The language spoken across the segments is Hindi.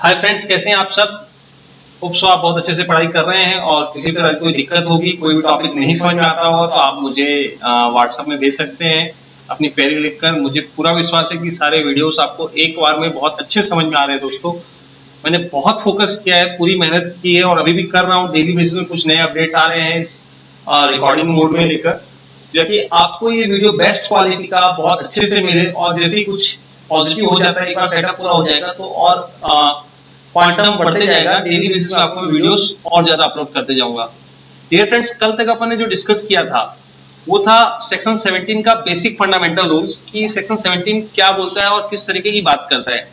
हाय फ्रेंड्स, कैसे हैं आप सब। होप सो आप बहुत अच्छे से पढ़ाई कर रहे हैं और किसी तरह की कोई दिक्कत होगी, कोई भी टॉपिक नहीं समझ में आता होगा तो आप मुझे व्हाट्सएप में भेज सकते हैं अपनी क्वेरी लिखकर। मुझे पूरा विश्वास है कि सारे वीडियोस आपको एक बार में बहुत अच्छे समझ में आ रहे हैं। दोस्तों, मैंने बहुत फोकस किया है, पूरी मेहनत की है और अभी भी कर रहा हूँ। डेली बेसिस में कुछ नए अपडेट्स आ रहे हैं इस रिकॉर्डिंग मोड में लेकर, ताकि आपको ये वीडियो बेस्ट क्वालिटी का बहुत अच्छे से मिले। और जैसे ही कुछ पॉजिटिव हो जाता है, एक बार सेटअप पूरा हो जाएगा तो और क्वांटम बढ़ते जाएगा। डेली बेसिस में आपको वीडियोस और ज्यादा अपलोड करते जाऊंगा। डियर फ्रेंड्स, कल तक अपन ने जो डिस्कस किया था वो था सेक्शन 17 का बेसिक फंडामेंटल रूल्स, कि सेक्शन 17 क्या बोलता है और किस तरीके की बात करता है।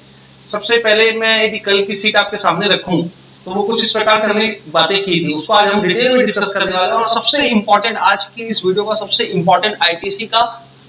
सबसे पहले मैं यदि कल की सीट आपके सामने रखूं तो वो कुछ इस प्रकार से हमने बातें की थी, उसको आज हम डिटेल में डिस्कस करने वाले हैं। और सबसे इंपॉर्टेंट आज की इस वीडियो का सबसे इंपॉर्टेंट आईटीसी का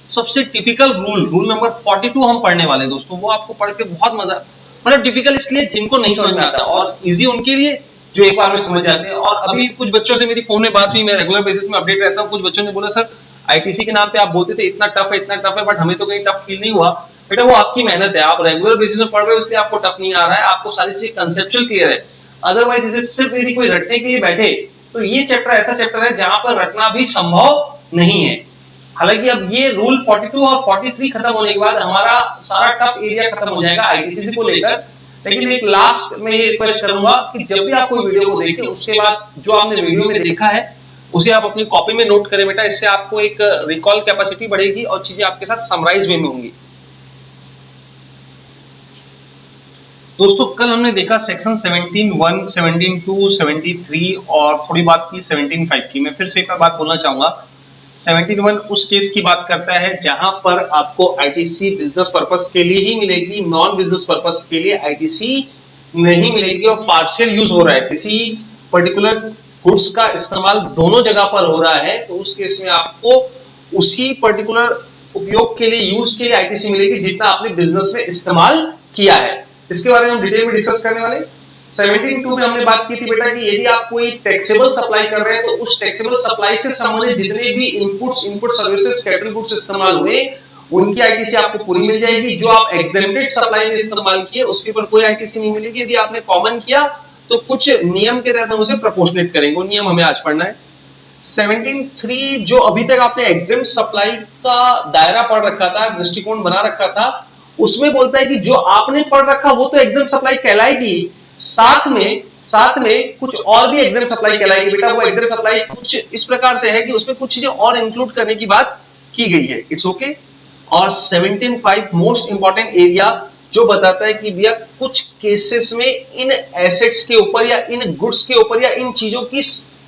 सबसे टिपिकल रूल नंबर 42 हम पढ़ने वाले हैं। दोस्तों, वो आपको पढ़ के बहुत मजा, मतलब टिपिकल इसलिए जिनको नहीं समझ में आता, और इजी उनके लिए जो एक बार में समझ जाते हैं। और अभी कुछ बच्चों से मेरी फोन में बात हुई, मैं रेगुलर बेसिस में अपडेट रहता हूँ। कुछ बच्चों ने बोला, सर आईटीसी के नाम पे आप बोलते थे इतना टफ है, बट हमें तो कहीं टफ फील नहीं हुआ। बेटा, वो आपकी मेहनत है, आप रेगुलर बेसिस में पढ़ रहे हो इसलिए आपको टफ नहीं आ रहा है, आपको सारी चीजें कंसेप्चुअल क्लियर है। अदरवाइज इसे सिर्फ यदि कोई रटने के लिए बैठे तो ये चैप्टर ऐसा चैप्टर है जहां पर रटना भी संभव नहीं है। हालांकि अब ये रूल 42 और 43 खत्म होने के बाद हमारा सारा टफ एरिया खत्म हो जाएगा आईटीसी को लेकर। लेकिन एक लास्ट में ये रिक्वेस्ट करूंगा कि जब भी आप कोई वीडियो को देखें, उसके बाद जो आपने वीडियो में देखा है उसे आप अपनी कॉपी में नोट करें बेटा। इससे आपको एक रिकॉल कैपेसिटी बढ़ेगी और चीजें आपके साथ समराइज वे में होंगी। दोस्तों, कल हमने देखा सेक्शन 17(1), 17(2), 73 और थोड़ी बात की 17(5) की। मैं फिर से एक बात बोलना चाहूंगा। 17(1) उस केस की बात करता है जहां पर आपको आईटीसी बिजनेस पर्पस के लिए ही मिलेगी, नॉन बिजनेस पर्पस के लिए आईटीसी नहीं मिलेगी। और पार्शियल यूज हो रहा है, किसी पर्टिकुलर गुड्स का इस्तेमाल दोनों जगह पर हो रहा है, तो उस केस में आपको उसी पर्टिकुलर उपयोग के लिए, यूज के लिए आईटीसी मिलेगी जितना आपने बिजनेस में इस्तेमाल किया है। इसके बारे में हम डिटेल में डिस्कस करने वाले। 17(2) में हमने बात की थी बेटा कि यदि आप कोई टैक्सेबल सप्लाई कर रहे हैं तो उस टैक्सेबल सप्लाई से संबंधित जितने भी इनपुट सर्विसेज, कैपिटल गुड्स इस्तेमाल हुए, उनकी आईटीसी आपको पूरी मिल जाएगी। जो आप एग्जेम्प्टेड सप्लाई में इस्तेमाल किए उसके ऊपर कोई आईटीसी नहीं मिलेगी। यदि आपने कॉमन किया तो कुछ नियम के तहत हम उसे प्रोपोर्शनेट करेंगे, वो नियम हमें आज पढ़ना है। 17(3) जो अभी तक आपने एग्जेम्प्ट सप्लाई का दायरा पढ़ रखा था, दृष्टिकोण बना रखा था, उसमें बोलता है कि जो आपने पढ़ रखा वो तो एग्जेम्प्ट सप्लाई कहलाएगी, साथ में कुछ और भी एग्जेम्प्ट सप्लाई कहलाएगी। बेटा, वो एग्जेम्प्ट सप्लाई कुछ इस प्रकार से है कि उसमें कुछ चीजें और इंक्लूड करने की बात की गई है। It's okay. और 17(5) मोस्ट इंपॉर्टेंट एरिया जो बताता है कि भैया कुछ केसेस में इन एसेट्स के ऊपर या इन गुड्स के ऊपर या इन चीजों की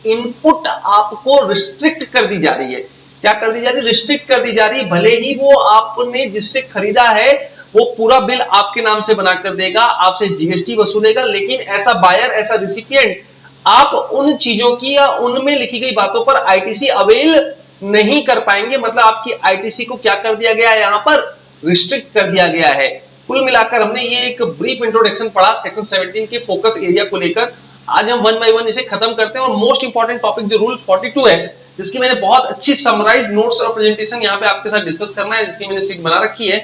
इनपुट आपको रिस्ट्रिक्ट कर दी जा रही है। क्या कर दी जा रही है? रिस्ट्रिक्ट कर दी जा रही है। भले ही वो आपने जिससे खरीदा है वो पूरा बिल आपके नाम से बनाकर देगा, आपसे जीएसटी वसूलेगा, लेकिन ऐसा बायर, ऐसा रिसिपिएंट आप उन चीजों की या उनमें लिखी गई बातों पर आईटीसी अवेल नहीं कर पाएंगे। मतलब आपकी आईटीसी को क्या कर दिया गया है, यहां पर रिस्ट्रिक्ट कर दिया गया है। कुल मिलाकर हमने ये एक ब्रीफ इंट्रोडक्शन पढ़ा सेक्शन 17 के फोकस एरिया को लेकर। आज हम वन बाय वन इसे खत्म करते हैं और मोस्ट इंपॉर्टेंट टॉपिक जो रूल 42 है, जिसकी मैंने बहुत अच्छी समराइज नोट्स और प्रेजेंटेशन यहाँ पे आपके साथ डिस्कस करना है, जिसकी मैंने सीट बना रखी है,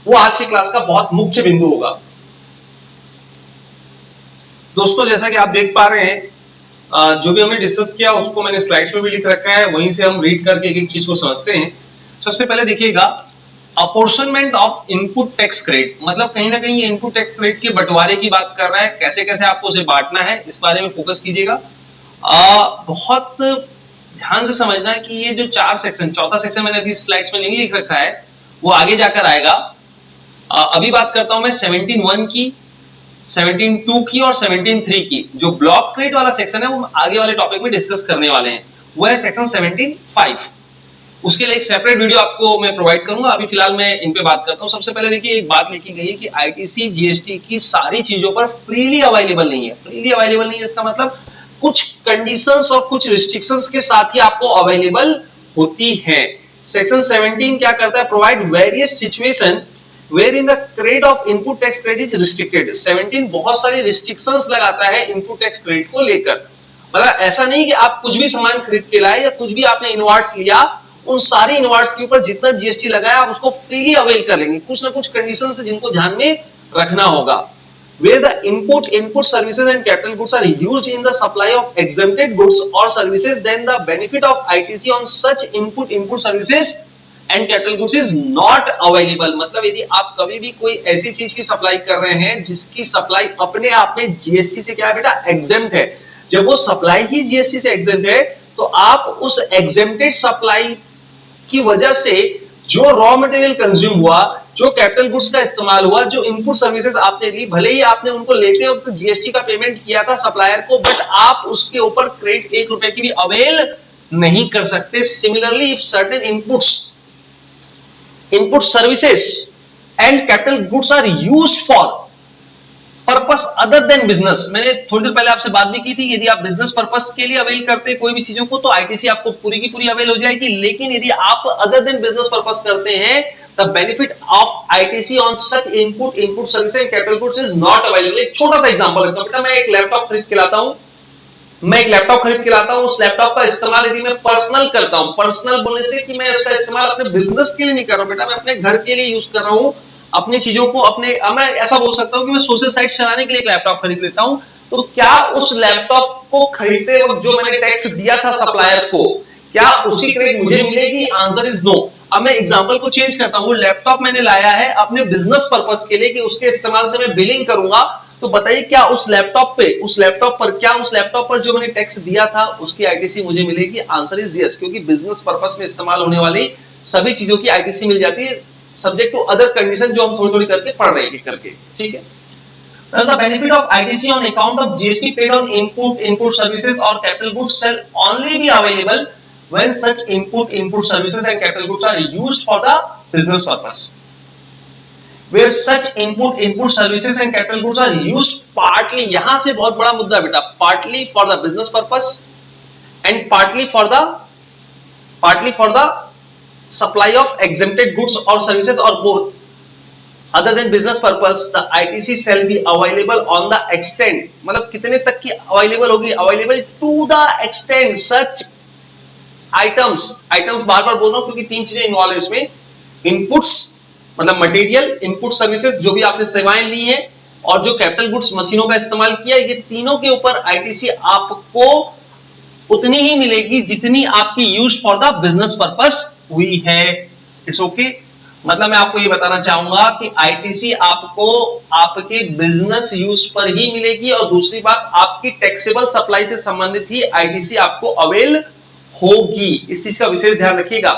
वो आज की क्लास का बहुत मुख्य बिंदु होगा। दोस्तों, जैसा कि आप देख पा रहे हैं, जो भी हमने डिस्कस किया उसको मैंने स्लाइड्स में भी लिख रखा है, वहीं से हम रीड करके एक एक चीज को समझते हैं। सबसे पहले देखिएगा, apportionment of input tax credit, मतलब कहीं ना कहीं ये इनपुट टैक्स क्रेडिट के बंटवारे की बात कर रहा है। कैसे कैसे आपको उसे बांटना है, इस बारे में फोकस कीजिएगा। बहुत ध्यान से समझना है कि ये जो चार सेक्शन, चौथा सेक्शन मैंने अभी स्लाइड्स में नहीं लिख रखा है, वो आगे जाकर आएगा। अभी बात करता हूं मैं 17(1) की, 17(2) की और 17(3) की। जो ब्लॉक क्रेडिट वाला सेक्शन है वो आगे वाले टॉपिक में डिस्कस करने वाले हैं, वो है सेक्शन 17(5). उसके लिए एक सेपरेट वीडियो आपको मैं प्रोवाइड करूंगा। अभी फिलहाल मैं इन पे बात करता हूं। सबसे पहले देखिए, एक बात लिखी गई है कि आईटीसी जीएसटी की सारी चीजों पर फ्रीली अवेलेबल नहीं है। फ्रीली अवेलेबल नहीं है इसका मतलब कुछ कंडीशंस और कुछ रिस्ट्रिक्शंस के साथ ही आपको अवेलेबल होती है। सेक्शन 17 क्या करता है? Provide various situation wherein the credit of input tax credit is restricted। 17 बहुत सारी restrictions लगाता है इनपुट टैक्स क्रेडिट को लेकर। मतलब ऐसा नहीं कि आप कुछ भी सामान खरीद के लाए या कुछ भी आपने इनवर्ट्स लिया, उन सारी इनवर्ट्स के ऊपर जितना जीएसटी लगाया आप उसको फ्रीली अवेल कर लेंगे। कुछ ना कुछ कंडीशंस है जिनको ध्यान में रखना होगा। where the input services and capital goods are used in the supply of exempted goods or services, then the benefit of ITC on such input services and capital goods is not available. मतलब यदि आप कभी भी कोई ऐसी चीज की सप्लाई कर रहे हैं जिसकी सप्लाई अपने आप में जीएसटी से क्या है बेटा, एग्जेम्प्ट है, जब वो सप्लाई ही जीएसटी से एग्जेम्प्ट है तो आप उस एग्जेम्प्टेड सप्लाई की वजह से जो रॉ मटेरियल कंज्यूम हुआ, जो कैपिटल गुड्स का इस्तेमाल हुआ, जो इनपुट सर्विसेज आपने ली, भले ही आपने उनको लेते वक्त जीएसटी का पेमेंट किया था सप्लायर को, बट आप उसके ऊपर क्रेडिट 1 रुपए की भी अवेल नहीं कर सकते। Similarly if certain input services and capital goods are used for purpose other than business, मैंने थोड़ी देर पहले आपसे बात भी की थी, यदि आप बिजनेस पर्पस के लिए अवेल करते हैं कोई भी चीजों को तो आईटीसी आपको पूरी की पूरी अवेल हो जाएगी, लेकिन यदि आप अदर देन बिजनेस पर्पस करते हैं the benefit of ITC on such input services and capital goods is not available। एक छोटा सा एग्जांपल लेता हूं बेटा, मैं एक लैपटॉप खरीद के लाता हूं, उस लैपटॉप का इस्तेमाल यदि मैं पर्सनल करता हूं, पर्सनल बोलने से कि मैं इसका इस्तेमाल अपने बिजनेस के लिए नहीं कर रहा हूं बेटा, मैं अपने घर के लिए यूज कर रहा हूं, अपनी चीजों को मैं ऐसा बोल सकता हूं कि मैं सोशल साइट चलाने के लिए एक लैपटॉप खरीद लेता हूं, तो क्या उस लैपटॉप को खरीदते वक्त जो मैंने टैक्स दिया था सप्लायर को, क्या उसी क्रेडिट मुझे मिलेगी? Answer is no. अब मैं एग्जांपल को चेंज करता हूं, लैपटॉप मैंने लाया है अपने बिजनेस पर्पस के लिए कि उसके इस्तेमाल से मैं बिलिंग करूंगा, तो बताइए क्या उस लैपटॉप पर जो मैंने टैक्स दिया था उसकी आईटीसी मुझे मिलेगी? आंसर इज यस, क्योंकि बिजनेस पर्पस में इस्तेमाल होने वाली सभी चीजों की आईटीसी मिल जाती है, सब्जेक्ट टू अदर कंडीशन जो हम थोड़ी थोड़ी करके पढ़ रहे हैं करके, ठीक है। Thus the benefit of ITC on account of GST paid on input services or capital goods shall only be available when such input services and capital goods are used for the business purpose, where such input services and capital goods are used partly, यहां से बहुत बड़ा मुद्दा है बेटा, partly for the business purpose and partly for the supply of exempted goods or services or both other than business purpose, the ITC shall be available on the extent, मतलब कितने तक की अवेलेबल होगी? Available to the extent such items बार बार बोल रहा हूं क्योंकि 3 चीजें इन्वॉल्व है इसमें, इनपुट्स मतलब मटेरियल, इनपुट सर्विसेज जो भी आपने सेवाएं ली हैं, और जो कैपिटल गुड्स मशीनों का इस्तेमाल किया, ये तीनों के ऊपर आईटीसी आपको उतनी ही मिलेगी जितनी आपकी use for the business purpose हुई है। It's okay. मतलब मैं आपको ये बताना चाहूंगा कि आईटीसी आपको आपके बिजनेस यूज पर ही मिलेगी, और दूसरी बात आपकी टैक्सेबल सप्लाई से संबंधित ही आईटीसी आपको अवेल होगी। इस चीज का विशेष ध्यान रखिएगा।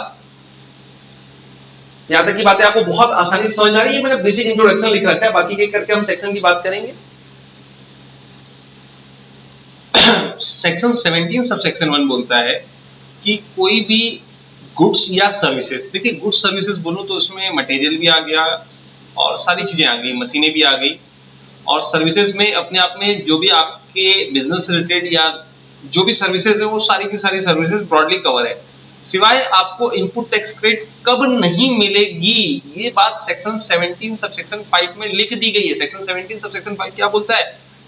यहां तक की बातें आपको बहुत आसानी से समझ में आ रही है, मैंने बेसिक इंट्रोडक्शन लिख रखा है, बाकी के करके हम सेक्शन की बात करेंगे। सेक्शन 17 सब सेक्शन 1 बोलता है कि कोई भी गुड्स या सर्विसेज, देखिए गुड्स सर्विसेज बोलूं तो उसमें मटेरियल भी आ गया और सारी चीजें आ गई, मशीनें भी आ गई, और सर्विसेज में अपने आप में जो भी आपके बिजनेस रिलेटेड या जो भी सर्विसेज है वो सारी की सारी सर्विसेज ब्रॉडली कवर है, सिवाय आपको इनपुट टैक्स क्रेडिट कब नहीं मिलेगी, ये बात सेक्शन 17 सब सेक्शन 5 में लिख दी गई है। सेक्शन 17 सब सेक्शन 5 क्या बोलता है?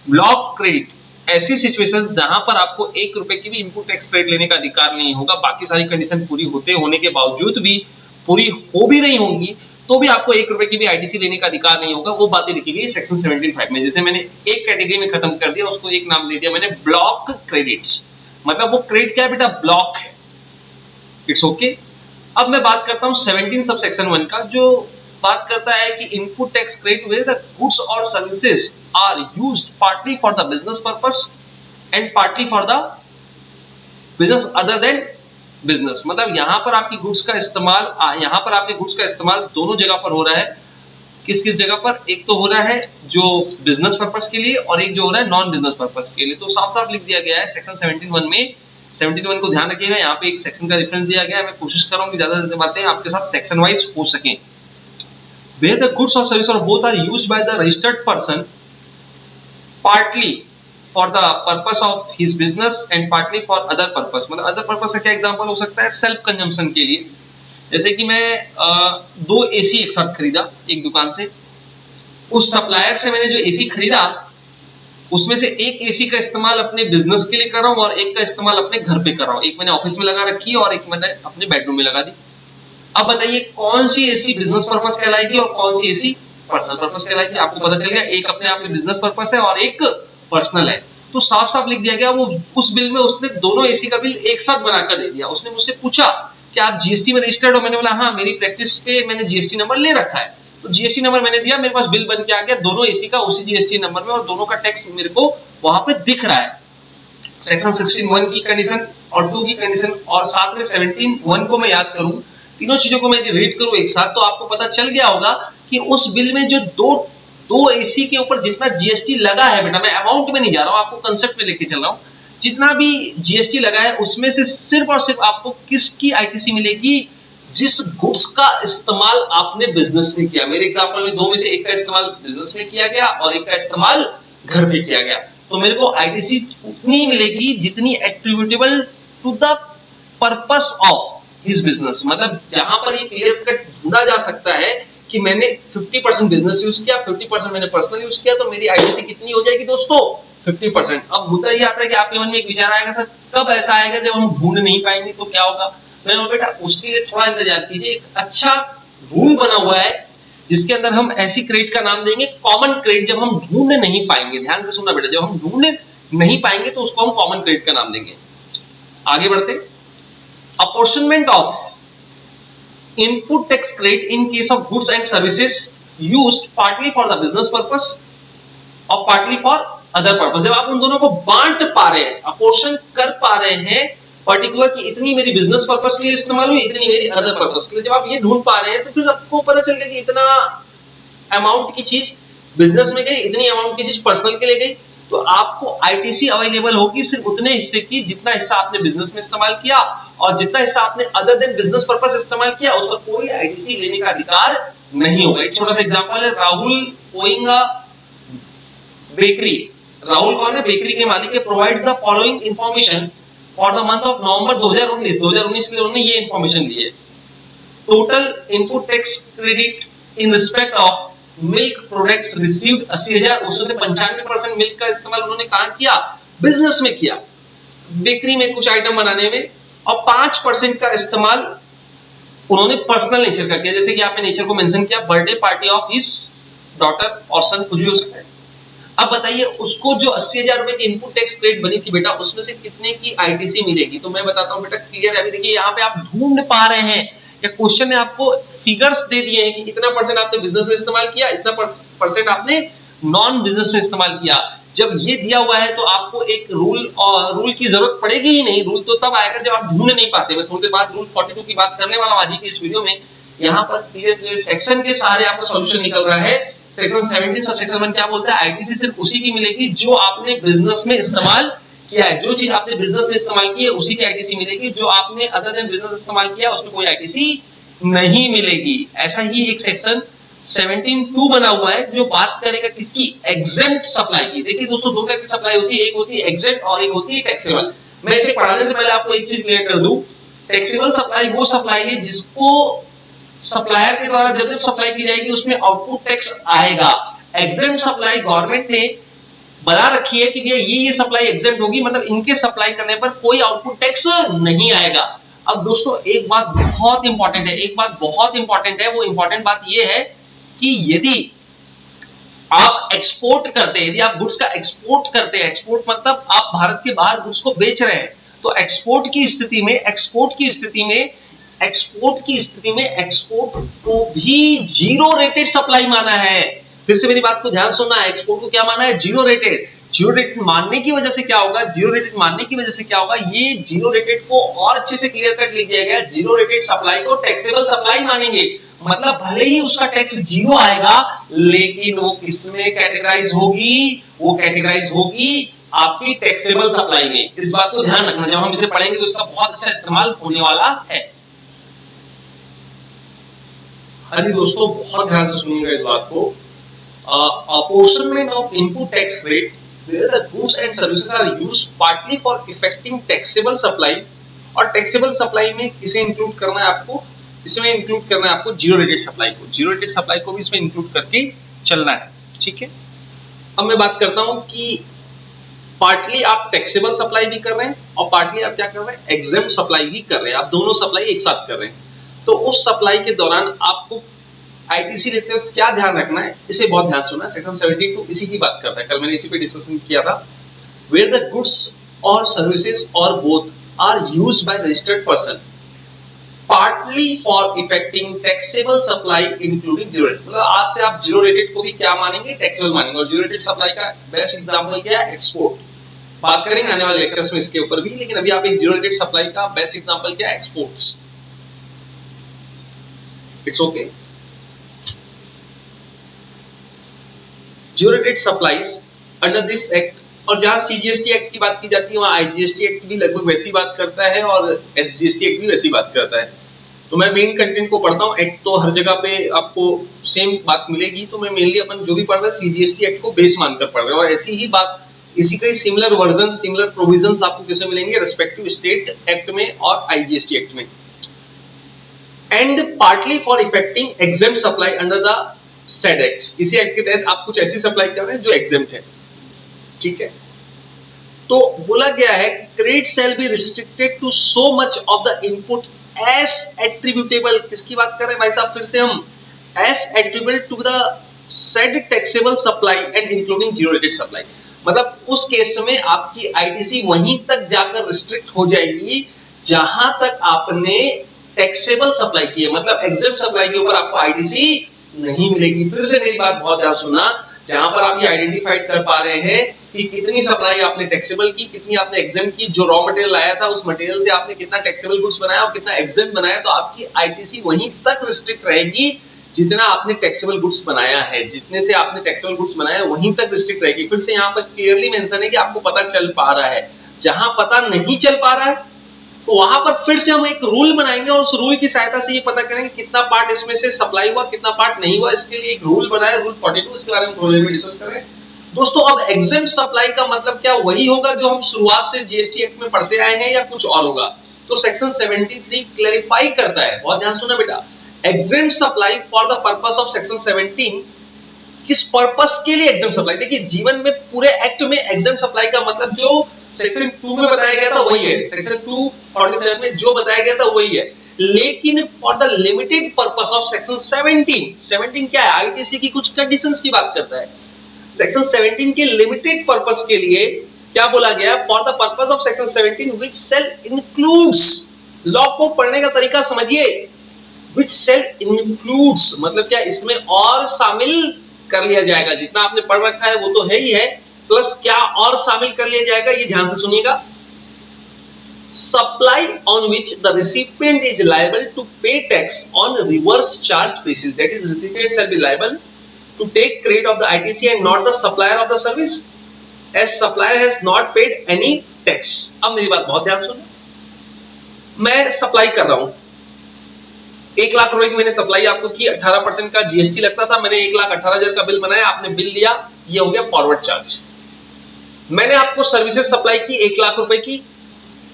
ब्लॉक क्रेडिट, ऐसी सिचुएशंस जहां पर आपको 1 रुपए की भी इनपुट टैक्स क्रेडिट लेने का अधिकार नहीं होगा, बाकी सारी कंडीशन पूरी होने के बावजूद भी, पूरी हो भी रही होंगी तो भी आपको 1 रुपए की भी आईटीसी लेने का अधिकार नहीं होगा। वो बातें लिखी गई सेक्शन 17(5) में। जैसे मैंने एक कैटेगरी में खत्म कर दिया, उसको एक नाम दे दिया मैंने ब्लॉक क्रेडिट्स, मतलब वो क्रेडिट क्या है बेटा? ब्लॉक है। It's okay. अब मैं बात करता हूं 17 सब सेक्शन 1 का, जो बात करता है कि input tax credit where the goods और services are used partly for the business purpose and partly for the business other than business. मतलब यहां पर आपकी गुड्स का इस्तेमाल दोनों जगह पर हो रहा है। किस किस जगह पर? एक तो हो रहा है जो बिजनेस पर्पस के लिए, और एक जो हो रहा है नॉन बिजनेस पर्पस के लिए। तो साफ साफ लिख दिया गया है सेक्शन 17(1) में। 17(1) को ध्यान रखिएगा, यहाँ पे एक सेक्शन का रेफरेंस दिया गया है। मैं कोशिश कर रहा हूँ कि ज्यादा से ज्यादा बातें आपके साथ सेक्शन वाइज हो सके। Where the goods or services or both are used by the registered person partly for the purpose of his business and partly for other purpose। मतलब other purpose का क्या एग्जांपल हो सकता है? सेल्फ कंजम्पशन के लिए। जैसे कि मैं 2 एसी एक साथ खरीदा एक दुकान से, उस सप्लायर से मैंने जो एसी खरीदा उसमें से एक एसी का इस्तेमाल अपने बिजनेस के लिए कर रहा हूँ और एक का इस्तेमाल अपने घर पे कर रहा हूँ। एक मैंने ऑफिस में लगा रखी है और एक मैंने अपने बेडरूम में लगा दी। अब बताइए कौन सी एसी बिजनेस पर्पस कहलाएगी और कौन सी एसी पर्सनल पर्पस कहलाएगी। आपको पता चल गया एक अपने आप में बिजनेस पर्पस है और एक पर्सनल है। तो साफ साफ लिख दिया गया। वो उस बिल में उसने दोनों एसी का बिल एक साथ बनाकर दे दिया। उसने मुझसे पूछा कि आप जीएसटी में रजिस्टर्ड हो? मैंने बोला हाँ, मेरी प्रैक्टिस पे मैंने जीएसटी नंबर ले रखा है। तो जीएसटी नंबर मैंने दिया, मेरे पास बिल बन के आ गया दोनों एसी का उसी जीएसटी नंबर में, और दोनों का टैक्स मेरे को वहां पे दिख रहा है। सेक्शन 16(1) की कंडीशन और 2 की कंडीशन और साथ में 17(1) को मैं याद करूं, तीनों चीजों को मैं यदि रीड करूं एक साथ, तो आपको पता चल गया होगा कि उस बिल में जो दो एसी के ऊपर जितना जीएसटी लगा है, बेटा मैं अमाउंट में नहीं जा रहा हूं, आपको कंसेप्ट में लेके चल रहा हूं, जितना भी जीएसटी लगा है उसमें से सिर्फ और सिर्फ आपको किसकी आईटीसी मिलेगी? जिस गुड्स का इस्तेमाल आपने बिजनेस में किया। मेरे एग्जांपल में दो में से एक का इस्तेमाल बिजनेस में किया गया और एक का इस्तेमाल घर पे किया गया, तो मेरे को आईटीसी उतनी मिलेगी जितनी attributable to the purpose of his business. मतलब जहां पर ये क्लियर कट ढूंढा जा सकता है कि मैंने 50% बिजनेस यूज किया, 50% मैंने पर्सनल यूज किया, तो मेरी आईटीसी कितनी हो जाएगी दोस्तों? 50%। अब मुद्दा ये आता है कि आपके मन में एक विचार आएगा, सर कब ऐसा आएगा जब हम ढूंढ नहीं पाएंगे तो क्या होगा? मैं बेटा उसके लिए थोड़ा इंतजार कीजिए। एक अच्छा रूल बना हुआ है जिसके अंदर हम ऐसी क्रेडिट का नाम देंगे कॉमन क्रेडिट। जब हम ढूंढ नहीं पाएंगे, ध्यान से सुनना बेटा, जब हम ढूंढ नहीं पाएंगे तो उसको हम कॉमन क्रेडिट का नाम देंगे। आगे बढ़ते, apportionment of input tax credit in case of goods and services used partly for the business purpose और पार्टली फॉर अदर पर्पस। जब आप उन दोनों को बांट पा रहे हैं, अपोर्शन कर पा रहे हैं पर्टिकुलर कि इतनी मेरी बिजनेस पर्पस के लिए इस्तेमाल हुई, इतनी मेरी अदर पर्पस के लिए, जब आप ये ढूंढ पा रहे हैं तो फिर आपको पता चल गया कि इतना अमाउंट की चीज बिजनेस में गई, इतनी अमाउंट की चीज पर्सनल के लिए गई, तो आपको आईटीसी अवेलेबल होगी सिर्फ उतने हिस्से की जितना हिस्सा आपने बिजनेस में इस्तेमाल किया, और जितना हिस्सा आपने अदर देन बिजनेस पर्पस इस्तेमाल किया उस पर कोई आईटीसी लेने का अधिकार नहीं होगा। एक छोटा सा एग्जांपल है, राहुल ओइंग बेकरी। राहुल कौन है? बेकरी के मालिक है। Provides the following information for the month of November 2019 के लिए उन्होंने ये इंफॉर्मेशन दी है। Total input tax credit in respect of milk products received 80,000। उसमें से 95% मिल्क का इस्तेमाल उन्होंने कहां किया? बिजनेस में किया, बेकरी में कुछ आइटम बनाने में, और 5% का इस्तेमाल उन्होंने पर्सनल नेचर का किया, जैसे कि आपने नेचर को मेंशन किया, birthday party of his daughter और सन, कुछ भी हो सकता है। अब बताइए उसको जो 80,000 रुपए की इनपुट टैक्स क्रेडिट बनी थी बेटा, उसमें से कितने की आईटीसी मिलेगी? तो मैं बताता हूं बेटा, क्लियर है। अभी देखिए यहाँ पे आप ढूंढ पा रहे हैं या क्वेश्चन ने आपको फिगर्स दे दिए हैं कि इतना परसेंट आपने बिजनेस में इस्तेमाल किया, इतना परसेंट आपने नॉन बिजनेस में इस्तेमाल किया। जब ये दिया हुआ है तो आपको एक रूल की जरूरत पड़ेगी ही नहीं। रूल तो तब आएगा जब आप ढूंढ नहीं पाते। मैं थोड़ी देर बाद रूल 42 की बात करने वाला हूं आज की इस वीडियो में। यहाँ पर क्लियर सेक्शन के सहारे आपका सॉल्यूशन निकल रहा है। सेक्शन 70 सबसेक्शन 1 क्या बोलता है? आईटीसी सिर्फ उसी की मिलेगी जो आपने बिजनेस में इस्तेमाल किया है। जो चीज आपने बिजनेस में इस्तेमाल की है उसी की आईटीसी मिलेगी। जो आपने अदर देन बिजनेस इस्तेमाल किया उसमें कोई आईटीसी नहीं मिलेगी। ऐसा ही एक सेक्शन 17(2) बना हुआ है जो बात करेगा किसकी? एग्जेम्प्ट सप्लाई की। देखिए दोस्तों, दो तरह की सप्लाई होती है, एक होती है एग्जेम्प्ट और एक होती है टैक्सेबल। मैं इसे पढ़ाने से पहले आपको एक चीज क्लियर कर दूं, टैक्सेबल सप्लाई वो सप्लाई है जिसको सप्लायर के द्वारा जब सप्लाई की जाएगी उसमें आउटपुट टैक्स आएगा। एग्जेम्प्ट सप्लाई गवर्नमेंट ने बना रखी है कि भैया ये सप्लाई एग्जेम्प्ट होगी, मतलब इनके सप्लाई करने पर कोई आउटपुट टैक्स नहीं आएगा। अब दोस्तों एक बात बहुत इंपॉर्टेंट है, एक बात बहुत इंपॉर्टेंट है। वो इंपॉर्टेंट बात ये है कि यदि आप एक्सपोर्ट करते हैं, यदि आप गुड्स का एक्सपोर्ट करते हैं, एक्सपोर्ट मतलब आप भारत के बाहर गुड्स को बेच रहे हैं, तो एक्सपोर्ट की स्थिति में एक्सपोर्ट को भी जीरो रेटेड सप्लाई माना है। फिर से मेरी बात को ध्यान सुनना है, एक्सपोर्ट को क्या माना है? Zero rated. जीरो रेटेड मानने की वजह से क्या होगा? ये जीरो रेटेड को और अच्छे से क्लियर कट लिख दिया गया। जीरो रेटेड सप्लाई को टैक्सेबल सप्लाई मानेंगे, मतलब भले ही उसका टैक्स जीरो आएगा लेकिन वो किसमें कैटेगराइज होगी? वो कैटेगराइज होगी आपकी टैक्सेबल सप्लाई में। इस बात को ध्यान रखना, जब हम इसे पढ़ेंगे तो इसका बहुत अच्छा इस्तेमाल होने वाला है। हाँ जी दोस्तों, बहुत ध्यान से सुनिएगा इस बात को। Apportionment of input tax rate where the goods and services are used partly for effecting taxable supply, और taxable supply में किसे इंक्लूड करना है आपको? इसमें इंक्लूड करना है आपको जीरो रेटेड सप्लाई को। जीरो रेटेड सप्लाई को भी इसमें इंक्लूड करके चलना है, ठीक है। अब मैं बात करता हूं कि पार्टली आप टैक्सेबल सप्लाई भी कर रहे हैं और पार्टली आप क्या कर रहे हैं? एग्जेम्प्ट सप्लाई भी कर रहे हैं। आप दोनों सप्लाई एक साथ कर रहे हैं। तो उस सप्लाई के दौरान आपको आईटीसी लेते हो क्या ध्यान रखना है, इसे बहुत ध्यान सुनना। सेक्शन 72 इसी की बात करता है, कल मैंने इसी पे डिस्कशन किया था। वेयर द गुड्स और सर्विसेज और both are used by registered person partly for effecting taxable supply including zero rate. मतलब आज से आप जीरो रेटेड को भी क्या मानेंगे, टैक्सेबल मानेंगे। और जीरो रेटेड सप्लाई का बेस्ट एग्जांपल क्या है, एक्सपोर्ट। बात करेंगे आने वाले लेक्चर्स में इसके ऊपर भी, लेकिन अभी आप एक जीरो रेटेड सप्लाई का बेस्ट एग्जांपल क्या है, exports. It's okay. Zero rated supplies under this act, और जहां सीजीएसटी एक्ट की बात की जाती है वहां आईजीएसटी एक्ट भी लगभग वैसी बात करता है और एसजीएसटी एक्ट भी वैसी बात करता है। तो मैं मेन कंटेंट को पढ़ता हूं, एक्ट तो हर जगह पे आपको सेम बात मिलेगी, तो मैं मेनली अपन जो भी पढ़ रहे हैं सीजीएसटी एक्ट को बेस मानकर पढ़ रहे हैं। और ऐसी ही बात, इसी का ही सिमिलर वर्जन, सिमिलर प्रोविजंस आपको किसमें मिलेंगे, रिस्पेक्टिव स्टेट एक्ट में और आईजीएसटी एक्ट में। And partly for affecting exempt supply under the said acts. इसी एक्ट के तहत आप कुछ ऐसी सप्लाई कर रहे हैं जो एग्जेम्प्ट है, ठीक है। तो बोला गया है credit shall be restricted to so much of the input as attributable. किसकी बात कर रहे हैं भाई साहब, फिर से हम, as attributable to the said taxable supply and including zero rated supply. मतलब उस केस में आपकी आईटीसी वहीं तक जाकर रिस्ट्रिक्ट हो जाएगी जहां तक आपने टैक्सेबल सप्लाई की है। मतलब एग्जेम्प्ट सप्लाई के ऊपर आपको आईटीसी नहीं मिलेगी। फिर से मेरी बात बहुत ध्यान सुनना, जहां पर आप ये आइडेंटिफाइड कर पा रहे हैं कि कितनी सप्लाई आपने टैक्सेबल की, कितनी आपने एग्जेम्प्ट की, जो रॉ मटेरियल आया था उस मटेरियल से आपने कितना टैक्सेबल गुड्स बनाया और कितना एग्जेम्प्ट बनाया, तो आपकी आईटीसी वहीं तक रिस्ट्रिक्ट रहेगी जितना आपने टैक्सेबल गुड्स बनाया है। जितने से आपने टैक्सेबल गुड्स बनाया है वहीं तक रिस्ट्रिक्ट रहेगी। फिर से यहाँ पर क्लियरली मेंशन है कि आपको पता चल पा रहा है। जहां पता नहीं चल पा रहा है तो वहां पर फिर से हम एक रूल बनाएंगे और उस रूल की सहायता से ये पता करेंगे कितना पार्ट इसमें से सप्लाई हुआ, कितना पार्ट नहीं हुआ। इसके लिए एक रूल बनाया, रूल 42, इसके बारे में थोड़ी देर में डिस्कस करें। दोस्तों अब एग्जेम्प्ट सप्लाई का मतलब क्या, वही होगा जो हम शुरुआत से जीएसटी एक्ट में पढ़ते आए हैं या कुछ और होगा? तो सेक्शन 73 क्लैरिफाई करता है, बहुत ध्यान सुना बेटा। Exempt supply for the purpose of section 17, किस पर्पस के लिए एग्जेम्प्ट सप्लाई? देखिए जीवन में पूरे एक्ट में एग्जेम्प्ट सप्लाई का मतलब जो सेक्शन 2 में बताया गया था वही है, सेक्शन 247 में जो बताया गया था वही है। लेकिन for the limited purpose of section 17 क्या है, आईटीसी की कुछ कंडीशंस की बात करता है। सेक्शन 17 के लिमिटेड पर्पस के लिए क्या बोला गया, for the purpose of section 17 which shall includes, law को पढ़ने का तरीका समझिए, व्हिच शेल इंक्लूड्स मतलब क्या, इसमें और शामिल कर लिया जाएगा। जितना आपने पढ़ रखा है वो तो है ही है, प्लस क्या और शामिल कर लिया जाएगा, ये ध्यान से सुनिएगा। Supply on which the recipient is liable to pay tax on reverse charge basis, that is recipient shall be liable to take credit of the ITC and not the supplier of the service, as supplier has not paid any tax। अब मेरी बात बहुत ध्यान सुनो, मैं सप्लाई कर रहा हूं 1 लाख रुपए की, मैंने सप्लाई आपको की, 18% का जीएसटी लगता था, मैंने 1,18,000 का बिल बनाया, आपने बिल लिया, ये हो गया फॉरवर्ड चार्ज। मैंने आपको सर्विसेज सप्लाई की 1 लाख रुपए की,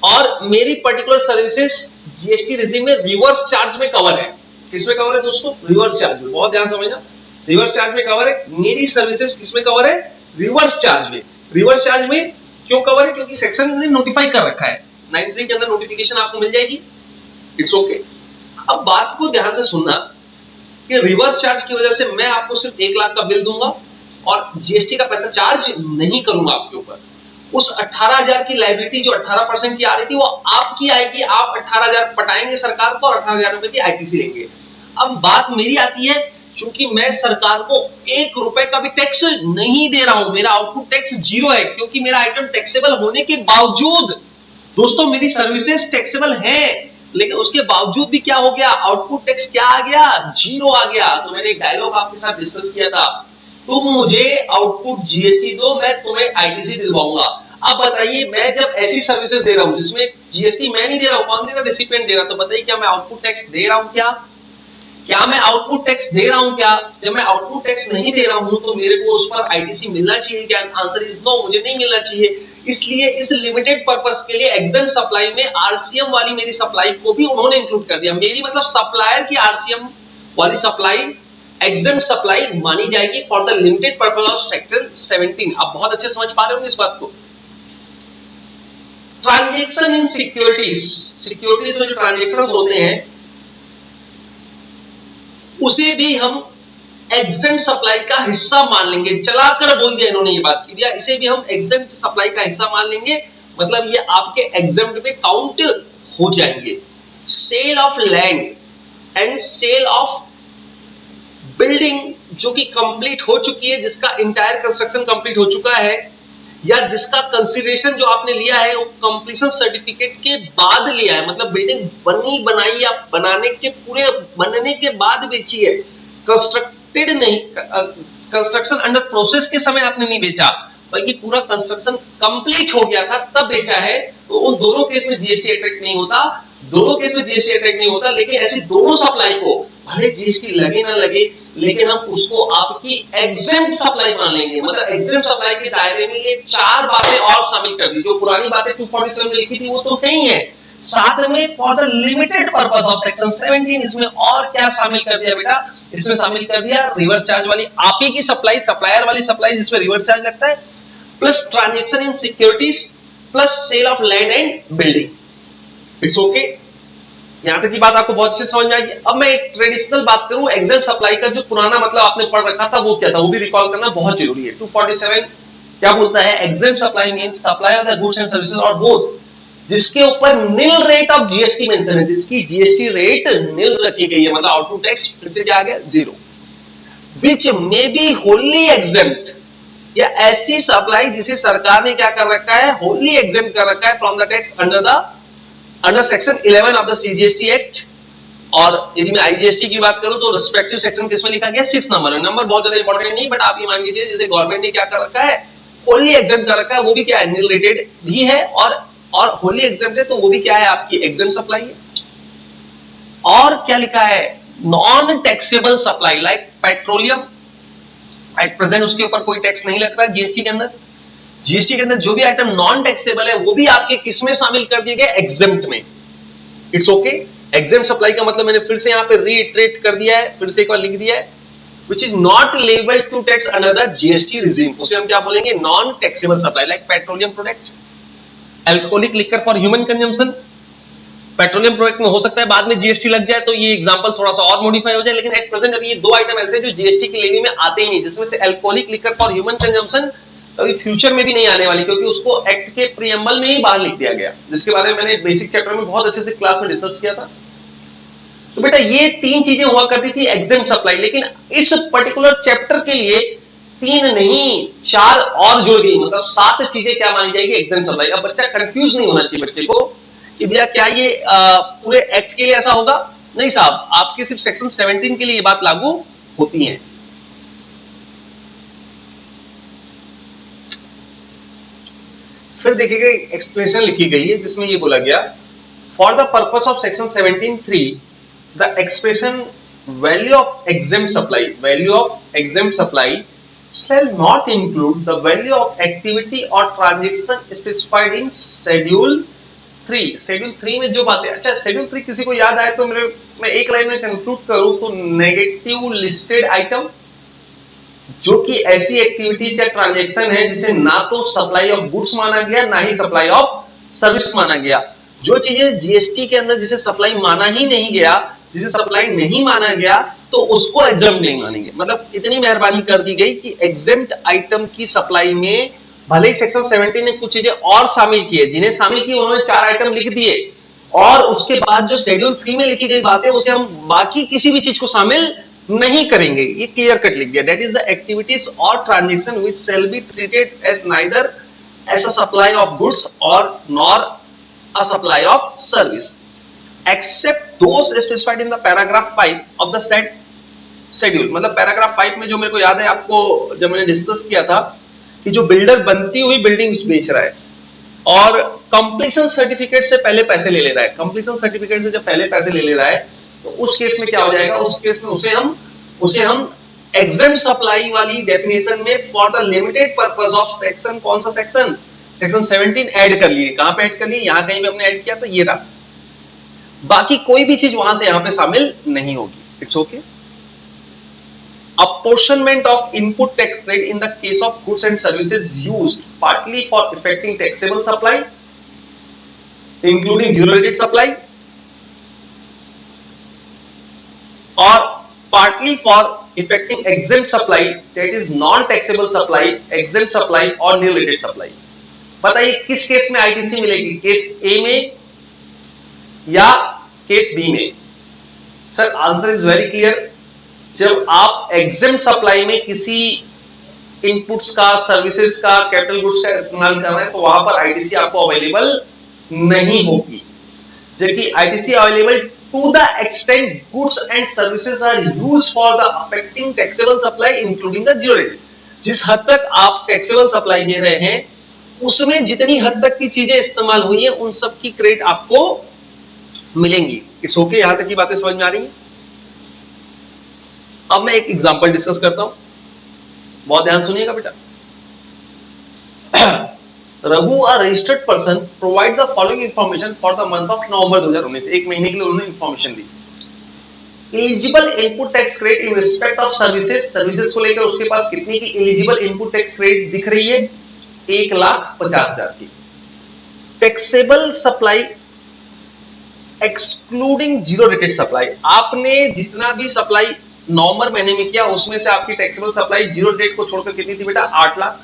और मेरी पर्टिकुलर सर्विसेज जीएसटी रिजीम में रिवर्स चार्ज में कवर है। किसमें कवर है दोस्तों, रिवर्स चार्ज में। बहुत ध्यान समझना, रिवर्स चार्ज में कवर है, मेरी सर्विसेज किसमें कवर है, रिवर्स चार्ज में। रिवर्स चार्ज में क्यों कवर है, क्योंकि सेक्शन ने नोटिफाई कर रखा है, 93 के अंदर नोटिफिकेशन आपको मिल जाएगी। It's okay. अब बात को ध्यान से सुनना कि रिवर्स चार्ज की वजह से मैं आपको सिर्फ 1 लाख का बिल दूंगा और जीएसटी का पैसा चार्ज नहीं करूंगा आपके ऊपर। उस 18,000 की लायबिलिटी जो 18% की आ रही थी वो आपकी आएगी, आप 18,000 पटाएंगे सरकार को और 18,000 रुपए की आईटीसी लेंगे। अब बात मेरी आती है, क्योंकि मैं सरकार को 1 रुपए का भी टैक्स नहीं दे रहा हूं, मेरा आउटपुट टैक्स 0 है, क्योंकि मेरा आइटम टैक्सेबल होने के बावजूद, दोस्तों मेरी सर्विसेज टैक्सेबल है, लेकिन उसके बावजूद भी क्या हो गया, आउटपुट टैक्स क्या आ गया, 0 आ गया। तो मैंने एक डायलॉग आपके साथ डिस्कस किया था, तुम मुझे आउटपुट जीएसटी दो, मैं तुम्हें आईटीसी दिलवाऊंगा। अब बताइए, मैं जब ऐसी सर्विसेज दे रहा हूं जिसमें जीएसटी मैं नहीं दे रहा हूं, कौन दे रहा, रेसिपिएंट दे रहा, तो बताइए क्या मैं आउटपुट टैक्स दे रहा हूं, क्या मैं आउटपुट टैक्स दे रहा हूं? क्या जब मैं आउटपुट टैक्स नहीं दे रहा हूं तो मेरे को उस पर आईटीसी मिलना चाहिए क्या? आंसर इज नो, मुझे नहीं मिलना चाहिए। इसलिए इस लिमिटेड पर्पस के लिए एग्जेम्प्ट सप्लाई में आरसीएम वाली मेरी सप्लाई को भी उन्होंने इंक्लूड कर दिया। मेरी मतलब सप्लायर की आरसीएम वाली सप्लाई एग्जेम्प्ट सप्लाई मानी जाएगी for the limited purpose of section 17। आप बहुत अच्छे समझ पा रहे होंगे इस बात को। ट्रांजैक्शन इन सिक्योरिटीज, सिक्योरिटीज में जो ट्रांजैक्शंस होते हैं उसे भी हम एग्जेम्प्ट सप्लाई का हिस्सा मान लेंगे। चलाकर बोल दिया इन्होंने ये बात कि भैया इसे भी हम एग्जेम्प्ट सप्लाई का हिस्सा मान लेंगे, मतलब ये आपके एग्जेम्प्ट में काउंट हो जाएंगे। Sale of land and sale of building जो कि कंप्लीट हो चुकी है, जिसका इंटायर कंस्ट्रक्शन कंप्लीट हो चुका है, या जिसका कंसीडरेशन जो आपने लिया है वो कंप्लीशन सर्टिफिकेट के बाद लिया है, मतलब बिल्डिंग बनी बनाई या बनाने के पूरे बनने के बाद बेची है, कंस्ट्रक्टेड नहीं, कंस्ट्रक्शन अंडर प्रोसेस के समय आपने नहीं बेचा, बल्कि पूरा कंस्ट्रक्शन कंप्लीट हो गया था तब बेचा है, तो उन दोनों केस में जीएसटी अट्रैक्ट नहीं होता। दोनों केस में जीएसटी अट्रैक्ट नहीं होता, लेकिन ऐसी दोनों सप्लाई को भले जीएसटी लगे ना लगे, लेकिन हम उसको आपकी एग्जेम्प्ट सप्लाई मान लेंगे। मतलब एग्जेम्प्ट सप्लाई के दायरे में ये चार बातें और शामिल कर दी। जो पुरानी बातें 247 में लिखी थी वो तो है ही है, साथ में for the limited purpose of section 17 इसमें और क्या शामिल कर दिया बेटा, इसमें शामिल कर दिया रिवर्स चार्ज वाली आप ही की सप्लाई, सप्लायर वाली सप्लाई जिसमें रिवर्स चार्ज लगता है, plus transaction in securities, plus sale of land and building. It's okay, यहां तक की बात आपको बहुत अच्छे समझ में आएगी। अब मैं एक ट्रेडिशनल बात करूं, एग्जेम्प्ट सप्लाई का जो पुराना मतलब आपने पढ़ रखा था वो क्या था, वो भी रिकॉल करना बहुत जरूरी है। 247 क्या बोलता है, exempt supply means supply of the goods and services और बोथ जिसके ऊपर nil rate of GST mention है, जिसकी जीएसटी रेट नील रखी गई है, मतलब आउटपुट टैक्स फिर से क्या आ गया, zero, which may be wholly exempt, या ऐसी सप्लाई जिसे सरकार ने क्या कर रखा है, होली एग्जेम्प्ट कर रखा है from the tax under section 11 of the CGST act. और यदि मैं आईजीएसटी की बात करूं तो रिस्पेक्टिव सेक्शन किसमें लिखा गया, 6 नंबर में। नंबर बहुत ज्यादा इंपॉर्टेंट नहीं, बट आप ये मान लीजिए जैसे गवर्नमेंट ने क्या कर रखा है, होली एग्जेम्प्ट कर रखा है, वो भी क्या है, नील रेटेड भी है, और होली एग्जेम्प्ट है तो वो भी क्या है, आपकी एग्जेम्प्ट सप्लाई है। और क्या लिखा है, non taxable supply like petroleum, at present उसके ऊपर कोई टैक्स नहीं लगता जीएसटी के अंदर। जीएसटी के अंदर जो भी आइटम नॉन टैक्सेबल है वो भी आपके किस में शामिल कर दिए गए, एग्जेम्प्ट में। इट्स ओके, एग्जेम्प्ट सप्लाई का मतलब मैंने फिर से यहां पे रीइटरेट कर दिया है, फिर से एक बार लिख दिया है, which is not liable to tax under the GST regime, उसे हम क्या बोलेंगे, non taxable supply like petroleum product, alcoholic liquor for human consumption. Petroleum product में हो सकता है बाद में जीएसटी लग जाए तो ये एग्जांपल थोड़ा सा और मॉडिफाई हो जाए, लेकिन एट प्रेजेंट अभी ये दो आइटम ऐसे हैं जो जीएसटी की लेवी में आते ही नहीं, जिसमें से alcoholic liquor for human consumption कभी फ्यूचर में भी नहीं आने वाली, क्योंकि उसको एक्ट के प्रीएम्बल में ही बाहर लिख दिया गया, जिसके बारे में मैंने बेसिक चैप्टर में बहुत अच्छे से क्लास में डिस्कस किया था। तो बेटा ये तीन चीजें हुआ करती थी एग्जेम्प्ट सप्लाई, लेकिन इस पर्टिकुलर चैप्टर के लिए 3 नहीं 4 और जुड़ गई, मतलब 7 चीजें क्या मानी जाएगी एग्जेम्प्ट सप्लाई। अब बच्चा कंफ्यूज नहीं होना चाहिए बच्चे को कि भैया क्या ये पूरे एक्ट के लिए ऐसा होगा, नहीं साहब, आपके सिर्फ सेक्शन 17 के लिए ये बात लागू होती है। फिर देखिएगा एक्सप्रेशन लिखी गई है जिसमें ये बोला गया, for the purpose of section 17(3) the expression value of exempt supply shall not include the value of activity or transaction specified in schedule 3। schedule 3 में जो बातें, अच्छा schedule 3 किसी को याद आए तो मैं एक लाइन में कंक्लूड करूं तो नेगेटिव लिस्टेड आइटम जो कि ऐसी एक्टिविटीज या ट्रांजैक्शन है जिसे ना तो सप्लाई ऑफ गुड्स माना गया ना ही सप्लाई ऑफ सर्विस माना गया। जो चीजें जीएसटी के अंदर जिसे सप्लाई माना ही नहीं गया, जिसे सप्लाई नहीं माना गया, तो उसको एग्जेम्प्ट नहीं मानेंगे। मतलब इतनी मेहरबानी कर दी गई कि एग्जेम्प्ट आइटम की सप्लाई में भले ही सेक्शन 17 ने कुछ चीजें और शामिल की है, जिन्हें शामिल की उन्होंने 4 आइटम लिख दिए, और उसके बाद जो शेड्यूल 3 में लिखी गई बातें उसे हम बाकी किसी भी चीज को शामिल नहीं करेंगे, ये क्लियर कट लिख दिया। दैट इज द एक्टिविटीज और transaction which shall be treated as neither as a supply of goods और nor a supply of service except those specified in the paragraph 5 of the said schedule। मतलब पैराग्राफ 5 में जो मेरे को याद है आपको जब मैंने डिस्कस किया था कि जो बिल्डर बनती हुई बिल्डिंग बेच रहा है और कंप्लीशन सर्टिफिकेट से पहले पैसे ले ले रहा है, कंप्लीशन सर्टिफिकेट से जब पहले पैसे ले ले रहा है तो उस केस में क्या हो जाएगा, उस केस में उसे हम एग्जेम्प्ट सप्लाई वाली डेफिनेशन में for the limited purpose of section, कौन सा सेक्शन, सेक्शन 17 ऐड कर लिए। कहां पे ऐड कर लिए, यहां कहीं भी हमने ऐड किया था, ये रहा, बाकी कोई भी चीज वहां से यहां पे शामिल नहीं होगी। It's okay. Apportionment of input tax rate in the case of goods and services used partly for effecting taxable supply, including zero rated supply, और partly for effecting exempt supply, that is non-taxable supply, exempt supply और new rated supply. बताइए किस केस में आईटीसी मिलेगी, केस ए में या केस बी में? Sir answer is very clear, जब आप exempt सप्लाई में किसी इनपुट्स का, सर्विसेज का, कैपिटल गुड्स का इस्तेमाल कर रहे हैं तो वहां पर आईटीसी आपको अवेलेबल नहीं होगी, जबकि ITC available to the extent goods and services are used for the affecting taxable supply including the zero rate. जिस हद तक आप टैक्सेबल सप्लाई दे रहे हैं उसमें जितनी हद तक की चीजें इस्तेमाल हुई हैं उन सब की क्रेडिट आपको मिलेंगी. इट्स ओके, यहां तक की बातें समझ में आ रही हैं? अब मैं एक एग्जांपल डिस्कस करता हूं, बहुत ध्यान सुनिएगा बेटा. Raghu a registered person provide the following information for the month of November 2019. एक महीने के लिए उन्होंने information the. Eligible input tax credit in respect of services, services को लेकर उसके पास कितनी की एलिजिबल इनपुट टैक्स क्रेडिट दिख रही है? 1,50,000 की. Taxable supply excluding zero rated supply, आपने जितना भी सप्लाई नवंबर महीने में किया उसमें से आपकी टैक्सेबल सप्लाई जीरो रेट को छोड़कर कितनी थी बेटा? 8 लाख.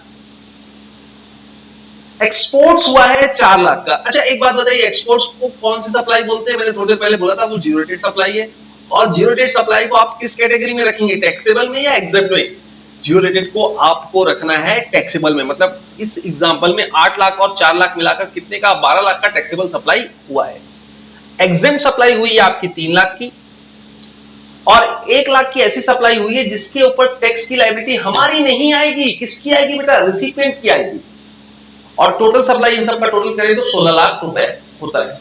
एक्सपोर्ट्स हुआ है 4 लाख का. अच्छा एक बात बताइए, एक्सपोर्ट्स को कौन सी सप्लाई बोलते हैं? मैंने थोड़ी देर पहले बोला था वो जीरो रेटेड सप्लाई है. और जीरो रेटेड सप्लाई को आप किस कैटेगरी में रखेंगे, टैक्सेबल में या एग्जेम्प्ट में? जीरो रेटेड को आपको रखना है टैक्सेबल में. मतलब इस एग्जांपल में 8 लाख और 4 लाख मिलाकर कितने का? 12 लाख का टैक्सेबल सप्लाई हुआ है. एग्जेम्प्ट सप्लाई हुई है आपकी 3 लाख की, और 1 लाख की ऐसी सप्लाई हुई है जिसके ऊपर टैक्स की लायबिलिटी हमारी नहीं आएगी. किसकी आएगी बेटा? रिसिपिएंट की आएगी. और टोटल सप्लाई इन सब का टोटल करें तो 16 लाख रुपए होता है.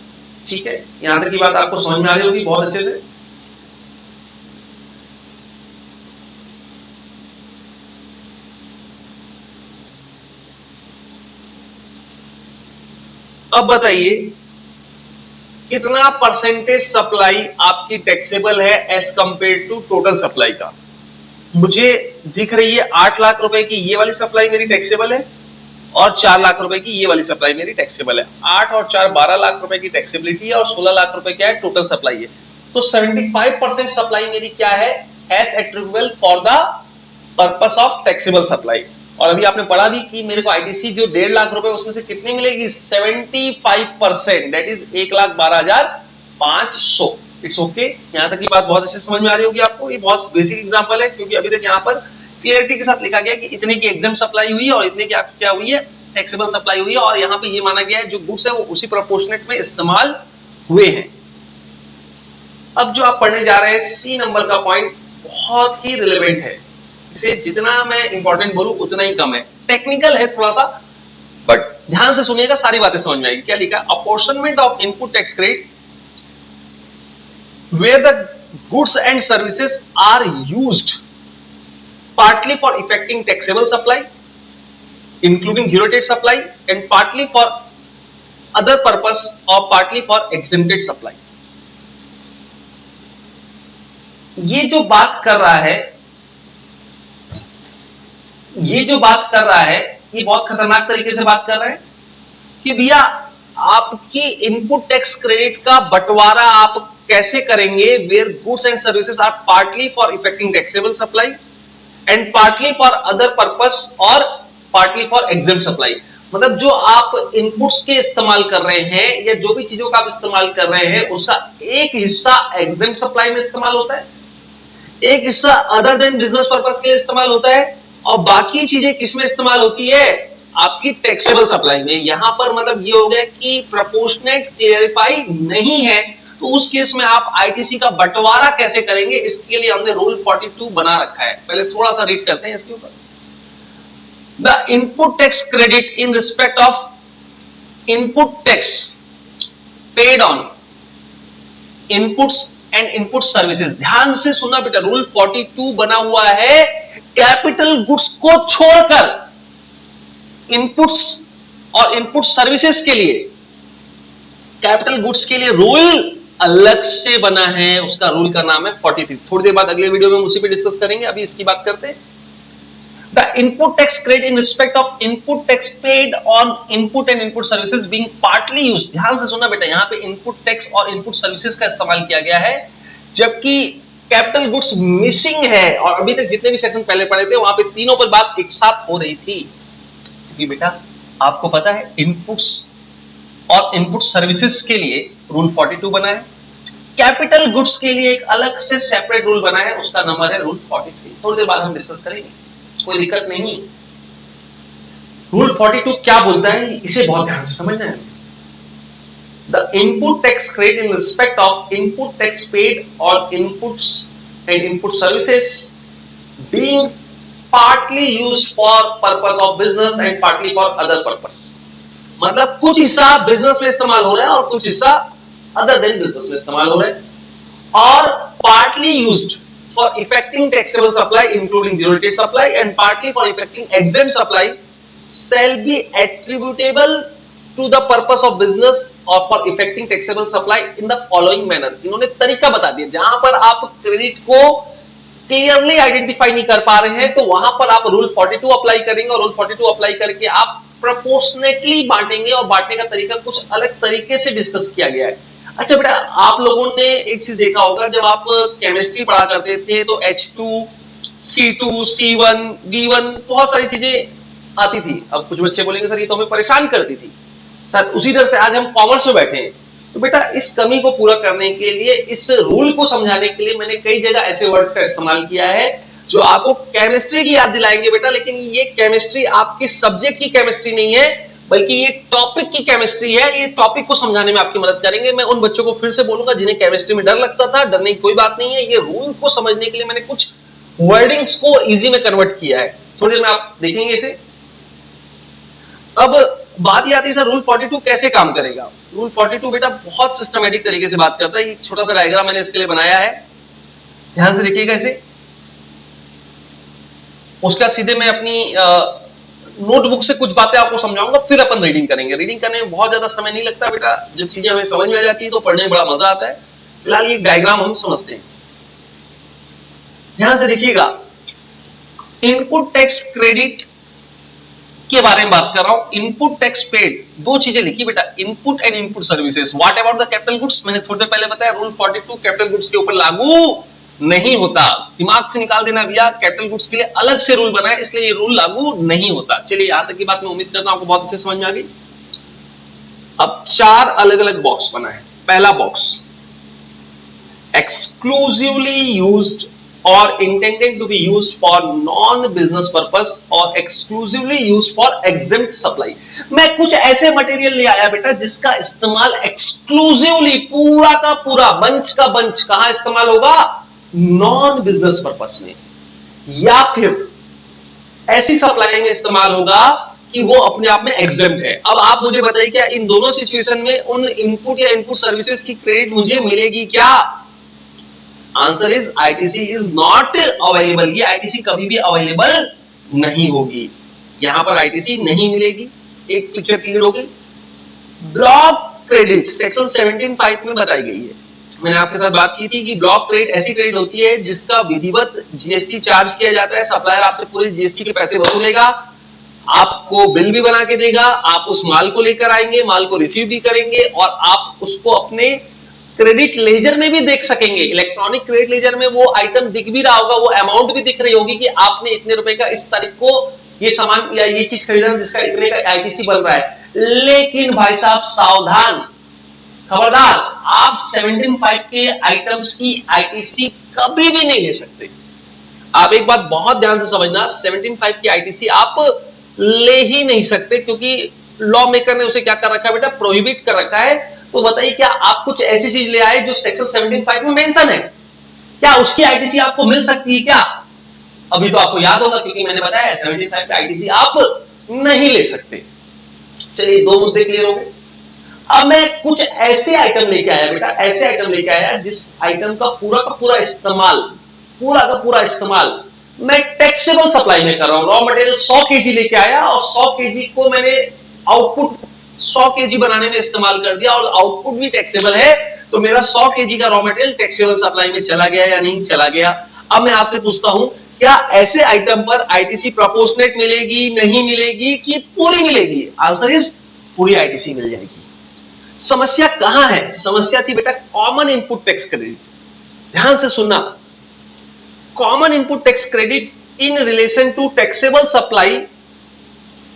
ठीक है, यहां तक की बात आपको समझ में आ रही होगी बहुत अच्छे से. अब बताइए कितना परसेंटेज सप्लाई आपकी टैक्सेबल है as compare to total supply का? मुझे दिख रही है 8 लाख रुपए की ये वाली सप्लाई मेरी टैक्सेबल है और 4 लाख रुपए की ये वाली सप्लाई मेरी टैक्सेबल है. 8 और 4 12 लाख रुपए की टैक्सेबिलिटी है और 16 लाख रुपए क्या है? टोटल सप्लाई है. तो 75% सप्लाई मेरी क्या है? As attributable for the purpose of taxable supply. और अभी आपने पढ़ा भी कि मेरे को आईटीसी जो 1.5 लाख रुपए उसमें से कितनी मिलेगी? 75%, दैट इज 1,12,500. इट्स ओके, यहां तक की बात बहुत अच्छे से समझ में आ रही होगी आपको. ये बहुत बेसिक एग्जांपल है क्योंकि अभी तक यहाँ पर क्लियरिटी के साथ लिखा गया कि इतने की एग्जेम्प्ट सप्लाई हुई है और इतने की आपकी क्या हुई है? टैक्सेबल सप्लाई हुई है. और यहाँ पे ये माना गया है जो गुड्स है वो उसी प्रोपोर्शनेट में इस्तेमाल हुए हैं. अब जो आप पढ़ने जा रहे हैं सी नंबर का पॉइंट बहुत ही रिलेवेंट है. इसे जितना मैं इंपॉर्टेंट बोलूं उतना ही कम है. टेक्निकल है थोड़ा सा, बट ध्यान से सुनिएगा, सारी बातें समझ में आएगी. क्या लिखा? Apportionment of input tax credit where the goods and services are used partly for effecting taxable supply including zero rate supply and partly for other purpose or partly for exempted supply. ये जो बात कर रहा है ये बहुत खतरनाक तरीके से बात कर रहा है कि भैया आपकी इनपुट टैक्स क्रेडिट का बंटवारा आप कैसे करेंगे? Where goods and services are partly for effecting taxable supply and partly for other purpose और पार्टली फॉर एग्जेम्प्ट सप्लाई. मतलब जो आप इनपुट्स के इस्तेमाल कर रहे हैं या जो भी चीजों का आप इस्तेमाल कर रहे हैं उसका एक हिस्सा एग्जेम्प्ट सप्लाई में इस्तेमाल होता है, एक हिस्सा अदर देन बिजनेस पर्पस के लिए इस्तेमाल होता है, और बाकी चीजें किस में इस्तेमाल होती है? आपकी टैक्सेबल सप्लाई में. यहां पर मतलब ये हो गया कि प्रोपोर्शनेट क्लियरिफाई नहीं है, तो उस केस में आप आईटीसी का बंटवारा कैसे करेंगे? इसके लिए हमने रूल 42 बना रखा है. पहले थोड़ा सा रीड करते हैं इसके ऊपर. The input tax credit in respect of input tax paid on inputs and input services. ध्यान से सुनना बेटा, रूल 42 बना हुआ है कैपिटल गुड्स को छोड़कर इनपुट्स और इनपुट सर्विसेज के लिए. कैपिटल गुड्स के लिए रूल अलग से बना है, उसका रूल का नाम है 43. थोड़ी देर बाद अगले वीडियो में उसी पे डिस्कस करेंगे, अभी इसकी बात करते हैं. The input tax credit in respect of input tax paid on input and input services being partly used. ध्यान से सुनना बेटा, यहां पे इनपुट टैक्स और इनपुट सर्विसेज का इस्तेमाल किया गया है, जबकि कैपिटल गुड्स मिसिंग है। और अभी तक जितने भी सेक्शन पहले पढ़े थे वहां पे तीनों पर बात एक साथ हो रही थी। क्योंकि बेटा आपको पता है इनपुट्स और इनपुट सर्विसेज के लिए रूल 42 बना है, कैपिटल गुड्स के लिए एक अलग से सेपरेट रूल बना है, उसका नंबर है रूल 43। थोड़ी देर बाद हम डिस्कस करेंगे, कोई दिक्कत नहीं। रूल 42 क्या बोलता है इसे बहुत ध्यान से समझना है। The input tax credit in respect of input tax paid on inputs and input services being partly used for purpose of business and partly for other purpose। मतलब कुछ हिस्सा बिजनेस में इस्तेमाल हो रहा है और कुछ हिस्सा अदर देन बिजनेस में इस्तेमाल हो रहा है। और partly used for effecting taxable supply including zero rate supply and partly for effecting exempt supply shall be attributable to the purpose of business or for effecting taxable supply in the following manner। इन्होंने तरीका बता दिया, जहां पर आप क्रेडिट को क्लियरली आइडेंटिफाई नहीं कर पा रहे हैं तो वहां पर आप रूल 42 अप्लाई करेंगे और रूल 42 अप्लाई करके आप प्रोपोर्शनेटली बांटेंगे। और बांटने का तरीका कुछ अलग तरीके से डिस्कस किया गया है। अच्छा बेटा, आप लोगों ने एक चीज देखा होगा, जब आप केमिस्ट्री पढ़ा करते थे तो H2, C2, C1, B1 बहुत सारी चीजें आती थी। अब कुछ बच्चे बोलेंगे सर ये तो हमें परेशान करती थी सर, उसी तरह से आज हम कॉमर्स में बैठे हैं। तो बेटा इस कमी को पूरा करने के लिए, इस रूल को समझाने के लिए मैंने कई जगह ऐसे वर्ड्स का इस्तेमाल किया है जो आपको केमिस्ट्री की याद दिलाएंगे बेटा। लेकिन ये केमिस्ट्री आपके सब्जेक्ट की केमिस्ट्री नहीं है, बल्कि ये टॉपिक की केमिस्ट्री है। ये टॉपिक को समझाने में आपकी मदद करेंगे। मैं उन बच्चों को फिर से बोलूंगा जिन्हें केमिस्ट्री में डर लगता था, डरने की कोई बात नहीं है। ये रूल को समझने के लिए मैंने कुछ वर्डिंग्स को इजी में कन्वर्ट किया है। थोड़ी देर में आप देखेंगे इसे। अब बात ये आती है सर रूल 42 कैसे काम करेगा। रूल 42 बेटा बहुत सिस्टमेटिक तरीके से बात करता है। एक छोटा सा डायग्राम मैंने इसके लिए बनाया है, ध्यान से देखिएगा इसे। उसका सीधे मैं अपनी नोटबुक से कुछ बातें आपको समझाऊंगा, फिर अपन रीडिंग करेंगे। रीडिंग करने में बहुत ज्यादा समय नहीं लगता बेटा, जब चीजें हमें समझ में आ जाती है तो पढ़ने में बड़ा मजा आता है। फिलहाल ये डायग्राम हम समझते हैं, ध्यान से देखिएगा। इनपुट टैक्स क्रेडिट के बारे में बात कर रहा हूं। इनपुट टैक्स पेड, दो चीजें लिखी बेटा, input and input services. What about the capital goods, मैंने थोड़ी देर पहले बताया रूल 42 कैपिटल गुड्स के ऊपर लागू नहीं होता। दिमाग से निकाल देना भैया, कैपिटल गुड्स के लिए अलग से रूल बना है, इसलिए ये रूल लागू नहीं होता। चलिए यहां तक की बात मैं उम्मीद करता हूं आपको बहुत अच्छे समझ में आ गई। अब चार अलग अलग बॉक्स बना है। पहला box exclusively used or intended to be used for non-business purpose or exclusively used for exempt supply। मैं कुछ ऐसे मटेरियल ले आया बेटा जिसका इस्तेमाल एक्सक्लूसिवली, पूरा का पूरा बंच का बंच कहां इस्तेमाल होगा, नॉन बिजनेस पर्पस में, या फिर ऐसी सप्लाई में इस्तेमाल होगा कि वो अपने आप में एग्जेम्प्ट है। अब आप मुझे बताइए क्या इन दोनों सिचुएशन में उन इनपुट या इनपुट सर्विसेज की क्रेडिट मुझे मिलेगी क्या? Answer is ITC is not available. ये आईटीसी कभी भी अवेलेबल नहीं होगी, यहां पर आईटीसी नहीं मिलेगी। एक पिक्चर क्लियर हो गई। ब्लॉक क्रेडिट सेक्शन 17(5) में बताई गई है। मैंने आपके साथ बात की थी कि ब्लॉक क्रेडिट ऐसी क्रेडिट होती है जिसका विधिवत जीएसटी चार्ज किया जाता है। सप्लायर आपसे पूरे जीएसटी के पैसे वसूलेगा, आपको बिल भी बना के देगा, आप उस माल को लेकर आएंगे, माल को रिसीव भी करेंगे और आप उसको अपने क्रेडिट लेजर में भी देख सकेंगे। इलेक्ट्रॉनिक क्रेडिट लेजर में वो आइटम दिख भी रहा होगा, वो अमाउंट भी दिख रही होगी कि आपने इतने रुपए का इस तारीख को ये सामान या ये चीज खरीदा जिसका इतने का आईटीसी बन रहा है। लेकिन भाई साहब सावधान, खबरदार, आप 17(5) के आइटम्स की आईटीसी कभी भी नहीं ले सकते। आप एक बात बहुत ध्यान से समझना, 17(5) की आईटीसी आप ले ही नहीं सकते, क्योंकि लॉ मेकर ने उसे क्या कर रखा है बेटा, प्रोहिबिट कर रखा है। तो बताइए क्या आप कुछ ऐसी चीज ले आए जो सेक्शन 17(5) में मेंशन है, क्या उसकी आईटीसी आपको मिल सकती है क्या? अभी तो आपको याद होगा क्योंकि मैंने बताया 17(5) पे आईटीसी आप नहीं ले सकते। चलिए दो मुद्दे क्लियर हो गए। अब मैं कुछ ऐसे आइटम लेके आया बेटा, ऐसे आइटम लेके आया जिस आइटम का पूरा इस्तेमाल मैं टैक्सेबल सप्लाई में कर रहा हूं। रॉ मटेरियल 100 केजी लेके आया और 100 केजी को मैंने आउटपुट 100 केजी बनाने में इस्तेमाल कर दिया और आउटपुट भी टैक्सेबल है, तो मेरा 100 केजी का रॉ मटेरियल टैक्सेबल सप्लाई में चला गया या नहीं चला गया। अब मैं आपसे पूछता हूं, क्या ऐसे आइटम पर आईटीसी प्रोपोर्शनेट मिलेगी, नहीं मिलेगी, कि पूरी मिलेगी? आंसर इज पूरी आईटीसी मिल जाएगी। समस्या कहां है? समस्या थी बेटा कॉमन इनपुट टैक्स क्रेडिट। ध्यान से सुनना, common input tax credit in relation to taxable supply,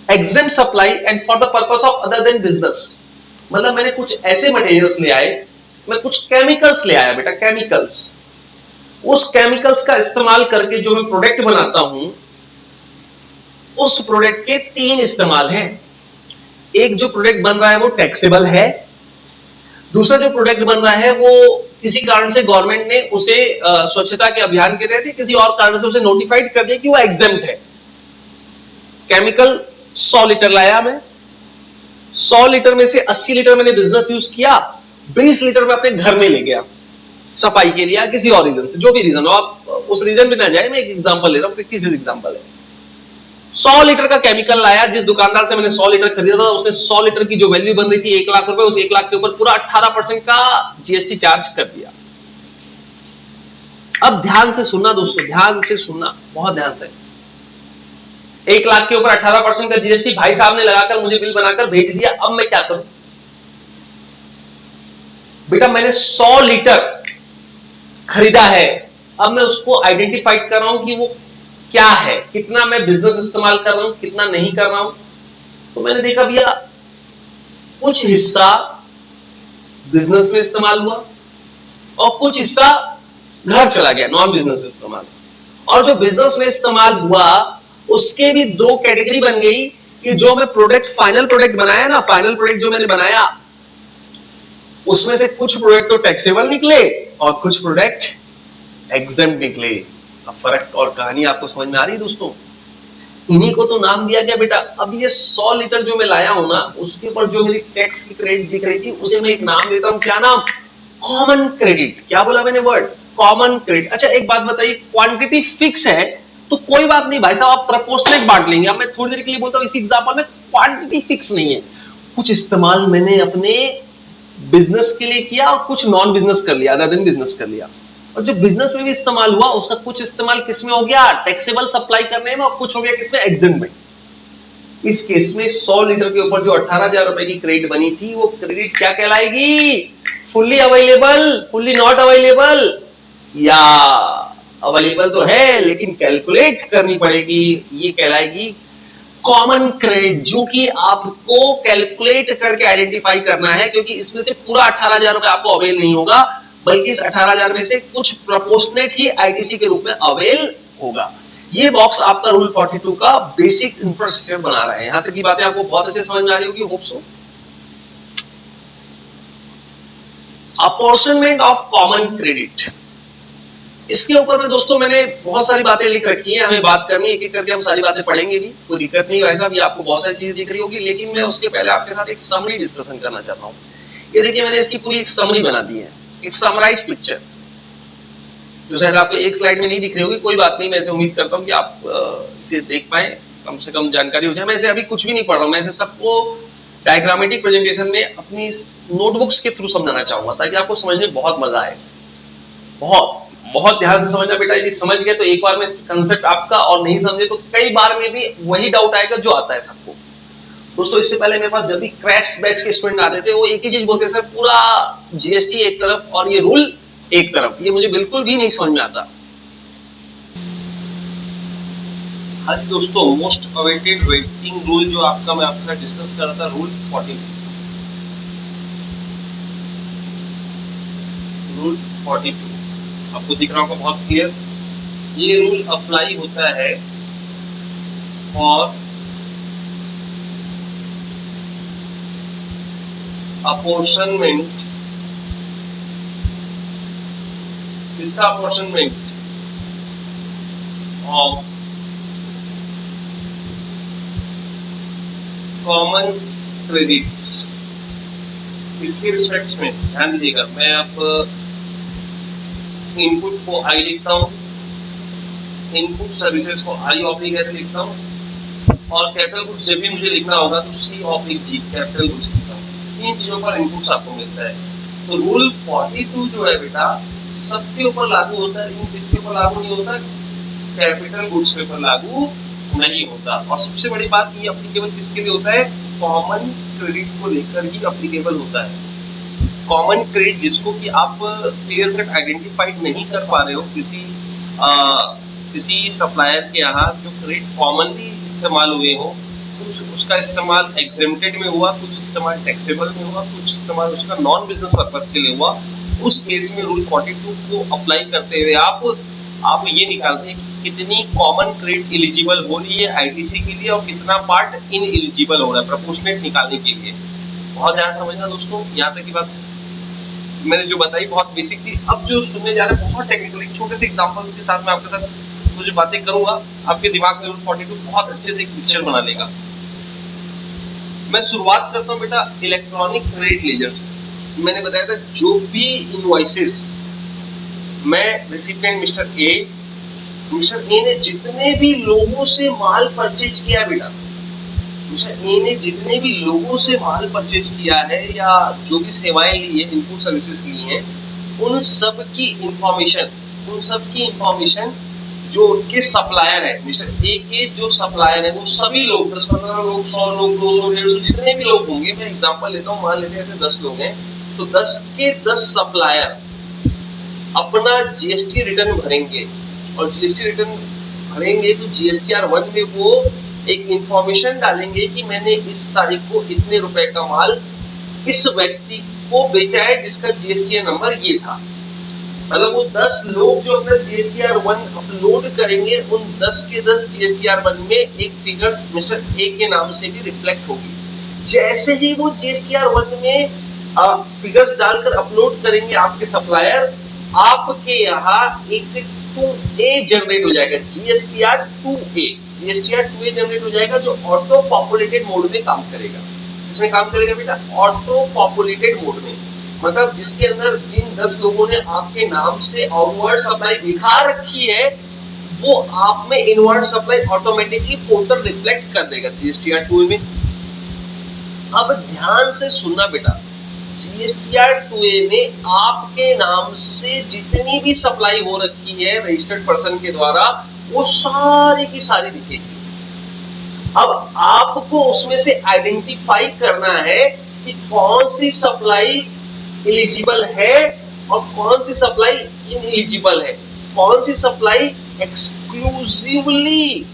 exempt supply and for the purpose of other than business. मतलब मैंने कुछ ऐसे मटेरियल्स ले आए, मैं कुछ केमिकल्स ले आया बेटा, केमिकल्स, उस केमिकल्स का इस्तेमाल करके जो मैं प्रोडक्ट बनाता हूं, उस प्रोडक्ट के 3 इस्तेमाल हैं। एक जो प्रोडक्ट बन रहा है वो टैक्सेबल है, दूसरा जो प्रोडक्ट बन रहा है वो किसी कारण से गवर्नमेंट ने उसे स्वच्छता के अभियान के तहत किसी और कारण से उसे नोटिफाइड कर दिया कि वो एग्जेम्प्ट है। केमिकल 100 लीटर लाया मैं, 100 लीटर में से 80 लीटर मैंने बिजनेस यूज किया, 20 लीटर में अपने घर में ले गया सफाई के लिए, किसी और रीजन से, जो भी रीजन हो, आप उस रीजन पे ना जाए, मैं एक एग्जांपल ले रहा हूं, फिक्टिशियस एग्जांपल है। 100 लीटर का केमिकल लाया, जिस दुकानदार से मैंने 100 लीटर खरीदा था उसने 100 लीटर की जो वैल्यू बन रही थी 1 लाख रुपए, उस 1 लाख के ऊपर पूरा 18% का जीएसटी चार्ज कर दिया। अब ध्यान से सुनना दोस्तों, ध्यान से सुनना, बहुत ध्यान से। 1 लाख के ऊपर 18% का जीएसटी भाई साहब ने लगाकर मुझे बिल बनाकर भेज दिया। अब मैं क्या करूं बेटा, मैंने 100 लीटर खरीदा है, अब मैं उसको आइडेंटिफाइड कर रहा हूं कि वो क्या है, कितना मैं बिजनेस इस्तेमाल कर रहा हूं, कितना नहीं कर रहा हूं। तो मैंने देखा भैया कुछ हिस्सा बिजनेस में इस्तेमाल हुआ और कुछ हिस्सा घर चला गया, नॉन बिजनेस इस्तेमाल। और जो बिजनेस में इस्तेमाल हुआ उसके भी 2 कैटेगरी बन गई कि जो मैं प्रोडक्ट, फाइनल प्रोडक्ट बनाया ना, फाइनल प्रोडक्ट जो मैंने बनाया उसमें से कुछ प्रोडक्ट तो टैक्सेबल निकले और कुछ प्रोडक्ट एग्जेम्प्ट निकले। अब फर्क और कहानी आपको समझ में आ रही है दोस्तों? इन्हीं को तो नाम दिया गया बेटा। अब ये 100 लीटर जो मैं लाया हूं ना, उसके ऊपर जो मेरी टैक्स की क्रेडिट दिख रही थी उसे मैं एक नाम देता हूं, क्या नाम? Common credit. क्या बोला मैंने वर्ड? Common credit. अच्छा एक बात बताइए, क्वांटिटी फिक्स है तो कोई बात नहीं भाई साहब, आप प्रपोर्शनेट बांट लेंगे। अब मैं थोड़ी देर के लिए बोलता हूं इसी एग्जांपल में, क्वांटिटी फिक्स नहीं है, कुछ इस्तेमाल मैंने अपने बिजनेस के लिए किया और कुछ नॉन बिजनेस कर लिया, अदर देन बिजनेस कर लिया। और जो बिजनेस में भी इस्तेमाल हुआ उसका कुछ इस्तेमाल किसमें हो गया? टैक्सेबल सप्लाई करने में, और कुछ हो गया किसमें? एग्जेम्प्ट में। इस केस में 100 लीटर के ऊपर जो 18,000 रुपए की क्रेडिट बनी थी वो क्रेडिट क्या कहलाएगी? Fully available, fully not available, या अवेलेबल तो है लेकिन कैलकुलेट करनी पड़ेगी, ये कहलाएगी कॉमन क्रेडिट, जो कि आपको कैलकुलेट करके आइडेंटिफाई करना है, क्योंकि इसमें से पूरा 18,000 रुपए आपको अवेल नहीं होगा, बल्कि इस 18,000 में से कुछ प्रोपोर्शनेट ही आईटीसी के रूप में अवेल होगा। ये बॉक्स आपका रूल 42 का बेसिक इंफ्रास्ट्रक्चर बना रहा है। यहां तक की बातें आपको बहुत अच्छे समझ में आ रही होगी, hope so. Apportionment of common credit, इसके ऊपर में दोस्तों मैंने बहुत सारी बातें लिख रखी हैं, हमें बात करनी है, एक एक करके हम सारी बातें पढ़ेंगे भी, कोई दिक्कत नहीं। वैसा भी आपको बहुत सारी चीजें दिख रही होगी, लेकिन मैं उसके पहले आपके साथ एक समरी डिस्कशन करना चाहता हूँ। ये देखिए मैंने इसकी पूरी एक समरी बना दी है, एक समराइज पिक्चर, जो शायद आपको एक स्लाइड में नहीं दिख रही होगी, कोई बात नहीं, मैं इसे उम्मीद करता हूँ कि आप इसे देख पाए, कम से कम जानकारी हो जाए। मैं इसे अभी कुछ भी नहीं पढ़ रहा हूँ, मैं इसे सबको डायग्रामेटिक प्रेजेंटेशन में अपनी नोटबुक्स के थ्रू समझाना चाहूंगा, ताकि आपको समझ में बहुत मजा आए। बहुत बहुत ध्यान से समझना बेटा, यदि समझ गए तो एक बार में कंसेप्ट आपका, और नहीं समझे तो कई बार में भी वही डाउट आएगा जो आता है सबको। दोस्तों इससे पहले मेरे पास जब भी क्रैश बैच के स्टूडेंट आते थे वो एक ही चीज बोलते सर, पूरा जीएसटी एक तरफ और ये रूल एक तरफ। ये मुझे बिल्कुल भी नहीं समझ में आता। आज दोस्तों मोस्ट अवेटेड वेटिंग रूल जो आपका मैं आपके साथ डिस्कस कर रहा था, रूल 42। रूल 42 आपको दिख रहा होगा बहुत क्लियर। ये रूल अप्लाई होता है और अपॉर्शनमेंट, इसका अपॉर्शनमेंट ऑफ कॉमन क्रेडिट्स, इसके रिस्पेक्ट में ध्यान दीजिएगा। मैं अब इनपुट को आई लिखता हूं, इनपुट सर्विसेज को आई ऑब्लिक एस लिखता हूं, और कैपिटल गुड्स जब भी मुझे लिखना होगा तो C oblique G capital goods लिखता हूं। इन चीजों पर इनपुट्स आपको मिलता है। तो रूल 42 जो है बेटा सबके ऊपर लागू होता है, लेकिन किसके ऊपर लागू नहीं होता? कैपिटल गुड्स के ऊपर लागू नहीं होता। और सबसे बड़ी बात ये एप्लीकेबल किसके लिए होता है? कॉमन क्रेडिट को लेकर ही एप्लीकेबल होता है। कॉमन क्रेडिट जिसको कि आप क्लियर कट आइडेंटिफाइड नहीं कर पा रहे हो किसी किसी सप्लायर के यहाँ जो क्रेडिट कॉमनली इस्तेमाल हुए हो, कुछ उसका इस्तेमाल एग्जेम्प्टेड में हुआ, कुछ इस्तेमाल टैक्सेबल में हुआ, कुछ इस्तेमाल उसका नॉन बिजनेस पर्पस के लिए हुआ, उस केस में रूल 42 को अप्लाई करते हुए आप ये निकालते हैं कि कितनी कॉमन क्रेडिट एलिजिबल हो रही है आईटीसी के लिए और कितना पार्ट इन एलिजिबल हो रहा है प्रोपोर्शनेट निकालने के लिए। बहुत ध्यान समझना दोस्तों, यहाँ तक की बात मैंने जो बताई बहुत बेसिक थी। अब जो सुनने जा रहे हैं बहुत टेक्निकल, एक छोटे से एग्जांपल्स के साथ मैं आपके साथ कुछ बातें करूंगा, आपके दिमाग में रूल 42 बहुत अच्छे से एक पिक्चर बना लेगा। मैं शुरुआत करता हूं बेटा इलेक्ट्रॉनिक क्रेडिट लेजर से। मैंने बताया था जो भी इनवॉइसेस मैं रेसिपिएंट मिस्टर ए ने जितने भी लोगों से माल परचेज किया बेटा, मिस्टर ए ने जितने भी लोगों से माल परचेज किया है या जो भी सेवाएं ली है, इनपुट सर्विसेज ली हैं, उन सब की इंफॉर्मेशन जो उनके सप्लायर है, मिस्टर ए के जो सप्लायर है वो सभी लोग 10-15 लोग, 100 लोग, 200, 150 जितने भी लोग होंगे, मैं एग्जांपल लेता हूँ, मान लेते हैं ऐसे 10 लोग हैं, तो 10 के 10 सप्लायर अपना जीएसटी रिटर्न भरेंगे और जीएसटी रिटर्न भरेंगे तो जीएसटीआर 1 में वो एक इंफॉर्मेशन डालेंगे कि मैंने इस तारीख को इतने रुपए का माल इस व्यक्ति को बेचा है जिसका जीएसटीआर नंबर ये था। मतलब वो 10 लोग जो अपना जीएसटीआर 1 अपलोड करेंगे, उन 10 के 10 जीएसटीआर 1 में एक फिगर्स मिस्टर ए के नाम से भी रिफ्लेक्ट होगी। जैसे ही वो जीएसटीआर 1 में फिगर्स डालकर अपलोड करेंगे आपके सप्लायर, आपके यहाँ एक 2A जनरेट हो जाएगा, जीएसटीआर 2A जनरेट हो जाएगा जो ऑटो पॉपुलेटेड मोड में काम करेगा। इसमें काम करेगा बेटा ऑटो पॉपुलेटेड मोड में, मतलब जिसके अंदर जिन 10 लोगों ने आपके नाम से आउटवर्ड सप्लाई दिखा रखी है वो आप में inward supply automatically portal reflect कर देगा जीएसटीआर 2 में। अब ध्यान से सुनना बेटा, जीएसटीआर 2A में आपके नाम से जितनी भी सप्लाई हो रखी है रजिस्टर्ड पर्सन के द्वारा वो सारी की सारी दिखेगी। अब आपको उसमें से आइडेंटिफाई करना है कि कौन सी सप्लाई एलिजिबल है और कौन सी सप्लाई इनएलिजिबल है, कौन सी supply exclusively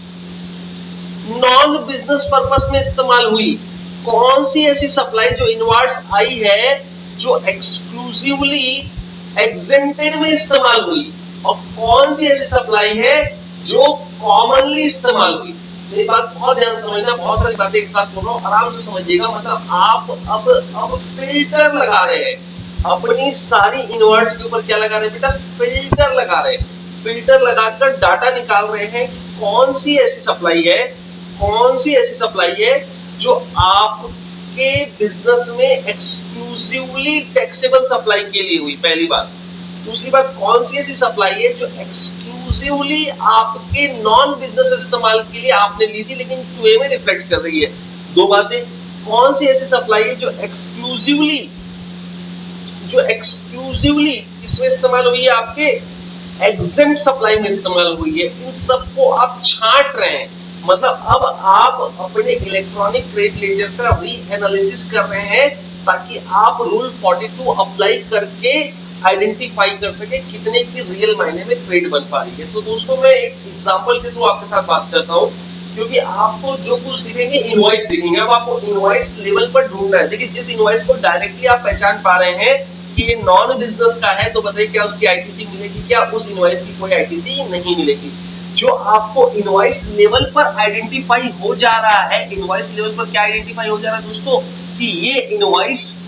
non business purpose में इस्तेमाल हुई, कौन सी ऐसी सप्लाई जो इनवर्ड्स आई है जो एक्सक्लूसिवली एग्जेंटेड में इस्तेमाल हुई और कौन सी ऐसी सप्लाई है जो कॉमनली इस्तेमाल हुई। ये बात बहुत ध्यान समझना, बहुत सारी बातें एक साथ बोल रहा हूँ, आराम से समझिएगा। मतलब आप अब फिल्टर लगा रहे हैं अपनी सारी इनवर्ड्स के ऊपर, क्या लगा रहे हैं बेटा, फिल्टर लगा रहे हैं। फिल्टर लगाकर डाटा निकाल रहे हैं कौन सी ऐसी सप्लाई है, कौन सी ऐसी सप्लाई है जो आपके बिजनेस में एक्सक्लूसिवली टैक्सेबल सप्लाई के लिए हुई, पहली बात। दूसरी बात, कौन सी ऐसी सप्लाई है जो एक्सक्लूसिवली आपके नॉन बिजनेस इस्तेमाल के लिए आपने ली थी लेकिन 2A में रिफ्लेक्ट कर रही है। दो बातें, कौन सी ऐसी सप्लाई है जो एक्सक्लूसिवली इसमें इस्तेमाल हुई है, आपके एग्जेम्प्ट सप्लाई में इस्तेमाल हुई है। इन सबको आप छांट रहे हैं, मतलब अब आप अपने इलेक्ट्रॉनिक क्रेडिट लेजर का री एनालिसिस कर रहे हैं ताकि आप रूल 42 अप्लाई करके आइडेंटिफाई कर सके कितने की रियल मायने में क्रेडिट बन पा रही है। तो दोस्तों मैं एक एग्जांपल के थ्रू आपके साथ बात करता हूं, क्योंकि आपको जो कुछ दिखेंगे इनवॉइस दिखेंगे। अब आपको इनवॉइस लेवल पर ढूंढना है। देखिए, जिस इनवॉइस को डायरेक्टली आप पहचान पा रहे हैं कि ये नॉन बिजनेस का है, तो बताइए क्या उसकी आईटीसी मिलेगी, क्या उस इनवॉइस की कोई आईटीसी नहीं मिलेगी। जो आपको इनवॉइस लेवल पर आइडेंटिफाई हो जा रहा है, इनवॉइस लेवल पर क्या आइडेंटिफाई हो जा रहा है दोस्तों, कि ये इनवॉइस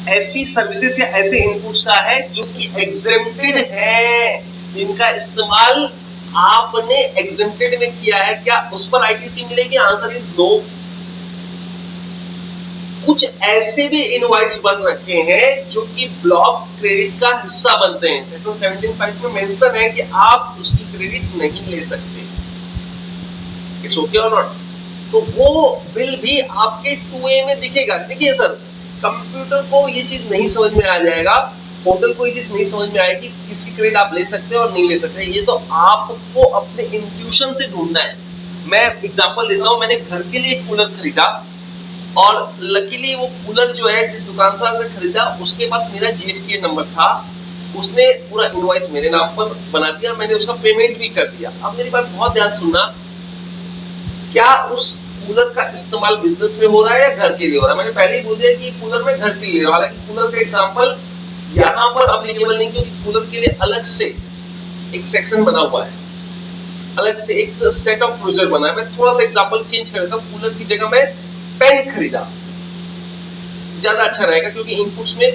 ऐसी सर्विसेज या ऐसे इनपुट्स का है जो कि एग्जेम्प्टेड है, जिनका इस्तेमाल आपने एग्जेम्प्टेड में किया है। क्या उस पर आईटीसी मिलेगी? Answer is no. कुछ ऐसे भी इनवॉइस बन रखे हैं जो कि ब्लॉक क्रेडिट का हिस्सा बनते हैं। सेक्शन 17(5) में मेंशन है कि आप उसकी क्रेडिट नहीं ले सकते। इट्स ओके और नॉट? तो वो बिल भी आपके 2A में दिखेगा। देखिए सर, कंप्यूटर को ये चीज नहीं समझ में आ जाएगा, पोर्टल को ये चीज नहीं समझ में आएगी किसकी क्रेडिट आप ले सकते हैं और नहीं ले सकते। ये तो आपको अपने इंट्यूशन से ढूंढना है। मैं एग्जांपल देता हूं, मैंने घर के लिए कूलर खरीदा और लकीली वो कूलर जो है जिस दुकान से खरीदा उसके पास मेरा जीएसटी नंबर था उसने पूरा इनवॉइस मेरे नाम पर बना दिया, मैंने उसका पेमेंट भी कर दिया। अब मेरी बात बहुत ध्यान सुनना, क्या उस कूलर का इस्तेमाल बिजनेस में हो रहा है या घर के लिए हो रहा है? मैंने पहले ही बोल दिया कि कूलर में घर के लिए, हालांकि कूलर का एग्जांपल यहाँ पर अप्लीकेबल नहीं, क्योंकि कूलर के लिए अलग से एक सेक्शन बना हुआ है, अलग से एक सेट ऑफ प्रोसीजर बना है। मैं थोड़ा सा एग्जांपल चेंज कर देता हूँ। कूलर की जगह मैं पेन खरीदा, ज्यादा अच्छा रहेगा, क्योंकि इनपुट्स में,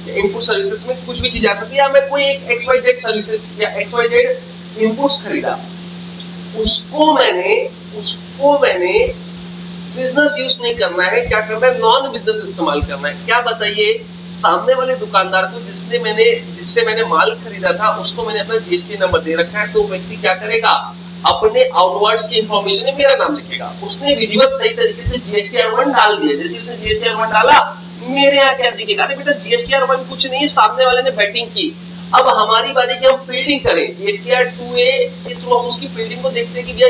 इनपुट सर्विसेज में कुछ भी चीज आ सकती है। या मैं कोई एक XYZ सर्विसेज या XYZ इनपुट्स खरीदा, उसको मैंने बिजनेस यूज नहीं करना है, क्या करना है, नॉन बिजनेस इस्तेमाल करना है। क्या बताइए, सामने वाले दुकानदार को जिससे मैंने माल खरीदा था, उसको मैंने अपना GST नंबर दे रखा है, तो व्यक्ति क्या करेगा, अपने आउटवर्ड्स की इंफॉर्मेशन में मेरा नाम लिखेगा। उसने विधिवत सही तरीके से GSTR1 डाल दिया, जैसे उसने GSTR1 डाला, मेरे यहाँ क्या दिखेगा, अरे बेटा GSTR1 कुछ नहीं, सामने वाले ने बैटिंग की। अब हमारी बारी की हम फील्डिंग करें, GSTR2A के थ्रू हम उसकी फील्डिंग को देखते हैं कि भैया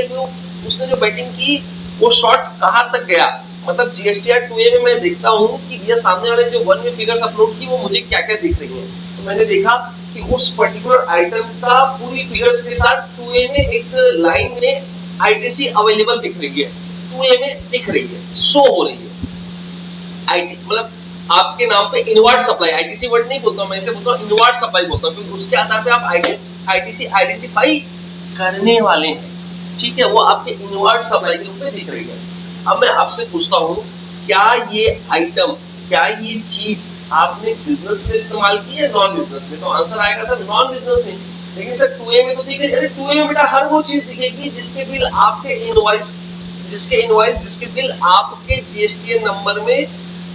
उसने जो बैटिंग की वो शॉट कहां तक गया। मतलब GSTR2A में मैं देखता हूं कि भैया सामने वाले जो 1 में फिगर्स अपलोड की वो मुझे क्या क्या दिख रही है। तो मैंने देखा कि उस पर्टिकुलर आइटम का पूरी फिगर्स के साथ 2A में एक लाइन में ITC अवेलेबल दिख रही है, 2A में दिख रही है, शो हो रही है। मतलब आपके नाम पे इनवर्ट सप्लाई, ITC वर्ड नहीं बोलता हूं मैं, इसे बोलता हूं इनवर्ट सप्लाई बोलता हूं, क्योंकि उसके आधार पे आप ITC आइडेंटिफाई करने वाले हैं। ठीक है, वो आपके इनवर्ट सप्लाई के रूप में दिख रही है। अब मैं आपसे पूछता हूं, क्या ये आइटम, क्या ये चीज आपने बिजनेस में इस्तेमाल की है नॉन बिजनेस में? तो आंसर आएगा सर नॉन बिजनेस में। लेकिन सर 2A में तो दिख रही है। अरे 2A में बेटा हर वो चीज दिखेगी जिसके बिल आपके इनवॉइस, जिसके बिल आपके GSTN नंबर में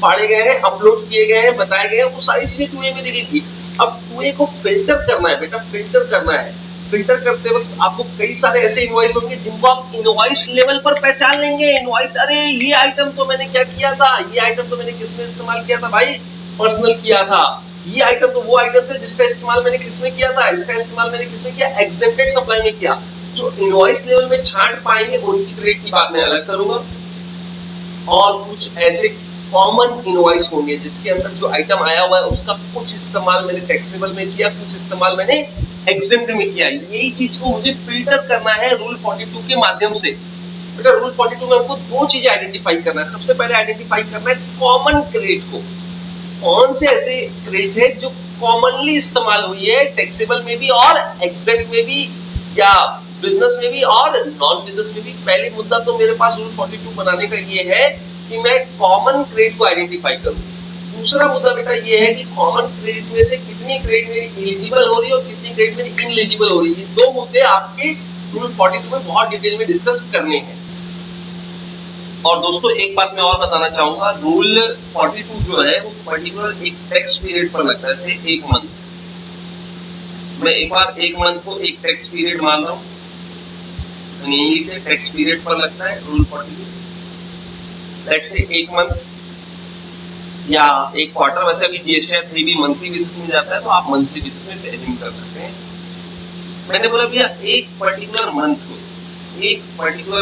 फाड़े गए हैं, अपलोड किए गए हैं, बताए गए हैं, वो सारी चीजें 2A में दिखेगी। अब 2A को फिल्टर करना है बेटा, फिल्टर करना है। फिल्टर करते वक्त आपको कई सारे ऐसे इनवॉइस होंगे जिनको आप इनवॉइस लेवल पर पहचान लेंगे। इनवॉइस, अरे ये आइटम तो मैंने क्या किया था, ये आइटम तो मैंने किसमें इस्तेमाल किया था भाई, पर्सनल किया था। ये आइटम तो वो आइटम थे जिसका इस्तेमाल मैंने किसमें किया था, इसका इस्तेमाल मैंने किसमें किया, एग्जेम्प्टेड सप्लाई में किया। जो इनवॉइस लेवल में छांट पाएंगे उनकी क्रेडिट की बात मैं अलग करूंगा। और कुछ ऐसे कॉमन इनवॉइस होंगे जिसके अंदर जो आइटम आया हुआ है उसका कुछ इस्तेमाल मैंने टैक्सेबल में किया, कुछ इस्तेमाल मैंने एग्जेम्प्ट में किया। यही चीज को मुझे फिल्टर करना है रूल 42 के माध्यम से। बेटा रूल 42 में हमको दो चीजें आइडेंटिफाई करना है। सबसे पहले आइडेंटिफाई करना है कॉमन क्रेडिट को, कौन से ऐसे क्रेडिट है जो कॉमनली इस्तेमाल हुई है टैक्सेबल में भी और एग्जेम्प्ट में भी, या बिजनेस में भी और नॉन बिजनेस में भी। पहले मुद्दा तो मेरे पास रूल 42 बनाने का ये है कि मैं कॉमन क्रेडिट को आइडेंटिफाई करूं। दूसरा मुद्दा बेटा ये है कि कॉमन क्रेडिट में से कितनी क्रेडिट मेरी एलिजिबल हो रही है और कितनी क्रेडिट मेरी इनएलिजिबल हो रही है। ये दो मुद्दे आपके रूल 42 में बहुत डिटेल में डिस्कस करने हैं। और दोस्तों एक बात मैं और बताना चाहूंगा, रूल 42 जो है वो पर्टिकुलर एक टैक्स पीरियड पर लगता है, जैसे एक मंथ। मैं एक बार एक मंथ को एक टैक्स पीरियड मान रहा हूँ, टैक्स पीरियड पर लगता है रूल 42। लेट्स से एक मंथ या एक क्वार्टर, वैसे अभी GSTR3 भी मंथली बेसिस में जाता है तो आप मंथली बेसिस में से एज्यूम कर सकते हैं। मैंने बोला भैया एक पर्टिकुलर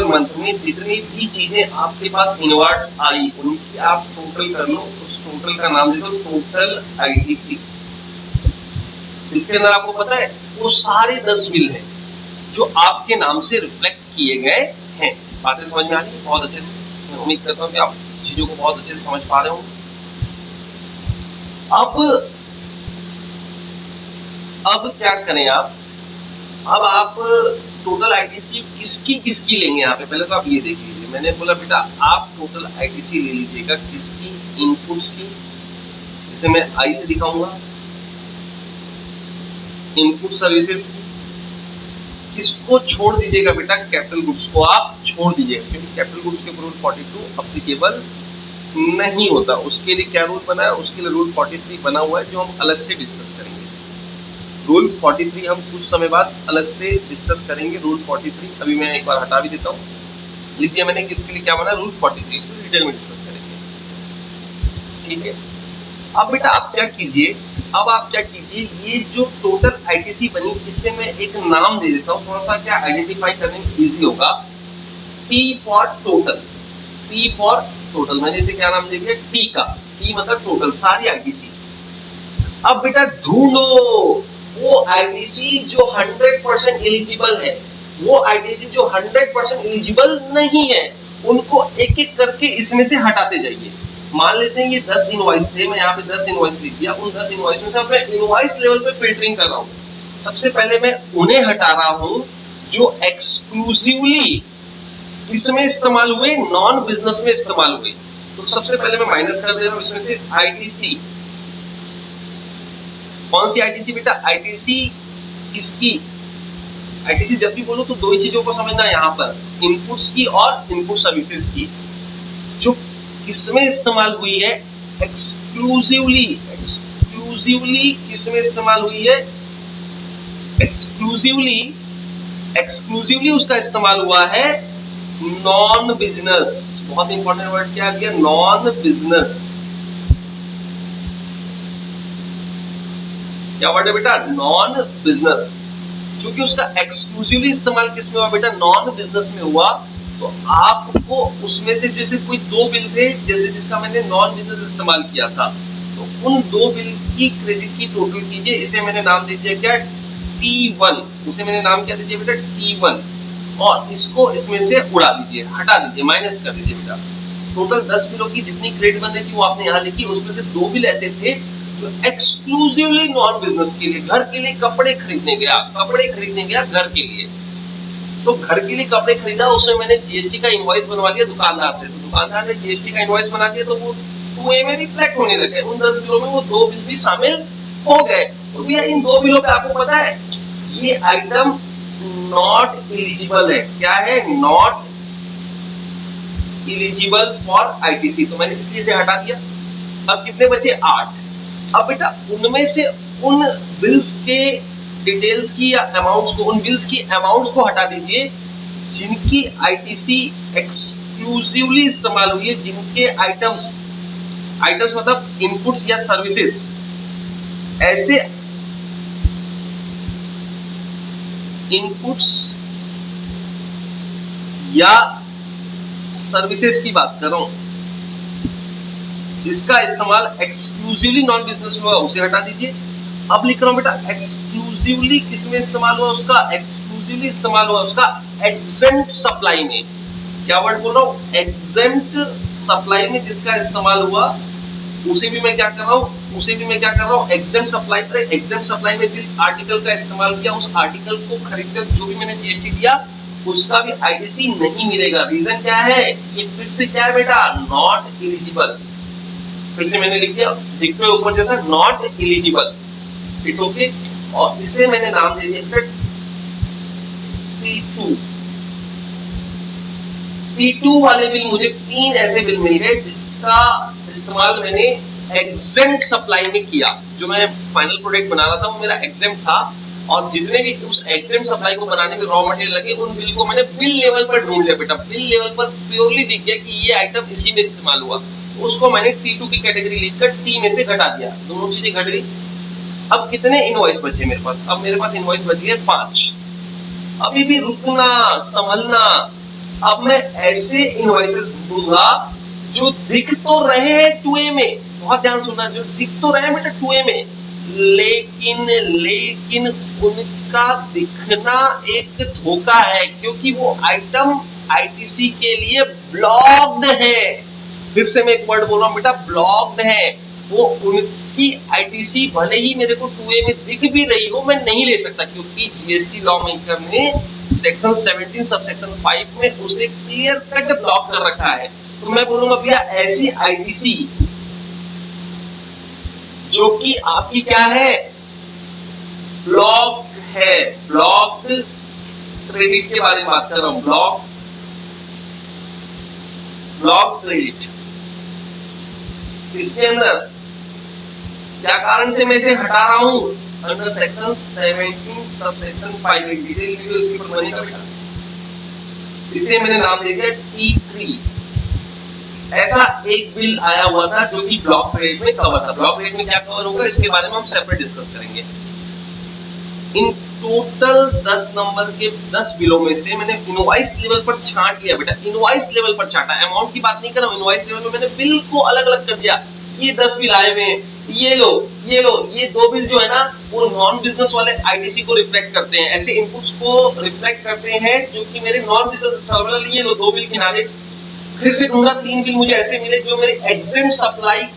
मंथ में जितनी भी चीजें आपके पास इनवर्ट्स आई उनकी आप टोटल कर लो, उस टोटल का नाम दे दो टोटल ITC। इसके अंदर आपको पता है वो सारे 10 बिल हैं जो आपके नाम से रिफ्लेक्ट किए गए हैं। बातें समझ में आ रही है बहुत अच्छे से? मैं उम्मीद करता हूँ कि आप चीजों को बहुत अच्छे से समझ पा रहे होंगे। अब क्या करें आप, अब आप टोटल ITC किसकी लेंगे यहाँ पे, पहले तो आप ये देख लीजिए। मैंने बोला बेटा आप टोटल ITC ले लीजिएगा किसकी, इनपुट्स की, जिसे मैं I से दिखाऊंगा, इनपुट सर्विसेज की। किसको छोड़ दीजिएगा बेटा, कैपिटल गुड्स को आप छोड़ दीजिएगा, क्योंकि कैपिटल गुड्स के रूल 42 अप्लीकेबल नहीं होता। उसके लिए क्या रूल बना है, उसके लिए रूल 43 बना हुआ है जो हम अलग से डिस्कस करेंगे। रूल 43 हम कुछ समय बाद अलग से डिस्कस करेंगे। रूल 43 अभी मैं एक बार हटा भी देता हूँ, लिख दिया मैंने किसके लिए क्या बना रूल 43, इसको डिटेल में डिस्कस करेंगे। ठीक है, अब बेटा आप क्या कीजिए, ये जो टोटल ITC बनी इससे मैं एक नाम दे देता हूँ, थोड़ा सा क्या आइडेंटिफाई करने में इजी होगा। T फॉर टोटल, मैंने इसे क्या नाम दे दिया, T का, T मतलब टोटल सारी ITC। अब बेटा ढूंढो वो आईटीसी जो 100% एलिजिबल है, वो आईटीसी जो 100% एलिजिबल नहीं है, उनको एक एक करके इसमें से हटाते जाइए। मान लेते हैं ये 10 इनवॉइस थे, मैं यहाँ पे 10 इनवॉइस लिख दिया। उन 10 इनवॉइस में से मैं इनवॉइस लेवल पे फिल्टरिंग कर रहा हूँ। सबसे पहले मैं उन्हें हटा रहा हूँ जो एक्सक्लूसिवली इसमें इस्तेमाल हुए, नॉन बिजनेस में इस्तेमाल हुए। तो सबसे पहले मैं माइनस कर दे रहा हूँ इसमें से आईटीसी। कौन सी आईटीसी बेटा? आईटीसी किसकी? आईटीसी जब भी बोलो तो दो ही चीजों को समझना यहाँ पर, इनपुट्स की और इनपुट सर्विसेज की, जो किसमें इस्तेमाल हुई है? एक्सक्लूसिवली। एक्सक्लूसिवली किसमें इस्तेमाल हुई है? एक्सक्लूसिवली, एक्सक्लूसिवली उसका इस्तेमाल हुआ है नॉन बिजनेस। बहुत इंपॉर्टेंट वर्ड क्या आ गया? Non business. क्या वर्ड है बेटा? Non business. क्योंकि उसका एक्सक्लूसिवली इस्तेमाल किसमें हुआ बेटा? नॉन बिजनेस में हुआ। तो आपको उसमें से जैसे कोई दो बिल थे, जैसे जिसका मैंने नॉन बिजनेस इस्तेमाल किया था, तो उन दो बिल की क्रेडिट की टोटल कीजिए। इसे मैंने नाम दे दिया क्या? T1। उसे मैंने नाम क्या दे दिया बेटा? T1। और इसको इसमें से उड़ा दीजिए, हटा दीजिए, माइनस कर दीजिए बेटा। टोटल 10 बिलों की जितनी क्रेडिट बन रही थी वो आपने यहाँ लिखी। उसमें से दो बिल ऐसे थे जो एक्सक्लूसिवली नॉन बिजनेस के लिए, घर के लिए कपड़े खरीदने गया, कपड़े खरीदने गया घर के लिए। तो घर के लिए कपड़े खरीदा, उसमें मैंने जीएसटी का इनवॉइस बनवा लिया दुकानदार से। तो दुकानदार ने जीएसटी का इनवॉइस बना दिया, तो वो 2A में रिफ्लेक्ट होने लगे। उन 10 बिलों में वो दो बिल भी शामिल हो गए। तो भैया इन दो बिलों पे आपको पता है ये आइटम नॉट एलिजिबल है। क्या है? Not eligible for ITC. तो मैंने इसलिए से हटा दिया। अब कितने बचे? 8। अब बेटा उनमें से उन बिल्स के डिटेल्स की या अमाउंट्स को, उन बिल्स की अमाउंट्स को हटा दीजिए जिनकी आईटीसी एक्सक्लूसिवली इस्तेमाल हुई है, जिनके आइटम्स, आइटम्स मतलब इनपुट्स या सर्विसेज, ऐसे इनपुट्स या सर्विसेज की बात कर रहा हूं जिसका इस्तेमाल एक्सक्लूसिवली नॉन बिजनेस में हुआ, उसे हटा दीजिए। अब लिख रहा हूं बेटा एक्सक्लूसिवली किसमें इस्तेमाल हुआ उसका? एक्सक्लूसिवली इस्तेमाल हुआ उसका एग्जेम्प्ट सप्लाई में। क्या वर्ड बोल रहा हूं? एग्जेम्प्ट सप्लाई में जिसका इस्तेमाल हुआ उसे भी मैं क्या कर रहा हूं? उसे भी मैं क्या कर रहा हूं? Exempt supply. एग्जेम्प्ट सप्लाई में जिस आर्टिकल का इस्तेमाल किया, उस आर्टिकल को खरीदकर जो भी मैंने जीएसटी दिया उसका भी आईटीसी नहीं मिलेगा। रीजन क्या है? ये फिर से क्या है बेटा? Not eligible. फिर से मैंने लिख दिया, देखते हो ऊपर जैसा, नॉट एलिजिबल। It's okay. और इसे मैंने नाम दे दिया T2। T2 वाले बिल, मुझे 3 ऐसे बिल मिल गए जिसका इस्तेमाल मैंने एग्जेम्प्ट सप्लाई में किया। जो मैं फाइनल प्रोडक्ट बना रहा था वो मेरा एग्जेम्प्ट था, और जितने भी उस एग्जेम्प्ट सप्लाई को बनाने में रॉ मटेरियल लगे, उन बिल को मैंने बिल लेवल पर ढूंढ लिया बेटा। बिल लेवल पर प्योरली दिख गया कि ये आइटम इसी में इस्तेमाल हुआ। उसको मैंने T2 की कैटेगरी लिखकर T में से घटा दिया। दोनों चीजें घट गई। अब कितने इनवॉइस बचे मेरे पास? अब मेरे पास इनवॉइस बच गए 5। अभी भी रुकना, संभलना। अब मैं ऐसे इनवॉइसेस ढूंढूंगा जो दिख तो रहे हैं 2A में, बहुत ध्यान सुनना, जो दिख तो रहे हैं बेटा 2A में, लेकिन उनका दिखना एक धोखा है, क्योंकि वो आइटम आईटीसी के लिए ब्लॉक्ड है। फिर से मैं एक वर्ड बोल रहा हूं बेटा, ब्लॉक्ड है। वो उनकी आईटीसी भले ही मेरे को 2A में दिख भी रही हो, मैं नहीं ले सकता, क्योंकि जीएसटी लॉ मेकर ने सेक्शन 17 सब सेक्शन 5 में उसे क्लियर कट ब्लॉक कर रखा है। तो मैं बोलूंगा भैया ऐसी आईटीसी जो कि आपकी क्या है? ब्लॉक है। ब्लॉक्ड क्रेडिट के बारे में बात कर रहा हूं। ब्लॉक क्रेडिट, इसके अंदर क्या कारण से मैं इसे हटा रहा हूं? अंडर सेक्शन 17 सब सेक्शन 5 एक डिटेल वीडियो इसके ऊपर बनेगा बेटा। इसे मैंने नाम दे दिया T3। ऐसा एक बिल आया हुआ था जो कि ब्लॉक क्रेडिट में कवर था। ब्लॉक क्रेडिट में क्या कवर होगा इसके बारे में हम सेपरेट डिस्कस करेंगे। इन टोटल 10 नंबर के 10 बिलों में से मैंने इनवॉइस लेवल पर छांट लिया बेटा। इनवॉइस लेवल पर छांटा, अमाउंट की बात नहीं कर रहा हूं। इनवॉइस लेवल में मैंने बिल को अलग अलग कर दिया। ये 10 बिल आए हुए हैं, ये लो, ये दो बिल जो है ना वो नॉन बिजनेस वाले आईटीसी को रिफ्लेक्ट करते हैं, ऐसे इनपुट्स को रिफ्लेक्ट करते हैं जो कि मेरे नॉन बिजनेस टर्मिनल, ये लो दो बिल किनारे। फिर से ढूंढा, तीन बिल मुझे ऐसे मिले जो मेरे एग्जेम्प्ट सप्लाई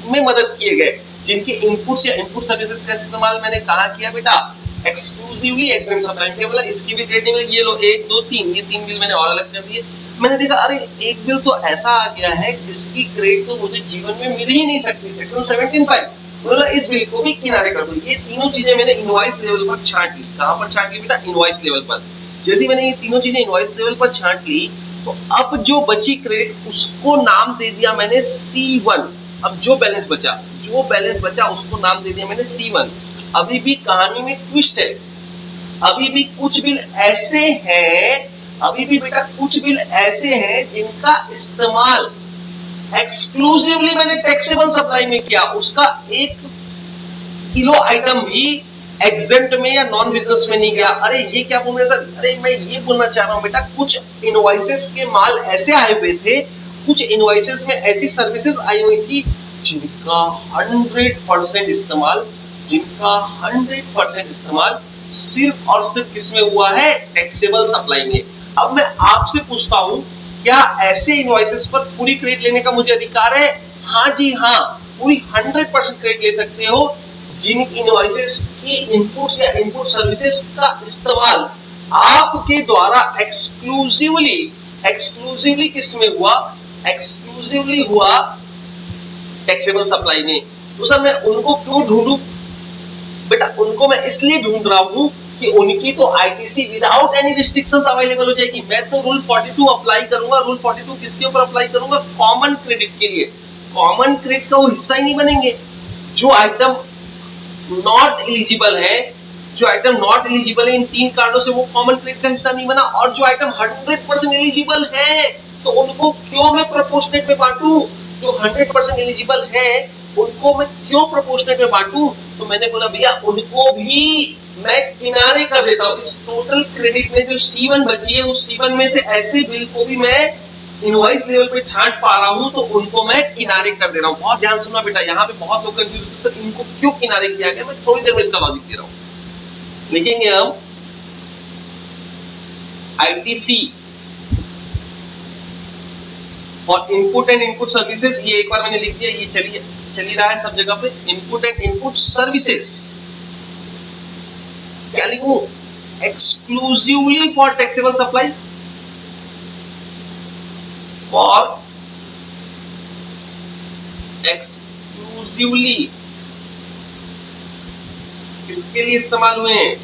में मदद किए गए, जिनके इनपुट्स या इनपुट सर्विसेज का इस्तेमाल मैंने कहा किया बेटा, एक्सक्लूसिवली एग्जेम्प्ट सप्लाई में। बोला इसकी भी क्रेडिट मिली, ये लो एक दो तीन, ये तीन बिल मैंने और अलग कर दिए। मैंने देखा अरे एक बिल तो ऐसा आ गया है जिसकी क्रेडिट तो मुझे जीवन में मिल ही नहीं सकती, सेक्शन 17(5). बोला इस बिल को भी किनारे कर दो। ये तीनों चीजें मैंने इनवॉइस लेवल पर छांट ली। कहां पर छांट ली बेटा? इनवॉइस लेवल पर। जैसे मैंने ये तीनों चीजें इनवॉइस लेवल पर छांट ली तो अब जो बची क्रेडिट उसको नाम दे दिया मैंने C1। अब जो बैलेंस बचा उसको नाम दे दिया मैंने C1। अभी भी कहानी में ट्विस्ट है, अभी भी कुछ बिल ऐसे हैं, अभी भी बेटा कुछ बिल ऐसे हैं जिनका इस्तेमाल एक्सक्लूसिवली मैंने टैक्सेबल सप्लाई में किया, उसका 1 किलो आइटम भी एग्जेम्प्ट में या नॉन बिजनेस में नहीं गया। अरे ये क्या बोल रहे सर? अरे मैं ये बोलना चाह रहा हूं बेटा, कुछ इनवॉइसेस के माल ऐसे आए हुए थे, कुछ इनवॉइसेस में ऐसी सर्विसेज आई हुई थी जिनका 100% इस्तेमाल सिर्फ और सिर्फ किसमें हुआ है? टैक्सेबल सप्लाई में। अब मैं आपसे पूछता हूं, क्या ऐसे इनवॉइसेस पर पूरी क्रेडिट लेने का मुझे अधिकार है? हाँ जी हाँ, पूरी 100% क्रेडिट ले सकते हो जिन इनवॉइसेस की इनपुट्स या इनपुट सर्विसेज का इस्तेमाल आपके द्वारा एक्सक्लूसिवली किसमें हुआ? एक्सक्लूसिवली हुआ टैक्सेबल सप्लाई में। तो सर मैं उनको क्यों ढूंढूं? बेटा उनको मैं इसलिए ढूंढ रहा हूं कि उनकी तो ITC without any restrictions available हो जाएगी। मैं तो रूल 42 अप्लाई करूंगा। रूल 42 किसके ऊपर अप्लाई करूंगा? कॉमन क्रेडिट के लिए। कॉमन क्रेडिट का वो हिस्सा ही नहीं बनेंगे। जो आइटम नॉट एलिजिबल है, इन 3 कारणों से वो कॉमन क्रेडिट का हिस्सा नहीं बना। और जो आइटम 100% एलिजिबल है तो उनको क्यों मैं प्रोपोर्शनेट में बांटूं? जो 100% एलिजिबल है उनको मैं क्यों प्रोपोर्शनेट में बांटूं? तो मैंने बोला भैया उनको भी मैं किनारे कर देता हूं। इस टोटल क्रेडिट में जो C1 बची है उस C1 में से ऐसे बिल को भी मैं इनवॉइस लेवल पे छांट पा रहा हूं तो उनको मैं किनारे कर दे रहा हूं। बहुत ध्यान सुनना बेटा, यहाँ पे बहुत लोग कंफ्यूज होते हैं सर इनको क्यों किनारे किया गया। मैं थोड़ी देर में इसका लॉजिक दे रहा हूं। लिखेंगे हम ITC और इनपुट एंड इनपुट सर्विसेज। ये एक बार मैंने लिख दिया, ये चली रहा है सब जगह पे। इनपुट एंड इनपुट सर्विसेज क्या लिखूं? Exclusively for taxable supply, for exclusively किसके लिए इस्तेमाल हुए हैं?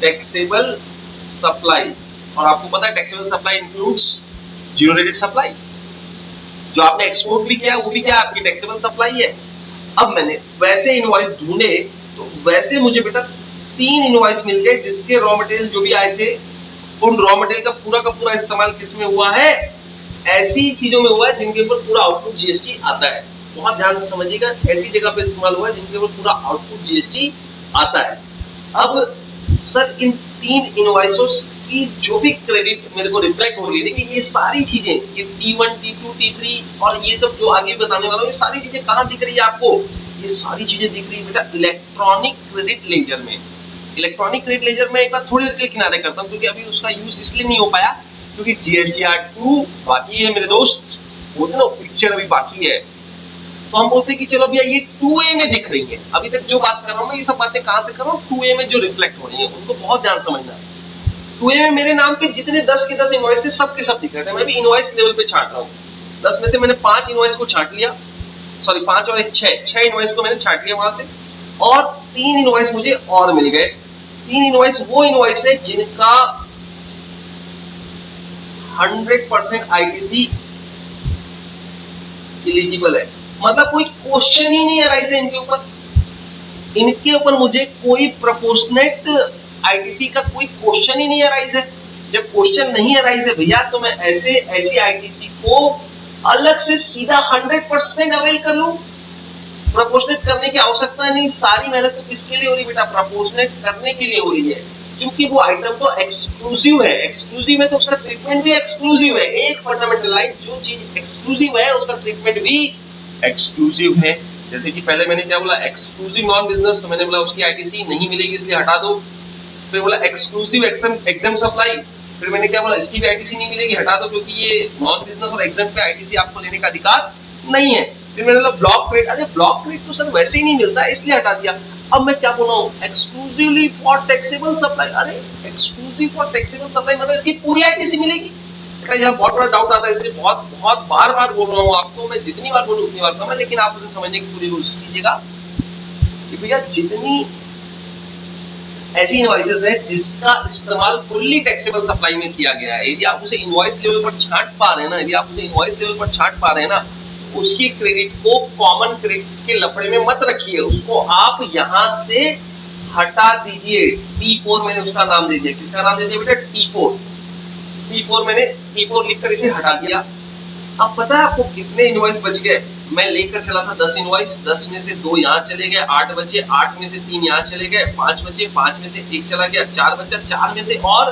Taxable supply. और आपको पता है taxable supply includes zero rated supply. जो आपने एक्सपोर्ट भी किया वो भी क्या आपकी टैक्सेबल सप्लाई है। अब मैंने वैसे इनवॉइस ढूंढे तो वैसे मुझे बेटा 3 इनवॉइस मिल गए जिसके रॉ मटेरियल जो भी आए थे उन रॉ मटेरियल का पूरा इस्तेमाल किसमें हुआ है? ऐसी चीजों में हुआ है जिनके ऊपर पूरा आउटपुट जीएसटी आता है। बहुत ध्यान से समझिएगा, ऐसी जगह पे इस्तेमाल हुआ है जिनके ऊपर पूरा आउटपुट जीएसटी आता है। अब सर इन 3 इनवॉइसों की जो भी क्रेडिट मेरे को रिफ्लेक्ट हो रही है, देखिए ये सारी चीजें, ये T1, T2, T3 और ये सब जो आगे बताने वाला हूं, ये सारी चीजें कहां दिख रही है आपको? ये सारी चीजें दिख रही है बेटा इलेक्ट्रॉनिक क्रेडिट लेजर में। इलेक्ट्रॉनिक क्रेडिट लेजर में एक बार थोड़ी देर के लिए किनारे करता हूं क्योंकि अभी उसका यूज इसलिए नहीं हो पाया क्योंकि GSTR 2 बाकी है मेरे दोस्त, बोलते ना पिक्चर अभी बाकी है। तो हम बोलते हैं कि चलो भैया ये 2A में दिख रही है। अभी तक जो बात कर रहा हूं मैं ये सब बातें कहां से कर रहा हूं? 2A में जो रिफ्लेक्ट हो रही है उनको बहुत ध्यान समझना है। 2A में मेरे नाम पे जितने 10 के 10 इनवॉइस थे सब के सब दिख रहे थे। मैं भी इनवॉइस लेवल पे छांट रहा हूं। 10 में से मैंने 5 इनवॉइस को छांट लिया, सॉरी 5 और 1 6 इनवॉइस को मैंने छांट लिया वहां से, और 3 इनवॉइस मुझे और मिल गए। 3 इनवॉइस वो इनवॉइस है जिनका 100% ITC एलिजिबल है। मतलब कोई क्वेश्चन ही नहीं अराइज है इनके ऊपर मुझे कोई प्रोपोर्शनेट आईटीसी का कोई क्वेश्चन ही नहीं अराइज है। जब क्वेश्चन नहीं अराइज है भैया तो मैं ऐसी आईटीसी को अलग से सीधा 100% अवेल कर लूं। प्रोपोर्शनेट करने की आवश्यकता नहीं। सारी मेहनत तो किसके लिए हो रही बेटा? प्रोपोर्शनेट करने के लिए हो रही है, क्योंकि वो आइटम तो एक्सक्लूसिव है। एक्सक्लूसिव है तो उसका ट्रीटमेंट भी एक्सक्लूसिव है। एक फंडामेंटल लाइन, जो चीज एक्सक्लूसिव है उसका ट्रीटमेंट भी एक्सक्लूसिव है। जैसे कि पहले मैंने क्या बोला, एक्सक्लूसिव नॉन बिजनेस, तो मैंने बोला उसकी आईटीसी नहीं मिलेगी इसलिए हटा दो। फिर बोला एक्सक्लूसिव एग्जाम सप्लाई, फिर मैंने क्या बोला, इसकी भी आईटीसी नहीं मिलेगी, हटा दो, क्योंकि ये नॉन बिजनेस और एग्जाम पे आईटीसी आपको लेने का अधिकार नहीं है। फिर मैंने बोला ब्लॉक क्रेडिट, अरे ब्लॉक क्रेडिट तो सर वैसे ही नहीं मिलता है इसलिए हटा दिया। अब मैं क्या बोल रहा हूँ, एक्सक्लूसिवली फॉर टैक्सेबल सप्लाई, अरे एक्सक्लूसिव फॉर टैक्सेबल सप्लाई मतलब इसकी पूरी आईटीसी मिलेगी। यहाँ बहुत बड़ा डाउट आता है, इसलिए बहुत बहुत बार बार बोल रहा हूँ आपको, मैं जितनी बार बोलूँ उतनी बार कम है, लेकिन आप उसे समझने की पूरी कोशिश कीजिएगा कि भैया जितनी ऐसी इनवॉइसेस है जिसका इस्तेमाल फुल्ली टैक्सेबल सप्लाई में किया गया है, यदि आप उसे इनवॉइस लेवल पर छांट पा रहे हैं ना, यदि आप उसे इनवॉइस लेवल पर छांट पा रहे हैं ना, उसकी क्रेडिट को कॉमन क्रेडिट के लफड़े में मत रखिए, उसको आप यहां से हटा दीजिए। T4 मैंने उसका नाम दे दिया, किसका नाम दे दिया बेटा, T4 मैंने T4 लिखकर इसे हटा दिया। अब पता है आपको कितने इनवॉइस बच गए, मैं लेकर चला था 10 इनवॉइस, 10 में से 2 यहाँ चले गए, 8 बचे, 8 में से 3 यहाँ चले गए, 5 बचे, 5 में से 1 चला गया, 4 बचा, 4 में से और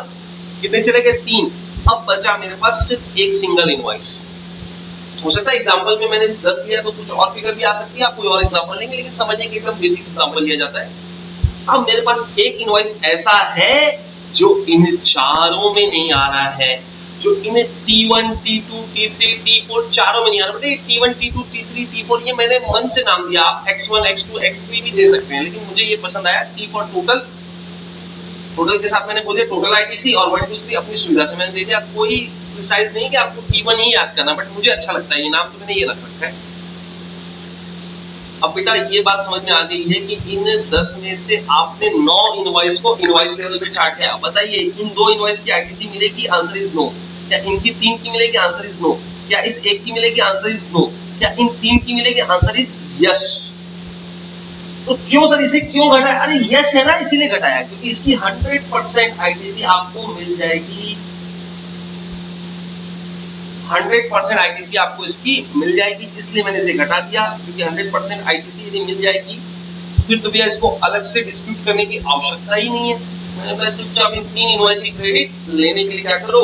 कितने चले गए, 3। अब बचा मेरे पास सिर्फ एक सिंगल इनवॉइस। हो सकता है एग्जांपल में मैंने 10 लिया तो कुछ और फिगर भी आ सकती है, आप कोई और एग्जांपल लेंगे, लेकिन समझिए कि एकदम बेसिक एग्जांपल लिया जाता है। अब मेरे पास एक इनवॉइस ऐसा है जो इन चारों में नहीं आ रहा है, जो इन T1, T2, T3, T4 चारों में नहीं आ रहा। बेटे T1, T2, T3, T4 ये मैंने मन से नाम दिया, आप X1, X2, X3 भी दे सकते हैं, लेकिन मुझे ये पसंद आया T4 टोटल। टोटल के साथ मैंने बोल दिया टोटल आईटीसी, और 1 2 3 अपनी सुविधा से मैंने दे दिया। कोई प्रिसाइज नहीं कि आपको T1 ही याद करना, बट मुझे अच्छा लगता है ये नाम, तो मैंने ये रख रखा है। अब बेटा ये बात समझ में आ गई है कि इन 10 में से आपने 9 इनवॉइस को इनवॉइस लेवल पे छांट लिया। बताइए इन 2 इनवॉइस की आईटीसी मिलेगी, आंसर इज नो। क्या इनकी 3 की मिलेगी, आंसर इज नो। क्या इस एक की मिलेगी, आंसर इज नो। क्या इन 3 की मिलेगी, आंसर इज यस। तो क्यों सर इसे क्यों घटाया, अरे यस है ना इसीलिए घटाया, क्योंकि इसकी 100% आईटीसी आपको मिल जाएगी, 100% आईटीसी आपको इसकी मिल जाएगी, इसलिए मैंने इसे घटा दिया, क्योंकि 100% आईटीसी यदि मिल जाएगी फिर तो भैया इसको अलग से डिस्प्यूट करने की आवश्यकता ही नहीं है। मैंने बोला चुपचाप इन 3 इनवॉइस की क्रेडिट लेने के लिए क्या करो,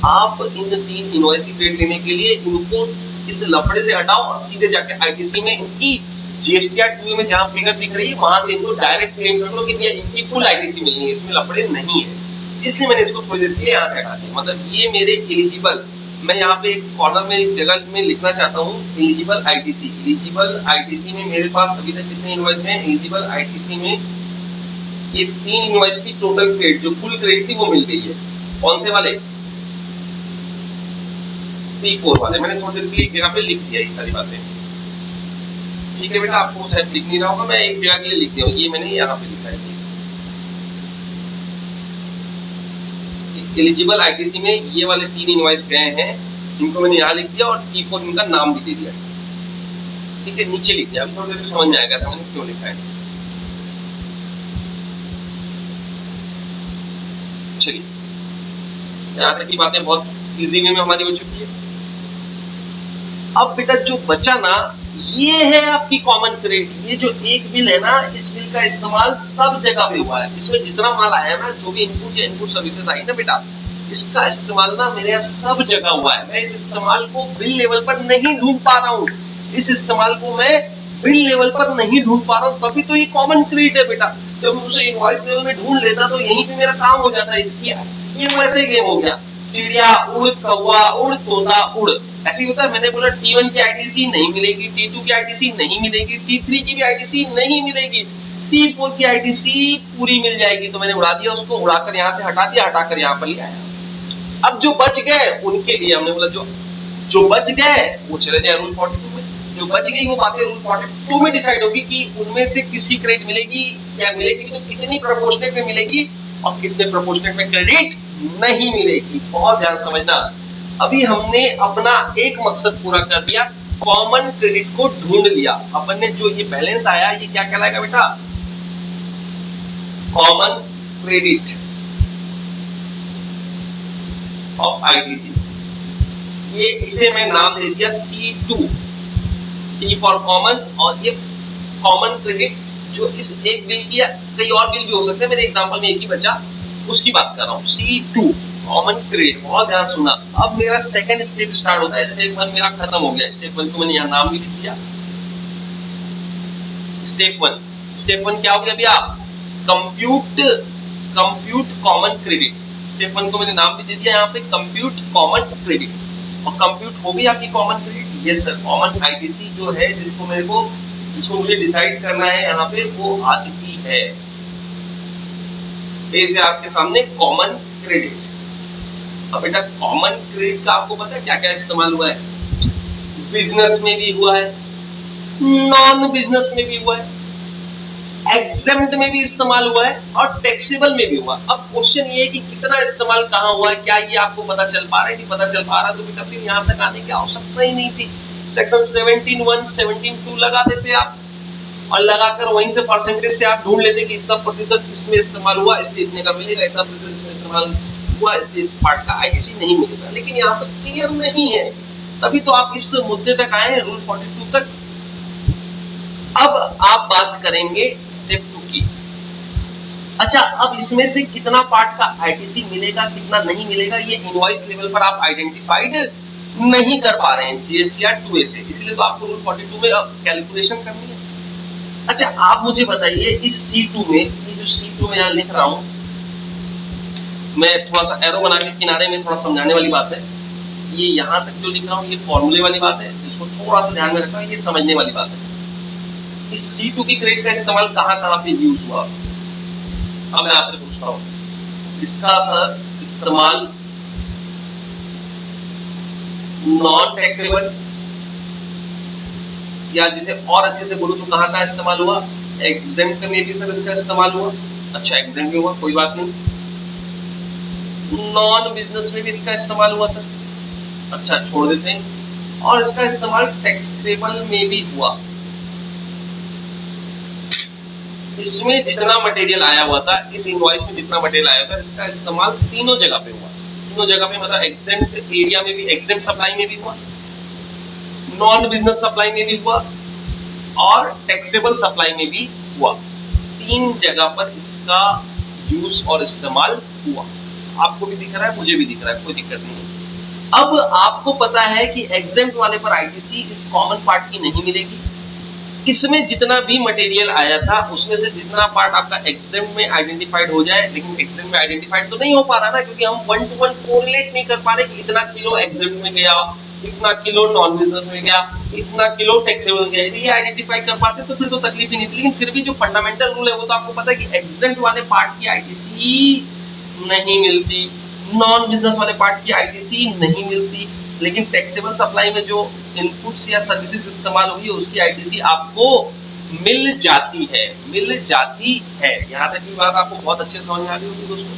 आप इन 3 इनवॉइस की क्रेडिट लेने के लिए इनको इस लफड़े से हटाओ और सीधे जाके आईटीसी में इनकी जीएसटीआर 2 में जहां फिगर दिख रही है वहां से इनको डायरेक्ट क्लेम कर लो कि भैया इनकी फुल आईटीसी मिलनी है, इसमें लफड़े नहीं है। इसलिए मैंने इसको थोड़ी देर के लिए यहाँ से हटा दिया। मतलब ये मेरे एलिजिबल, मैं यहाँ पे एक कॉर्नर में एक जगह में लिखना चाहता हूँ एलिजिबल आईटीसी। एलिजिबल आईटीसी में मेरे पास अभी तक कितने इनवॉइस हैं, एलिजिबल आईटीसी में ये 3 इनवॉइस की टोटल क्रेडिट जो फुल क्रेडिट थी वो मिल गई है। कौन से वाले, T4 वाले। मैंने थोड़ी देर के लिए एक जगह पे लिख दिया ये सारी बातें, ठीक है बेटा, आपको शायद लिख नहीं रहा होगा, मैं एक जगह के लिए लिख दिया हूँ, ये मैंने यहाँ पे लिखा है। एलिजिबल आईटीसी में ये वाले 3 इनवॉइस गए हैं, इनको मैंने यहाँ लिख दिया और T4 इनका नाम भी दे दिया, ठीक है, नीचे लिख दिया। अभी थोड़ी देर में समझ में आएगा ऐसा मैंने क्यों लिखा है। चलिए यहाँ तक की बातें बहुत इजी वे में हमारी हो चुकी है। अब बेटा जो बचा ना, ये है आपकी कॉमन क्रेडिट। ये जो एक बिल है ना, इस बिल का इस्तेमाल सब जगह पे हुआ है। इसमें जितना माल आया ना, जो भी इनपुट या इनपुट सर्विसेज आई ना बेटा, इसका इस्तेमाल ना मेरे यहाँ सब जगह हुआ है। मैं इस इस्तेमाल को बिल लेवल पर नहीं ढूंढ पा रहा हूँ, इस इस्तेमाल को मैं बिल लेवल पर नहीं ढूंढ पा रहा हूँ, तभी तो ये कॉमन क्रेडिट है बेटा। जब मैं उसे इनवॉइस लेवल में ढूंढ लेता तो यहीं पे मेरा काम हो जाता है। इसकी ये वैसे गेम हो गया, चिड़िया उड़, कौवा उड़, तोता उड़, ऐसे ही होता है। मैंने बोला T1 की आईटीसी नहीं मिलेगी, T2 की आईटीसी नहीं मिलेगी, T3 की भी आईटीसी नहीं मिलेगी, T4 की आईटीसी पूरी मिल जाएगी। तो मैंने उड़ा दिया उसको, उड़ाकर यहाँ से हटा दिया, हटाकर यहाँ पर ले आया। अब जो बच गए उनके लिए हमने बोला जो बच गए वो चले जाए रूल 42 में, जो बच गई वो बातें रूल 42 में डिसाइड होगी कि उनमें से किसकी क्रेडिट मिलेगी, या मिलेगी तो कितनी प्रोपोर्शनेट में मिलेगी और कितने प्रोपोर्शनेट में क्रेडिट नहीं मिलेगी। बहुत ध्यान समझना। अभी हमने अपना एक मकसद पूरा कर दिया, कॉमन क्रेडिट को ढूंढ लिया। अपन ने जो ये बैलेंस आया ये क्या कहलाएगा बेटा, कॉमन क्रेडिट ऑफ आईटीसी। ये इसे मैं नाम दे दिया C2, C फॉर कॉमन। और ये कॉमन क्रेडिट जो इस एक बिल की, कई और बिल भी हो सकते हैं, मेरे एग्जांपल में एक ही बचा, उसकी बात कर रहा हूँ। C2 कॉमन क्रेडिट, बहुत ध्यान सुना। अब मेरा सेकंड स्टेप स्टार्ट होता है। स्टेप 1 मेरा खत्म हो गया, स्टेप 1 को मैंने यहाँ नाम भी लिख दिया। स्टेप वन क्या हो गया भैया? Compute common credit. Step one को मैंने नाम भी दे दिया यहाँ पे, कंप्यूट कॉमन क्रेडिट। और कंप्यूट हो गई आपकी common credit? Yes sir, common ITC जो है जिसको मुझे डिसाइड करना है यहाँ पे, वो आ चुकी है। ये आपके सामने कॉमन क्रेडिट। अब बेटा कॉमन क्रेडिट का आपको पता है क्या क्या इस्तेमाल हुआ है? बिजनेस में भी हुआ है, नॉन बिजनेस में भी हुआ है, एग्जेम्प्ट में भी इस्तेमाल हुआ है और टैक्सेबल में भी हुआ। अब क्वेश्चन ये है कि कितना इस्तेमाल कहाँ हुआ है, क्या ये आपको पता चल पा रहा है? नहीं पता चल पा रहा तो बेटा फिर यहाँ तक आने की आवश्यकता ही नहीं थी। सेक्शन 17(1), 17(2) लगा देते आप और लगाकर वहीं से परसेंटेज से आप ढूंढ लेते कि इतना प्रतिशत इसमें इस्तेमाल हुआ, इसलिए इतने का मिलेगा, इतना प्रतिशत इसमें इस्तेमाल हुआ, इसलिए इस पार्ट का आईटीसी नहीं मिलेगा। लेकिन यहाँ पर क्लियर नहीं है, तभी तो आप इस मुद्दे तक आए हैं, रूल 42 तक। अब आप बात करेंगे स्टेप 2 की। अच्छा, अब इसमें से कितना पार्ट का आईटीसी मिलेगा, कितना नहीं मिलेगा, ये इनवॉइस लेवल पर आप आइडेंटिफाइड नहीं कर पा रहे हैं जीएसटीआर 2A से, इसलिए तो आपको रूल 42 में कैलकुलेशन करनी है। अच्छा, आप मुझे बताइए इस C2 में, ये जो C2 में यहाँ लिख रहा हूं, मैं थोड़ा सा एरो बना के किनारे में थोड़ा समझाने वाली बात है। ये यहाँ तक जो लिख रहा हूँ ये फॉर्मूले वाली बात है, जिसको थोड़ा सा ध्यान में रखना, ये समझने वाली बात है। इस C2 की क्रेडिट का इस्तेमाल कहाँ पे यूज हुआ? अब मैं आपसे पूछता हूँ, इसका सर इस्तेमाल नॉन टैक्सेबल, या जिसे और अच्छे से बोलूं तो कहाँ इस्तेमाल हुआ? एग्जेम्प्ट में भी सर इसका इस्तेमाल हुआ। अच्छा, एग्जेम्प्ट में हुआ, कोई बात नहीं। नॉन बिजनेस में भी इसका इस्तेमाल हुआ सर, अच्छा छोड़ देते हैं। और इसका इस्तेमाल टैक्सेबल में भी हुआ। इसमें जितना मटेरियल आया हुआ था, इस इनवॉइस में जितना मटेरियल आया था, इसका इस्तेमाल तीनों जगह पे हुआ। तीनों जगह पे मतलब एग्जेम्प्ट एरिया में भी, एग्जेम्प्ट सप्लाई में भी हुआ, नॉन बिजनेस सप्लाई में भी हुआ और टैक्सेबल सप्लाई में भी हुआ। तीन जगह पर इसका यूज और इस्तेमाल हुआ। आपको भी दिख रहा है, मुझे भी दिख रहा है, कोई दिक्कत नहीं है। अब आपको पता है कि एग्जेम्प्ट वाले पर आईटीसी इस कॉमन पार्ट की नहीं मिलेगी। इसमें जितना भी मटेरियल आया था उसमें से जितना पार्ट आपका एग्जेम्प्ट में आइडेंटिफाइड हो जाए, लेकिन एग्जेम्प्ट में आइडेंटिफाइड तो नहीं हो पा रहा ना, क्योंकि हम 1 to 1 कोरिलेट नहीं कर पा रहे कि इतना किलो एग्जेम्प्ट में गया, इतना किलो नॉन बिजनेस में गया, इतना किलो टैक्सेबल में गया। यदि ये आइडेंटिफाई कर पाते तो फिर तो तकलीफ ही नहीं थी। लेकिन फिर भी जो फंडामेंटल रूल है वो तो आपको पता है कि एग्जेम्प्ट वाले पार्ट की आईटीसी नहीं मिलती, नॉन बिजनेस वाले पार्ट की आईटीसी नहीं मिलती, लेकिन टैक्सेबल सप्लाई में जो इनपुट्स या सर्विसेज इस्तेमाल हुई है उसकी आईटीसी आपको मिल जाती है, मिल जाती है। यहाँ तक की बात आपको बहुत अच्छे समझ में आ गई होगी दोस्तों।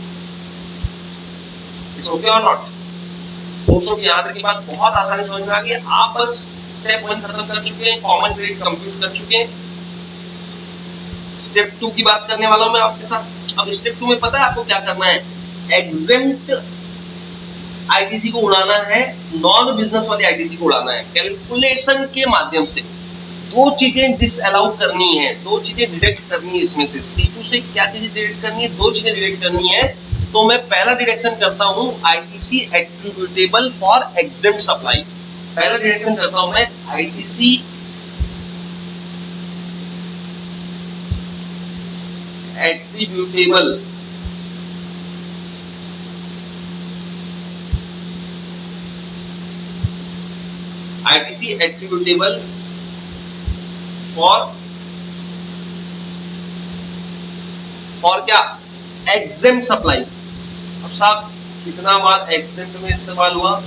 इट्स ओके और नॉट? दोस्तों की यहाँ तक की बात बहुत आसानी समझ में आ गई। आप बस स्टेप 1 खत्म कर चुके हैं, कॉमन क्रेडिट कंप्यूट कर चुके हैं। स्टेप 2 की बात करने वाला हूं मैं आपके साथ। अब स्टेप 2 में पता है आपको क्या करना है? एग्जेम्प्ट आईटीसी को उड़ाना है, नॉन बिजनेस वाली आईटीसी को उड़ाना है। कैलकुलेशन के माध्यम से दो चीजें डिसअलाउ करनी है, दो चीजें डिडक्ट करनी है। इसमें से C2 से क्या चीजें डिडक्ट करनी है? दो चीजें डिडक्ट करनी है। तो मैं पहला डिडक्शन करता हूं ITC attributable for exempt supply. पहला डिडक्शन करता हूं मैं ITC attributable ITC attributable for क्या? Exempt supply. अब साहब कितना माल एग्जेम्प्ट में इस्तेमाल हुआ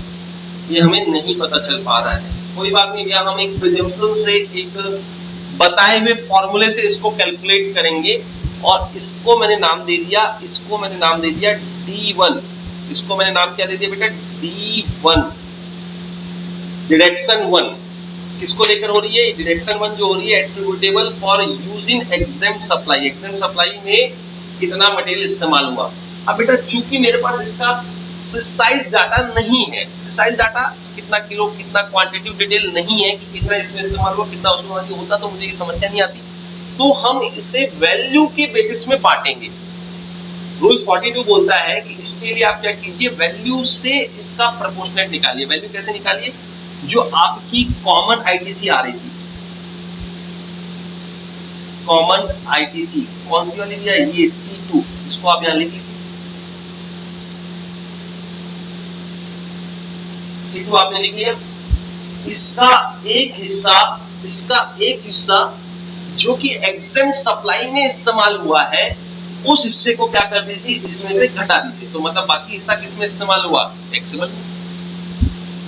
ये हमें नहीं पता चल पा रहा है। कोई बात नहीं, हम एक प्रिजम्पशन से, एक बताए हुए फॉर्मूले से इसको कैलकुलेट करेंगे। और इसको मैंने नाम दे दिया, इसको मैंने नाम दे दिया D1। इसको मैंने नाम क्या दे दिया बेटा? D1, deduction 1। किसको लेकर हो रही है? डिडक्शन 1 जो हो रही है attributable for use in exempt supply. Exempt supply में कितना मटेरियल इस्तेमाल हुआ। अब बेटा चूंकि मेरे पास इसका प्रिसाइज डाटा नहीं है, प्रिसाइज डाटा कितना किलो, कितना क्वांटिटेटिव डिटेल नहीं है कि कितना इसमें इस्तेमाल हुआ, कितना उसमें होता, तो मुझे ये समस्या नहीं आती। तो हम इसे वैल्यू के बेसिस में बांटेंगे। रूल 42 बोलता है कि इसके लिए आप क्या कीजिए, वैल्यू से इसका प्रोपोर्शनेट निकालिए। वैल्यू कैसे निकालिए? जो आपकी कॉमन आईटीसी आ रही थी, कॉमन आईटीसी कौन सी वाली भैया, ये C2, इसको आप यहाँ लिख लीजिए। C2 आपने लिख लिया। इसका एक हिस्सा जो कि एग्जेम्प्ट सप्लाई में इस्तेमाल हुआ है, उस हिस्से को क्या कर दीजिए, इसमें से घटा दीजिए। तो मतलब बाकी हिस्सा किस में इस्तेमाल हुआ, एक्सेबल में।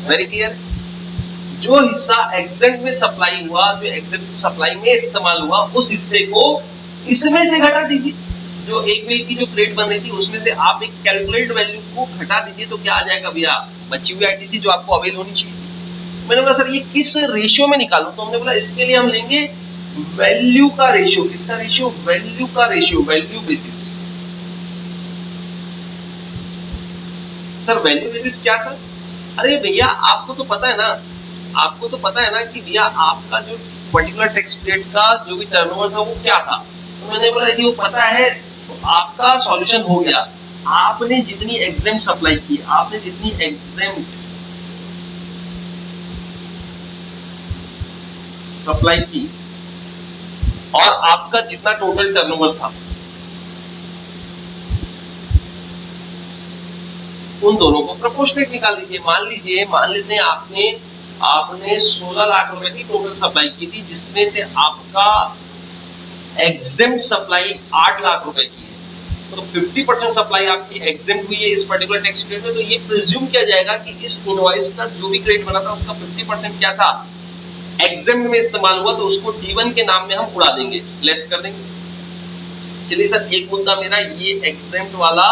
Very clear. जो हिस्सा एग्जेम्प्ट में सप्लाई हुआ, जो एग्जेम्प्ट सप्लाई में इस्तेमाल हुआ, उस हिस्से को इसमें से घटा दीजिए। जो एक मिल की जो क्रेट बन रही थी उसमें से आप एक कैलकुलेट वैल्यू को घटा दीजिए, तो क्या आ जाएगा भैया, बची हुई आईटीसी जो आपको अवेल होनी चाहिए थी। मैंने बोला सर ये किस रेशियो में निकालूं, तो हमने बोला इसके लिए हम लेंगे वैल्यू का रेशियो। किसका रेशियो, वैल्यू का ratio, value basis. Sir value basis क्या सर, अरे भैया आपको तो पता है ना, आपको तो पता है ना कि भैया आपका जो पर्टिकुलर टैक्स पीरियड का जो भी टर्नओवर था वो क्या था। तो मैंने बोला यदि वो पता है तो आपका सॉल्यूशन हो गया। आपने जितनी एग्जेम्प्ट सप्लाई की, आपने जितनी एग्जेम्प्ट सप्लाई की और आपका जितना टोटल टर्नओवर था, उन दोनों को प्रोपोर्शनेट निकाल दीजिए। मान लेते हैं आपने 16 लाख रुपए की टोटल सप्लाई की थी, जिसमें से आपका एग्जेम्प्ट सप्लाई 8 लाख रुपए की है। तो 50% सप्लाई आपकी एग्जेम्प्ट हुई है इस पर्टिकुलर टैक्स पीरियड में। तो ये प्रिज्यूम किया जाएगा कि इस इनवॉइस का जो भी क्रेडिट बना था उसका 50% क्या था, एग्जेम्प्ट में इस्तेमाल हुआ। तो उसको D1 के नाम में हम उड़ा देंगे, लेस कर देंगे। चलिए सर, एक मुद्दा मेरा ये एग्जेम्प्ट वाला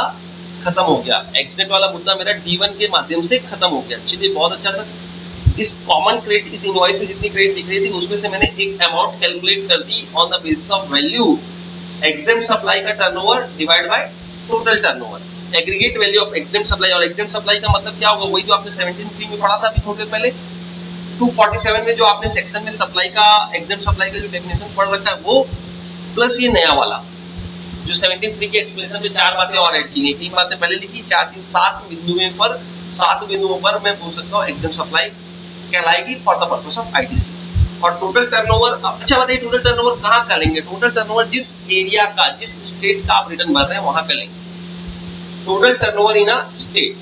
खत्म हो गया, एग्जेम्प्ट वाला मुद्दा मेरा D1 के माध्यम से खत्म हो गया। चलिए बहुत अच्छा सर। इस कॉमन क्रेडिट, इस इनवॉइस में जितनी क्रेडिट दिख रही थी उसमें से मैंने एक अमाउंट कैलकुलेट कर दी on the basis of value exempt supply का turnover divide by total turnover. Aggregate value of exempt supply, और एग्जेम्प्ट सप्लाई का मतलब क्या होगा, वही जो आपने 17.3 में पढ़ा था अभी थोड़ी देर पहले। 247 में जो आपने सेक्शन में सप्लाई का, एग्जेम्प्ट सप्लाई का जो डेफिनेशन पढ़ रखा है वो, प्लस ये नया वाला जो 17.3 के एक्सप्लेनेशन में 4 बातें और ऐड की गई। 3 बातें पहले लिखी, 4 3 7 बिंदुओं पर मैं बोल सकता हूँ एग्जेम्प्ट सप्लाई कहलाएगी for the purpose of ITC. और टोटल टर्नओवर, अच्छा बताइए टोटल टर्नओवर कहाँ का लेंगे, टोटल टर्नओवर जिस एरिया का, जिस स्टेट का आप रिटर्न भर रहे हैं वहां का लेंगे। Total turnover in a state,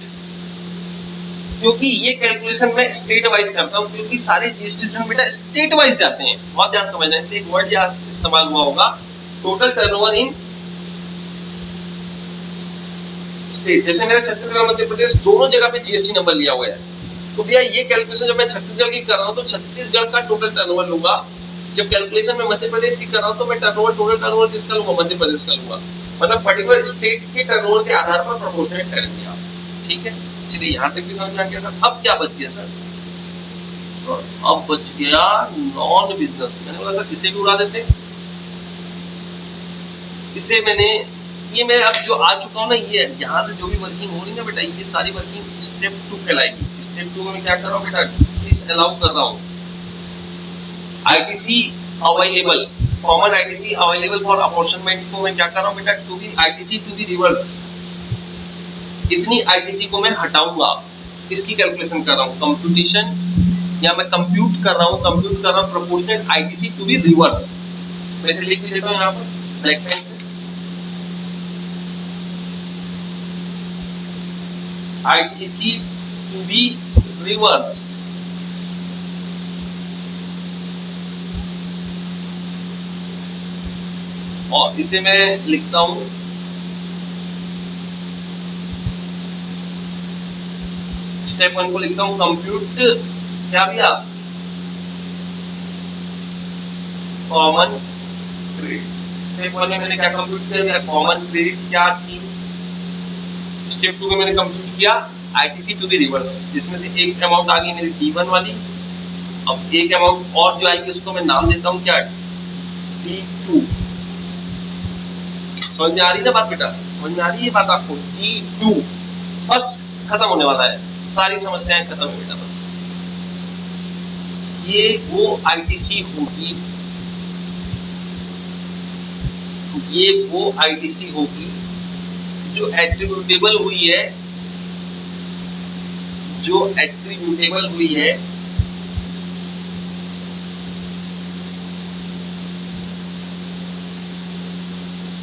क्योंकि ये कैलकुलेशन मैं स्टेट वाइज करता हूँ, क्योंकि सारे जीएसटी रिटर्न बेटा स्टेट वाइज जाते हैं, बहुत ध्यान समझना। इसलिए एक वर्ड यहाँ इस्तेमाल हुआ होगा, टोटल टर्नओवर इन स्टेट। जैसे मेरा छत्तीसगढ़ मध्य प्रदेश दोनों जगह पे जीएसटी नंबर लिया हुआ है, तो भैया ये कैलकुलेशन जब मैं छत्तीसगढ़ की कर रहा हूँ तो छत्तीसगढ़ का टोटल टर्नओवर लूंगा। जब कैलकुलेशन में मध्य प्रदेश की कर रहा हूँ तो मैं टोटल टर्नओवर किसका लूंगा, मध्य प्रदेश का लूंगा। मतलब पर्टिकुलर स्टेट के टर्नओवर के आधार पर प्रोपोर्शनेट करेंगे आप, ठीक है। चलिए यहाँ तक भी समझ में आ गया सर। अब क्या बच गया सर, अब बच गया नॉन बिजनेस। मैंने बोला सर इसे भी उड़ा देते, इसे मैं अब जो आ चुका हूँ ना, ये यहाँ से जो भी वर्किंग हो रही है ना बेटा, ये सारी वर्किंग स्टेप 2 कहलाएगी। स्टेप 2 में क्या कर रहा हूँ बेटा, इस अलाउ कर रहा हूँ ITC available, common ITC available for apportionment को मैं क्या कर रहा हूँ बेटा, to be ITC to be reverse. इतनी आईटीसी को मैं हटाऊंगा, इसकी कैलकुलेशन कर रहा हूँ, कंप्यूटेशन या मैं कंप्यूट कर रहा हूँ proportionate ITC to be reverse. मैं इसे लिख भी देता हूँ यहाँ पर ब्लैक पेन से, ITC to be reverse। और इसे मैं लिखता हूं स्टेप 1 को लिखता हूं कंप्यूट क्या भैया, कॉमन क्रेडिट। स्टेप 1 में मैंने क्या कंप्यूट किया, कॉमन क्रेडिट क्या थी। स्टेप 2 में मैंने कंप्यूट किया आईटीसी टू बी रिवर्स, जिसमें से एक अमाउंट आ गई मेरी D1 वाली। अब एक अमाउंट और जो आएगी उसको मैं नाम देता हूं क्या, D2। समझ में आ रही है ना बात बेटा, समझ में आ रही है बात आपको, D2। बस खत्म होने वाला है, सारी समस्याएं खत्म है बेटा। बस ये वो आईटीसी होगी, ये वो आईटीसी होगी जो एट्रीब्यूटेबल हुई है, जो एट्रीब्यूटेबल हुई है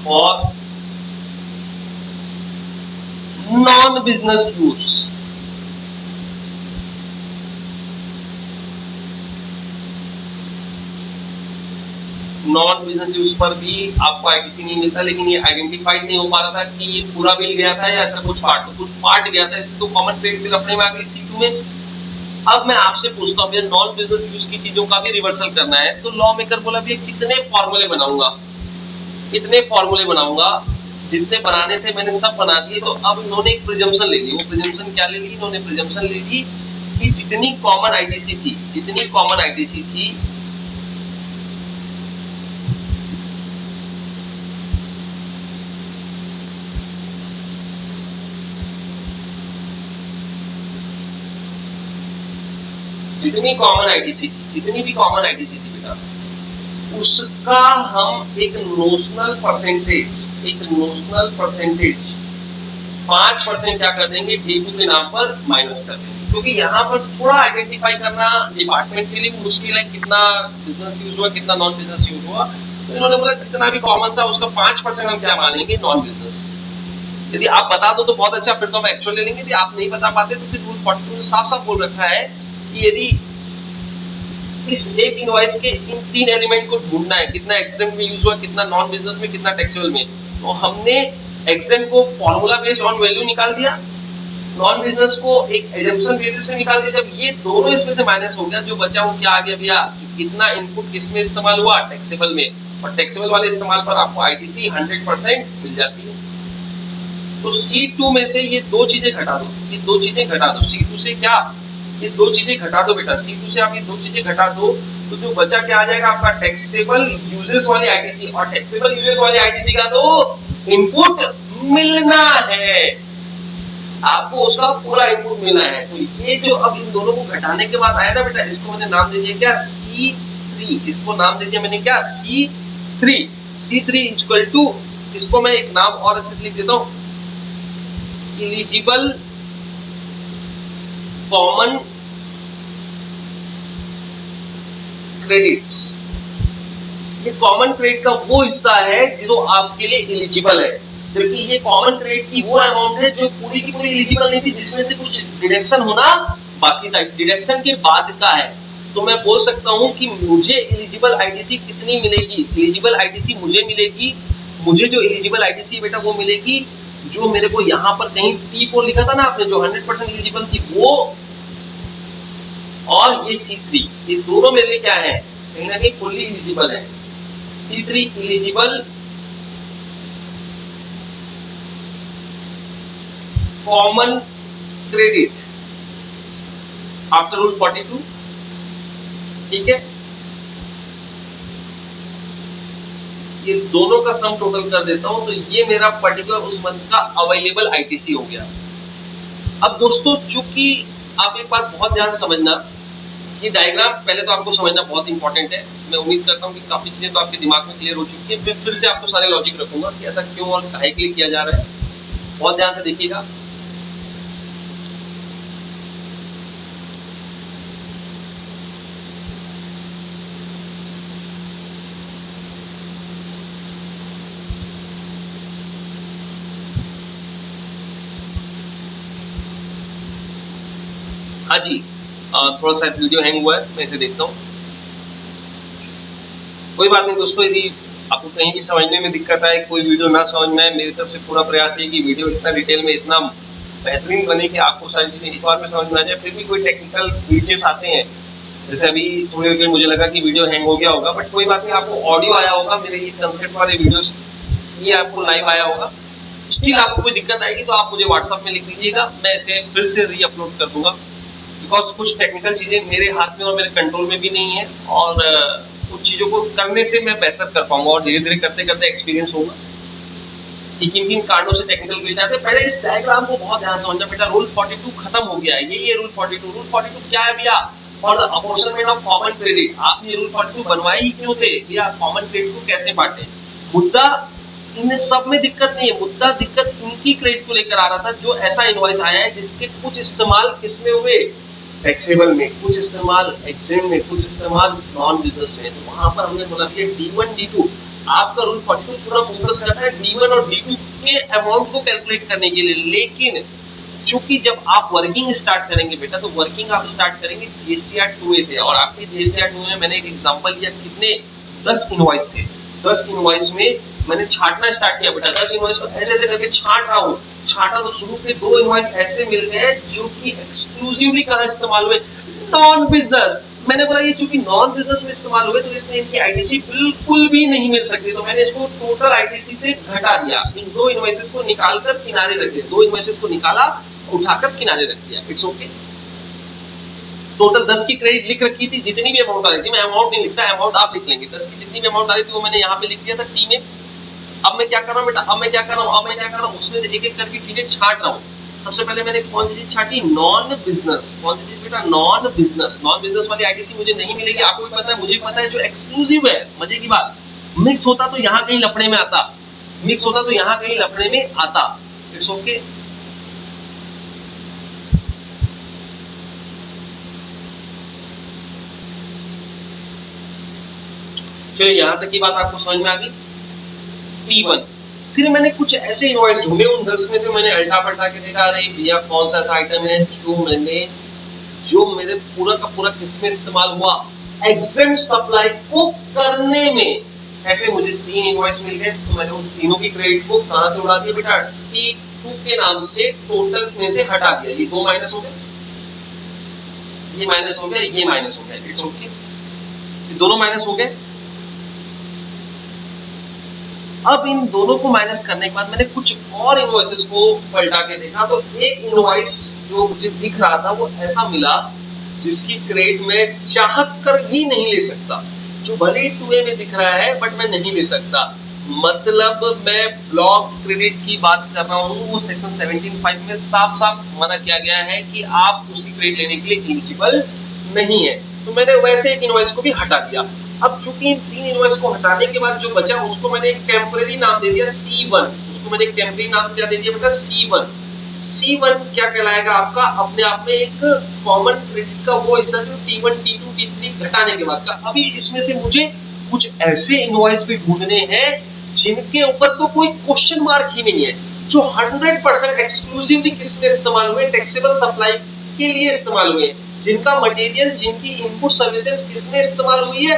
for non business use. Non business use पर भी आपको आईटीसी नहीं मिलता, लेकिन ये आइडेंटिफाइड नहीं हो पा रहा था कि ये पूरा बिल गया था या ऐसा कुछ पार्ट, तो कुछ पार्ट गया था, इसलिए तो कॉमन क्रेडिट बिल अपने में आ गई C2 में। अब मैं आपसे पूछता हूँ, नॉन बिजनेस यूज की चीजों का भी रिवर्सल करना है, तो लॉ मेकर बोला भैया कितने फॉर्मूले बनाऊंगा, कितने फॉर्मूले बनाऊंगा, जितने बनाने थे मैंने सब बना दिए। तो अब इन्होंने एक प्रिजम्पशन ले ली। वो प्रिजम्पशन क्या ले ली? इन्होंने प्रिजम्पशन ले ली कि जितनी कॉमन आईटीसी थी, जितनी कॉमन आईटीसी थी, जितनी कॉमन आईटीसी थी, जितनी भी कॉमन आईटीसी थी बेटा, उसका हम एक नोशनल परसेंटेज, एक नोशनल परसेंटेज 5% क्या कर देंगे, D2 के नाम पर माइनस कर देंगे। क्योंकि यहाँ पर थोड़ा आइडेंटिफाई करना डिपार्टमेंट के लिए मुश्किल है, कितना बिजनेस यूज हुआ, कितना नॉन बिजनेस यूज हुआ। तो इन्होंने बोला जितना भी कॉमन था उसका 5% हम क्या मानेंगे, नॉन बिजनेस। यदि आप बता दो तो बहुत अच्छा, फिर तो हम एक्चुअल ले लेंगे। यदि आप नहीं बता पाते तो फिर रूल 42 में साफ साफ बोल रखा है कि यदि इस एक इनवॉइस के इन 3 एलिमेंट को ढूंढना है, कितना एग्जेम्प्ट में यूज हुआ, कितना नॉन बिजनेस में, कितना टैक्सेबल में, तो हमने एग्जेम्प्ट को फॉर्मूला बेस्ड ऑन वैल्यू निकाल दिया, नॉन बिजनेस को एक एजम्पशन बेसिस में निकाल दिया। जब ये दोनों इसमें से माइनस हो गया, जो बचा वो क्या आ गया भैया, कितना इनपुट किस में इस्तेमाल हुआ, टैक्सेबल में, और टैक्सेबल वाले इस्तेमाल पर आपको आईटीसी 100% मिल जाती है। तो C2 में से ये दो चीजें घटा दो, ये दो चीजें घटा दो C2 से, क्या ये दो चीजें घटा दो बेटा, C2 से आप ये दो चीजें घटा दो, तो जो बचा क्या आ जाएगा आपका, टैक्सेबल यूजेस वाली आईटीसी। और टैक्सेबल यूजेस वाली आईटीसी का तो इनपुट मिलना है, आपको उसका पूरा इनपुट मिलना है। तो ये जो अब इन दोनों को घटाने के बाद आया ना बेटा, इसको मैंने नाम दे दिया क्या, C3। इसको नाम दे दिया मैंने क्या, C3। C3 इक्वल टू, इसको मैं एक नाम और अच्छे से लिख देता हूं, एलिजिबल कॉमन क्रेडिट्स। ये कॉमन क्रेडिट का वो हिस्सा है जो आपके लिए एलिजिबल है, जबकि ये कॉमन क्रेडिट की वो अमाउंट है जो पूरी की पूरी एलिजिबल नहीं थी, जिसमें से कुछ डिडक्शन होना बाकी था, डिडक्शन के बाद का है। तो मैं बोल सकता हूं कि मुझे एलिजिबल आईटीसी कितनी मिलेगी, एलिजिबल आईटीसी मुझे मिलेगी, मुझे जो एलिजिबल आईटीसी बेटा वो मिलेगी जो मेरे को यहाँ पर कहीं T4 लिखा था ना आपने, जो 100% एलिजिबल थी वो, और ये C3, ये दोनों मेरे लिए क्या है, कहीं ना कहीं फुल्ली एलिजिबल है। C3 eligible common credit after rule 42, ठीक है। ये दोनों का सम टोटल कर देता हूं, तो ये मेरा पर्टिकुलर उस मंथ का अवेलेबल आईटीसी हो गया। अब दोस्तों, चूंकि आप एक बात बहुत ध्यान समझना, ये डायग्राम पहले तो आपको समझना बहुत इंपॉर्टेंट है। मैं उम्मीद करता हूं कि काफी चीजें तो आपके दिमाग में क्लियर हो चुकी है। मैं फिर से आपको सारे लॉजिक रखूंगा कि ऐसा क्यों और काहे के लिए किया जा रहा है, बहुत ध्यान से देखिएगा। हाँ जी, थोड़ा सा वीडियो हैंग हुआ है, मैं इसे देखता हूँ। कोई बात नहीं दोस्तों, यदि आपको कहीं भी समझने में दिक्कत आए, कोई वीडियो ना समझ में आए, मेरी तरफ से पूरा प्रयास है कि वीडियो इतना डिटेल में, इतना बेहतरीन बने कि आपको सारी चीजें एक बार में समझ में आ जाए। फिर भी कोई टेक्निकल ग्लिचेस आते हैं, जैसे अभी थोड़ी देर मुझे लगा कि वीडियो हैंग हो गया होगा, बट कोई बात नहीं, आपको ऑडियो आया होगा मेरे ये कंसेप्ट वाले वीडियोस, ये आपको लाइव आया होगा। स्टिल आपको कोई दिक्कत आएगी तो आप मुझे व्हाट्सएप में लिख दीजिएगा, मैं इसे फिर से री अपलोड कर दूंगा, बिकॉज कुछ टेक्निकल चीजें मेरे हाथ में और मेरे कंट्रोल में भी नहीं है, और कुछ चीजों को करने से मैं बेहतर कर पाऊंगा, और धीरे धीरे करते करते एक्सपीरियंस होगा कि किन किन कांडों से टेक्निकल ग्लिच आते हैं। पहले इस डायग्राम को बहुत ध्यान समझना बेटा, रूल 42 खत्म हो गया है, ये रूल 42। रूल 42 क्या है भैया, for the apportionment of common credit. आपने रूल 42 बनवाए ही क्यों थे भैया, कॉमन क्रेडिट को कैसे बांटे। मुद्दा इन सब में दिक्कत नहीं है, मुद्दा दिक्कत इनकी क्रेडिट को लेकर आ रहा था, जो ऐसा इनवॉइस आया है जिसके कुछ इस्तेमाल किसमें हुए, टैक्सेबल में, कुछ इस्तेमाल एग्जेम्प्ट में, कुछ इस्तेमाल नॉन बिजनेस में। तो वहां पर हमने बोला कि D1 D2 आपका रूल 42 पूरा फोकस करता है D1 और D2 के अमाउंट को कैलकुलेट करने के लिए, लेकिन चूंकि जब आप वर्किंग स्टार्ट करेंगे बेटा, तो वर्किंग आप स्टार्ट करेंगे GSTR 2A से, और आपके GSTR 2A में मैंने एक एग्जांपल दिया, कितने 10 इनवॉइस थे, 10 इनवॉइस में मैंने छांटना स्टार्ट किया बेटा, 10 इनवॉइस को ऐसे ऐसे करके छांटा तो शुरू के 2 इनवॉइस ऐसे मिल गए जो कि एक्सक्लूसिवली कहां इस्तेमाल हुए, नॉन बिजनेस। मैंने बोला ये चूंकि नॉन बिजनेस में इस्तेमाल हुए तो इसने इनकी आईटीसी बिल्कुल भी नहीं मिल सकती, तो मैंने इसको टोटल आईटीसी से घटा दिया, इन 2 इनवॉइसेस को निकालकर किनारे रख दिया, 2 इनवॉइसेस को निकाला, उठाकर किनारे रख दिया, इट्स ओके। टोटल 10 की क्रेडिट लिख रखी थी, जितनी भी अमाउंट आ रही थी, मैं अमाउंट नहीं लिखता, अमाउंट आप लिख लेंगे, 10 की जितनी भी अमाउंट आ रही थी वो मैंने यहाँ पे लिख दिया था टी में। अब मैं क्या कर रहा हूँ बेटा, अब मैं क्या कर रहा हूँ, उसमें से एक एक करके चीजें छांट रहा हूँ। सबसे पहले मैंने कौन सी चीज छाटी, नॉन बिजनेस, कौन सी चीज बेटा, नॉन बिजनेस। नॉन बिजनेस वाली आईटीसी मुझे नहीं मिलेगी, आपको भी पता है, मुझे पता है, जो एक्सक्लूसिव है। मजे की बात, मिक्स होता तो यहाँ कहीं लफड़े में आता, मिक्स होता तो यहाँ कहीं लफड़े में आता, इट्स ओके। चलिए यहाँ तक की बात आपको समझ में आ गई। T1, फिर मैंने कुछ ऐसे इनवॉइस ढूंढे, उन 10 में से मैंने अल्टा पलटा के देखा, अरे भैया कौन सा ऐसा आइटम है जो मेरे पूरा का पूरा किसमें इस्तेमाल हुआ, एग्जेंट सप्लाई को करने में। ऐसे मुझे 3 इनवॉइस मिल गए, तो मैंने उन तीनों की क्रेडिट को कहां से उड़ा दिया बेटा, T2 के नाम से टोटल में से हटा दिया। ये 2 माइनस हो गए, ये माइनस हो गया, ये माइनस हो गया, इट्स ओके, ये दोनों माइनस हो गए। अब इन दोनों को माइनस करने के बाद मैंने कुछ और इनवॉइसेस को पलटा के देखा, तो एक इनवॉइस जो मुझे दिख रहा था वो ऐसा मिला जिसकी क्रेडिट में चाहत कर भी नहीं ले सकता, जो भले ही 2A में दिख रहा है बट मैं नहीं ले सकता। मतलब मैं ब्लॉक क्रेडिट की बात कर रहा हूँ, वो सेक्शन 17(5) में साफ साफ मना किया गया है कि आप उसी क्रेडिट लेने के लिए एलिजिबल नहीं है। तो मैंने वैसे एक इनवॉइस को भी हटा दिया। अब चूंकि इन 3 इनवॉइस को हटाने के बाद जो बचा उसको मैंने एक टेम्परेरी नाम दे दिया C1, उसको मैंने एक टेम्परेरी नाम क्या दे दिया बेटा, C1। C1 क्या कहलाएगा आपका, अपने आप में एक कॉमन क्रेडिट का वो हिस्सा जो T1, T2, T3 घटाने के बाद का। अभी इसमें से मुझे कुछ ऐसे इनवॉइस भी ढूंढने हैं जिनके ऊपर तो कोई क्वेश्चन मार्क ही नहीं है, जो 100% एक्सक्लूसिवली किसने इस्तेमाल हुए, टैक्सेबल सप्लाई के लिए इस्तेमाल हुए, जिनका मटेरियल, जिनकी इनपुट सर्विसेज किसने इस्तेमाल हुई है,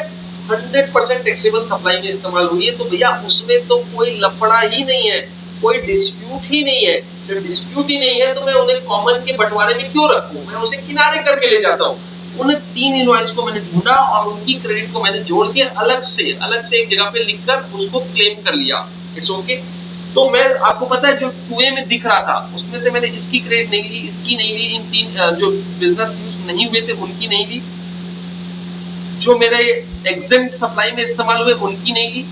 100% टैक्सेबल सप्लाई में इस्तेमाल हुई है। तो भैया उसमें तो कोई लफड़ा ही नहीं है, कोई डिस्प्यूट ही नहीं है। जब डिस्प्यूट ही नहीं है तो मैं उन्हें कॉमन के बंटवारे में क्यों रखूं, मैं उसे किनारे करके ले जाता हूं। उन 3 इनवॉइस को मैंने ढूंढा और उनकी क्रेडिट को मैंने जोड़ के अलग से एक जगह पे लिखकर उसको क्लेम कर लिया, इट्स ओके। तो मैं, आपको पता है, जो 2A में दिख रहा था उसमें से मैंने इसकी क्रेडिट नहीं ली, इसकी नहीं ली, इन 3 जो बिजनेस यूज नहीं हुए थे उनकी नहीं ली, जो मेरे एग्जेम्प्ट सप्लाई में इस्तेमाल हुए उनकी नहीं ली,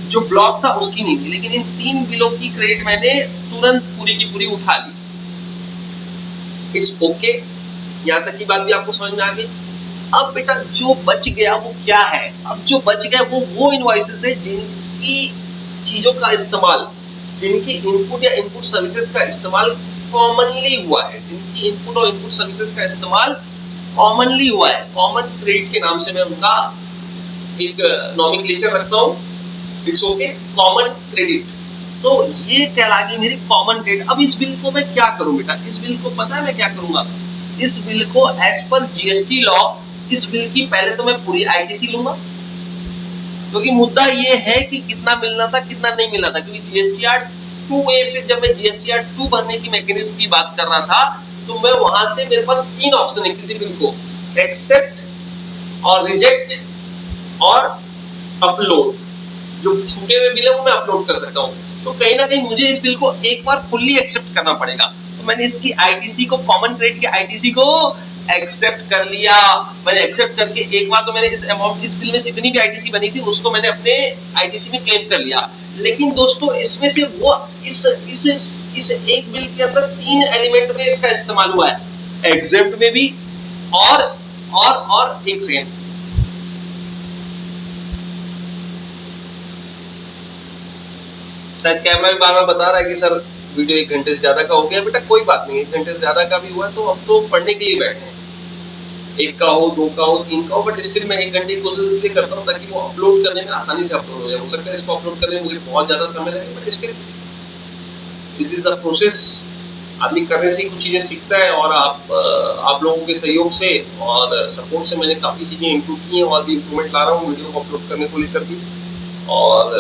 जो ब्लॉक था उसकी नहीं ली, लेकिन इन 3 बिलों की क्रेडिट मैंने तुरंत पूरी की पूरी उठा ली, इट्स ओके। यहां तक की बात भी आपको समझ में आ गई। अब बेटा जो बच गया वो क्या है, अब जो बच गया वो इनवॉइसेस है जिनकी चीजों का इस्तेमाल, जिनकी इनपुट या इनपुट सर्विसेज का इस्तेमाल कॉमनली हुआ है, जिनकी इनपुट और इनपुट सर्विसेज का इस्तेमाल कॉमनली हुआ है। कॉमन क्रेडिट के नाम से मैं उनका एक नॉमेनक्लेचर रखता हूं, इट्स ओके, कॉमन क्रेडिट। तो ये कहलाएगी मेरी कॉमन क्रेडिट। अब इस बिल को मैं क्या करूं बेटा, इस बिल को पता है मैं क्या करूंगा, इस बिल को एज पर जीएसटी लॉ, इस बिल की पहले तो मैं पूरी आईटीसी लूंगा, क्योंकि मुद्दा ये है कि कितना मिलना था कितना नहीं मिलना था, क्योंकि जीएसटीआर 2A से जब मैं जीएसटीआर 2 भरने की मैकेनिज्म की बात कर रहा था तो मैं वहां से, मेरे पास 3 ऑप्शन है किसी बिल को, एक्सेप्ट और रिजेक्ट और अपलोड। जो छूटे हुए बिल है वो मैं अपलोड कर सकता हूं। तो कहीं ना कहीं मुझे इस बिल को एक बार फुल्ली एक्सेप्ट करना पड़ेगा, तो मैंने इसकी आईटीसी को, कॉमन क्रेडिट की आईटीसी को एक्सेप्ट कर लिया। मैंने एक्सेप्ट करके एक बार तो मैंने इस अमाउंट, इस बिल में जितनी भी आईटीसी बनी थी उसको मैंने अपने आईटीसी में क्लेम कर लिया। लेकिन दोस्तों इसमें से वो इस एक बिल के अंदर 3 एलिमेंट में इसका इस्तेमाल हुआ है, एक्सेप्ट में भी और एक सेकेंड, शायद कैमरा भी बार बार बता रहा है कि सर वीडियो 1 घंटे से ज्यादा का हो गया। बेटा कोई बात नहीं, 1 घंटे से ज्यादा का भी हुआ तो हम तो पढ़ने के लिए बैठे हैं, 1 का हो, 2 का हो, 3 का हो, बट स्टिल मैं 1 घंटे की कोशिश इसलिए करता हूँ ताकि वो अपलोड करने में आसानी से अपलोड हो जाए। हो सकता है इसको अपलोड करने में मुझे बहुत ज़्यादा समय लगे, but still this is the process. आदमी करने से ही कुछ चीज़ें सीखता है, और आप लोगों के सहयोग से और सपोर्ट से मैंने काफ़ी चीज़ें इम्प्रूव की हैं, और भी इम्प्रूवमेंट ला रहा हूँ वीडियो को अपलोड करने को लेकर भी, और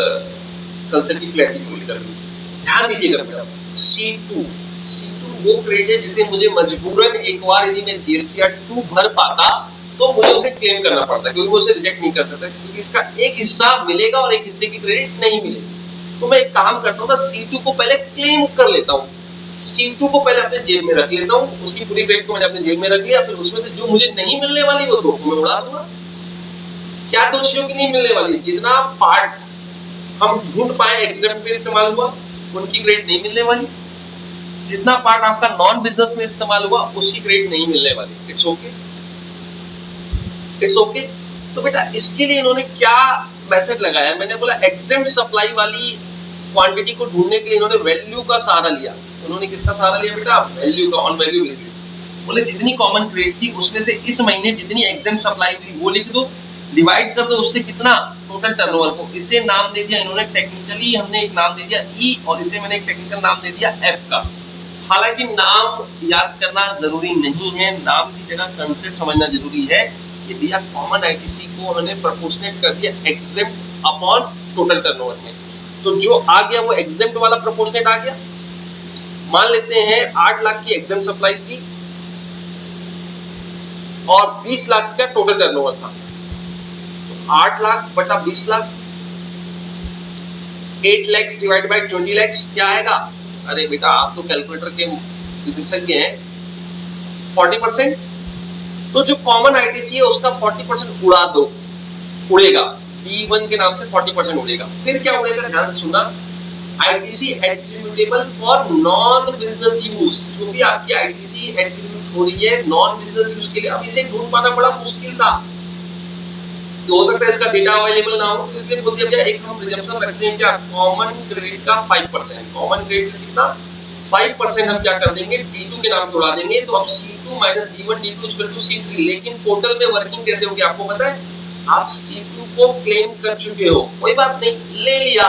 कंसेप्ट की क्लैरिटी को लेकर भी। ध्यान दीजिएगा बेटा, C2 वो क्रेडिट है जिसे मुझे मजबूरन एक बार यदि मैं GSTR 2 भर पाता तो मुझे उसे क्लेम करना पड़ता, क्योंकि मैं उसे रिजेक्ट नहीं कर सकता, क्योंकि इसका एक हिस्सा मिलेगा और एक हिस्से की क्रेडिट नहीं मिलेगी। तो मैं एक काम करता हूँ, C2 को पहले क्लेम कर लेता हूँ, C2 को पहले अपने जेब में रख लेता हूँ, उसकी पूरी क्रेडिट को मैंने अपने जेब में रख लिया, फिर उसमें से जो मुझे नहीं मिलने वाली वो 2 को मैं उड़ा दूंगा। क्या 2 चीजों की नहीं मिलने वाली? जितना पार्ट हम ढूंढ पाए एग्जाम पे इस्तेमाल हुआ उनकी क्रेडिट नहीं मिलने वाली, जितना पार्ट आपका नॉन बिजनेस में इस्तेमाल हुआ उसकी क्रेडिट नहीं मिलने वाली। It's okay, it's okay. तो बेटा इसके लिए इन्होंने क्या मेथड लगाया? मैंने बोला एग्जेम्प्ट सप्लाई वाली क्वांटिटी को ढूंढने के लिए इन्होंने वैल्यू का सहारा लिया। उन्होंने किसका सहारा लिया बेटा? वैल्यू का, ऑन वैल्यू बेसिस। बोले जितनी कॉमन क्रेडिट थी उसमें से इस महीने जितनी एग्जेम्प्ट सप्लाई हुई वो लिख दो, डिवाइड कर दो उससे कितना टोटल टर्नओवर को। इसे नाम दे दिया इन्होंने, टेक्निकली हमने एक नाम दे दिया ई, और इसे मैंने एक टेक्निकल नाम दे दिया एफ का। हालांकि नाम याद करना जरूरी नहीं है, नाम की जगह कंसेप्ट समझना जरूरी है। ये दिया कॉमन आईटीसी को उन्होंने प्रोपोर्शनेट कर दिया एग्जेम्प्ट अपॉन टोटल टर्नओवर में, तो जो आ गया वो एग्जेम्प्ट वाला प्रोपोर्शनेट आ गया। मान लेते हैं 8 लाख की एग्जेम्प्ट सप्लाई थी और 20 लाख का टोटल टर्नओवर था, तो 8 लाख बटा 20 lakh, 8 lakhs divide by 20 lakhs क्या आएगा? अरे बेटा आप तो कैलकुलेटर के विशेषज्ञ हैं, 40%। तो जो कॉमन आईटीसी है उसका 40% उड़ा दो, उड़ेगा, D1 के नाम से 40% उड़ेगा। फिर क्या उड़ेगा? ध्यान से सुनना, ITC attributable for non business use. जो भी आपकी आईटीसी एट्रीब्यूट हो रही है नॉन बिजनेस यूज के लिए, अब इसे ढूंढ पाना बड़ा मुश्किल था, तो हो सकता है इसका डेटा अवेलेबल ना हो, इसलिए बोल दिया एक हम रिजम्पशन रखते हैं क्या, कॉमन क्रेडिट का 5%। कॉमन क्रेडिट कितना? 5% हम क्या कर देंगे, D2 के नाम पे उड़ा देंगे। तो अब C2 minus D1 D2 equal to C3। लेकिन पोर्टल में वर्किंग कैसे होगी आपको पता है? आप C2 को क्लेम कर चुके हो, कोई बात नहीं, ले लिया,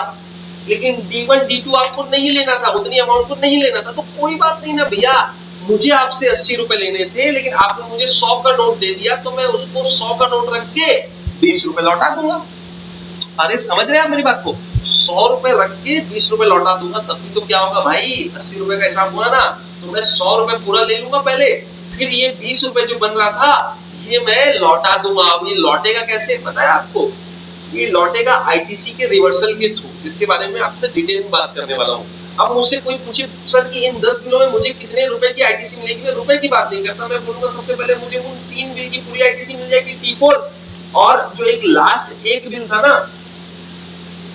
लेकिन D1 D2 आपको नहीं लेना था, उतनी अमाउंट को नहीं लेना था, तो कोई बात नहीं ना भैया, मुझे आपसे 80 रुपए लेने थे, लेकिन आपने मुझे 100 का नोट दे दिया, तो मैं उसको 100 का नोट रख के 20 रुपए लौटा दूंगा। अरे समझ रहे हैं आप मेरी बात को? 100 रुपए रख के 20 रुपए लौटा दूंगा, तब भी तो क्या होगा भाई, 80 रुपए का हिसाब हुआ ना, तो मैं 100 रुपए पूरा ले लूंगा पहले, फिर ये 20 रुपए जो बन रहा था ये मैं लौटा दूंगा। अब ये लौटेगा कैसे पता है आपको? ये लौटेगा आईटीसी के रिवर्सल के थ्रू, जिसके बारे में आपसे डिटेल में बात करने वाला हूँ। अब मुझसे कोई पूछे सर कि इन 10 बिलों में मुझे कितने रुपए की आईटीसी मिलेगी, मैं रुपए की बात नहीं करता, मैं बोलूंगा सबसे पहले मुझे उन 3 बिल की पूरी आईटीसी मिल जाएगी T4, और जो एक लास्ट एक बिल था ना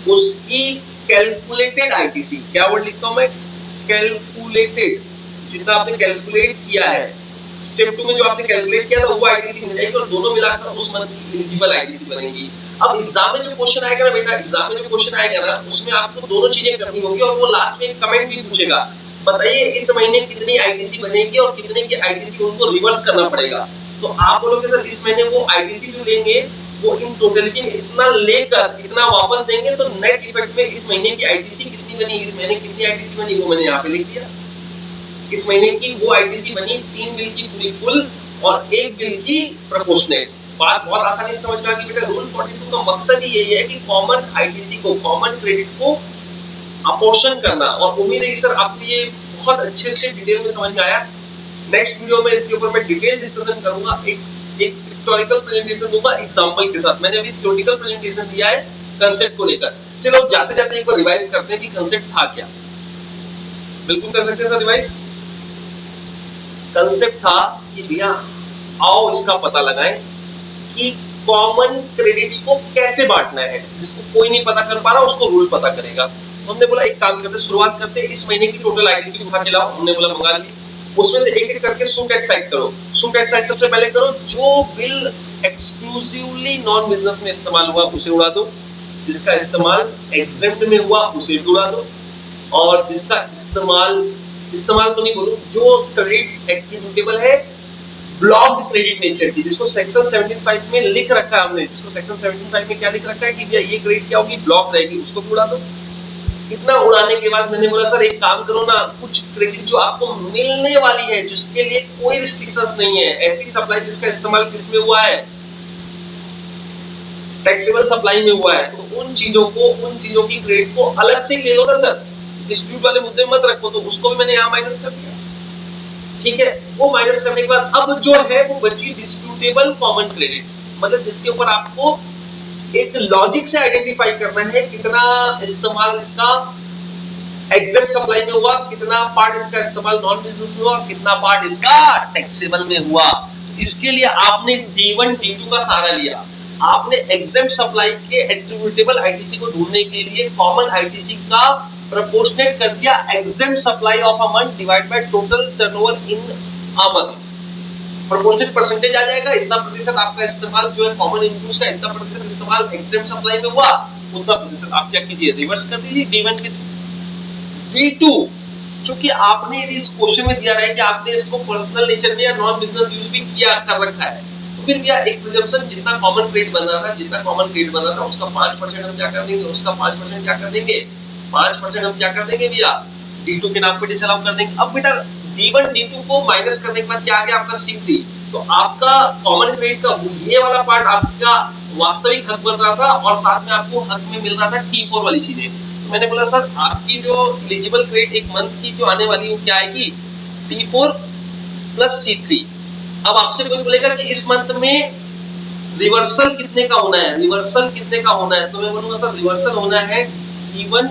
उसकी कैलकुलेटेड आईटीसी, क्या वर्ड लिखता हूं मैं, कैलकुलेटेड, जितना आपने कैलकुलेट किया है स्टेप 2 में जो आपने कैलकुलेट किया था वो आईटीसी मिल जाएगी, और दोनों मिलाकर उस मंथ की एलिजिबल आईटीसी बनेगी। अब एग्जाम में जो क्वेश्चन आएगा ना बेटा, एग्जाम में जो क्वेश्चन आएगा ना उसमें आपको दोनों चीजें करनी होंगी, और वो लास्ट में एक कमेंट भी पूछेगा, बताइए इस महीने कितनी आईटीसी बनेगी और कितने की आईटीसी उनको रिवर्स करना पड़ेगा। तो आप बोलोगे सर इस महीने वो आईटीसी जो लेंगे वो इन टोटलिटी में इतना लेकर इतना वापस देंगे, तो नेट इफेक्ट में इस महीने की आईटीसी कितनी बनी, इस महीने कितनी आईटीसी बनी वो मैंने यहाँ पे लिख दिया। इस महीने की वो आईटीसी बनी 3 बिल की पूरी फुल और 1 बिल की प्रोपोर्शनेट। बात बहुत आसानी से समझ में आ गई बेटा। रूल 42 का मकसद ही यही है कि कॉमन आईटीसी को, कॉमन क्रेडिट को अपोर्शन करना, और उम्मीद है कि सर आपको ये बहुत अच्छे से डिटेल में समझ में आया। नेक्स्ट वीडियो में इसके ऊपर मैं डिटेल डिस्कशन करूंगा, एक पिक्टोरिकल प्रेजेंटेशन दूंगा एग्जांपल के साथ। मैंने अभी थ्योरेटिकल प्रेजेंटेशन दिया है कांसेप्ट को लेकर। चलो जाते जाते एक बार रिवाइज करते हैं कि कांसेप्ट था क्या। बिल्कुल कर सकते हैं सर रिवाइज। कांसेप्ट था कि भैया आओ इसका पता लगाएं कि कॉमन क्रेडिट्स को कैसे बांटना है। जिसको कोई नहीं पता कर पा रहा उसको रूल पता करेगा। तो हमने बोला एक काम करते, शुरुआत करते, इस महीने की टोटल आईटीसी उठा के लाओ। हमने बोला मंगा ली, उसमें से एक एक करके सूट एट साइड करो। सूट एट साइड सबसे पहले करो, जो बिल एक्सक्लूसिवली नॉन बिजनेस में इस्तेमाल हुआ उसे उड़ा दो, जिसका इस्तेमाल एग्जेम्प्ट में हुआ उसे भी उड़ा दो, और जिसका इस्तेमाल तो नहीं बोलूं, जो क्रेडिट्स एट्रीब्यूटेबल है ब्लॉक्ड क्रेडिट नेचर की, जिसको सेक्शन 75 में लिख रखा है हमने, जिसको सेक्शन 75 में क्या लिख रखा है कि भैया ये क्रेडिट क्या होगी, ब्लॉक रहेगी, उसको भी उड़ा दो। इतना उड़ाने के बाद मैंने बोला सर एक काम करो ना, कुछ क्रेडिट जो आपको मिलने वाली है, जिसके लिए कोई रिस्ट्रिक्शंस नहीं है, ऐसी सप्लाई जिसका इस्तेमाल किसमें हुआ है, टैक्सेबल सप्लाई में हुआ है, तो उन चीजों की क्रेडिट को अलग से ले लो ना सर, डिस्प्यूट वाले मुद्दे मत रखो, तो उसको भी मैंने यहाँ माइनस कर दिया। ठीक है, वो माइनस करने के बाद अब जो है वो बची डिस्प्यूटेबल कॉमन क्रेडिट, मतलब जिसके ऊपर आपको एक लॉजिक से आइडेंटिफाई करना है कितना इस्तेमाल इसका एग्जेम्प्ट सप्लाई में हुआ, कितना पार्ट इसका इस्तेमाल नॉन बिजनेस में हुआ, कितना पार्ट इसका टैक्सेबल में हुआ। इसके लिए आपने D1 D2 का सहारा लिया, आपने एग्जेम्प्ट सप्लाई के एट्रिब्यूटेबल आईटीसी को ढूंढने के लिए कॉमन आईटीसी का प्रोपोर्शनेट कर दिया exempt supply of a month divide by total turnover in a month. Proportional percentage आ जाएगा, इतना प्रतिशत आपका इस्तेमाल जो है कॉमन इनपुट्स का, इतना प्रतिशत इस्तेमाल एग्जेम्प्ट सप्लाई में हुआ, उतना प्रतिशत आप क्या कीजिए, रिवर्स कर दीजिए D1 के थ्रू। D2 चूंकि आपने इस क्वेश्चन में दिया है कि आपने इसको पर्सनल नेचर में या नॉन बिजनेस यूज भी किया कर रखा है, तो फिर क्या एक प्रिजम्पशन जितना कॉमन क्रेडिट बन रहा था उसका 5% हम क्या कर देंगे, उसका 5% क्या कर देंगे, 5% हम क्या कर देंगे भैया D2 के नाम पे डिसअलाउ कर देंगे। अब बेटा D1 D2 को माइनस करने के बाद क्या आ गया आपका C3, तो आपका कॉमन क्रेडिट का ये वाला पार्ट आपका वास्तविक हक बन रहा था और साथ में आपको हक में मिल रहा था T4 वाली चीजें। तो मैंने बोला सर आपकी जो एलिजिबल क्रेडिट एक मंथ की जो आने वाली वो क्या आएगी, T4 प्लस C3। अब आपसे कोई बोलेगा कि इस मंथ में रिवर्सल कितने का होना है, रिवर्सल कितने का होना है, तो मैं बोलूंगा सर रिवर्सल होना है D1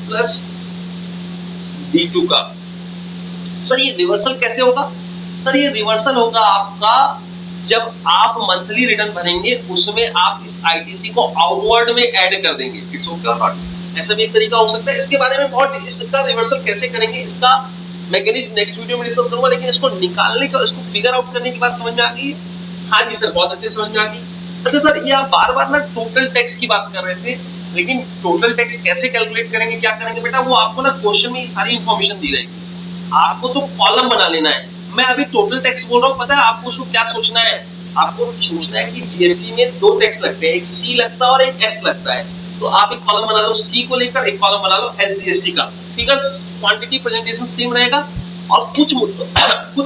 प्लस D2 का। सर ये रिवर्सल कैसे होगा, सर ये रिवर्सल होगा आपका जब आप मंथली रिटर्न भरेंगे उसमें आप इस आईटीसी को आउटवर्ड में ऐड कर देंगे। इट्स ओके और नॉट, ऐसा भी एक तरीका हो सकता है। इसके बारे में बहुत, इसका रिवर्सल कैसे करेंगे इसका मैकेनिज्म नेक्स्ट वीडियो में डिस्कस करूंगा, लेकिन इसको निकालने का, इसको फिगर आउट करने की बात समझ में आ गई। हाँ जी सर बहुत अच्छे समझ में आ गई। अच्छा सर ये आप बार बार ना टोटल टैक्स की बात कर रहे थे, लेकिन टोटल टैक्स कैसे कैलकुलेट करेंगे, क्या करेंगे बेटा, वो आपको ना क्वेश्चन में सारी इंफॉर्मेशन दी रहेगी, आपको तो कॉलम बना लेना है। मैं अभी टोटल टैक्स बोल रहा हूँ, पता है आपको उसको क्या सोचना है, आपको सोचना है कि जीएसटी में दो टैक्स लगते हैं, एक सी लगता है और एक एस लगता है। तो आप एक कॉलम बना लो सी को लेकर, एक कॉलम बना लो एसजीएसटी का। फिगर्स क्वांटिटी प्रेजेंटेशन सेम रहेगा और कुछ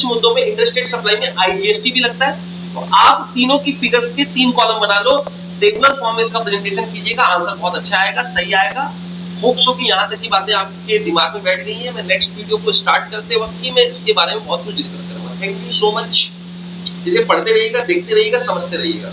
मुद्दों में इंटरस्टेट सप्लाई में आईजीएसटी भी लगता है। तो आप तीनों की फिगर्स के 3 कॉलम बना लो, टेबुलर फॉर्म में इसका प्रेजेंटेशन कीजिएगा, आंसर बहुत अच्छा आएगा, सही आएगा। होप सो कि यहाँ तक की बातें आपके दिमाग में बैठ गई है। मैं नेक्स्ट वीडियो को स्टार्ट करते वक्त ही मैं इसके बारे में बहुत कुछ डिस्कस करूंगा। Thank you so much. इसे पढ़ते रहिएगा, देखते रहिएगा, समझते रहिएगा।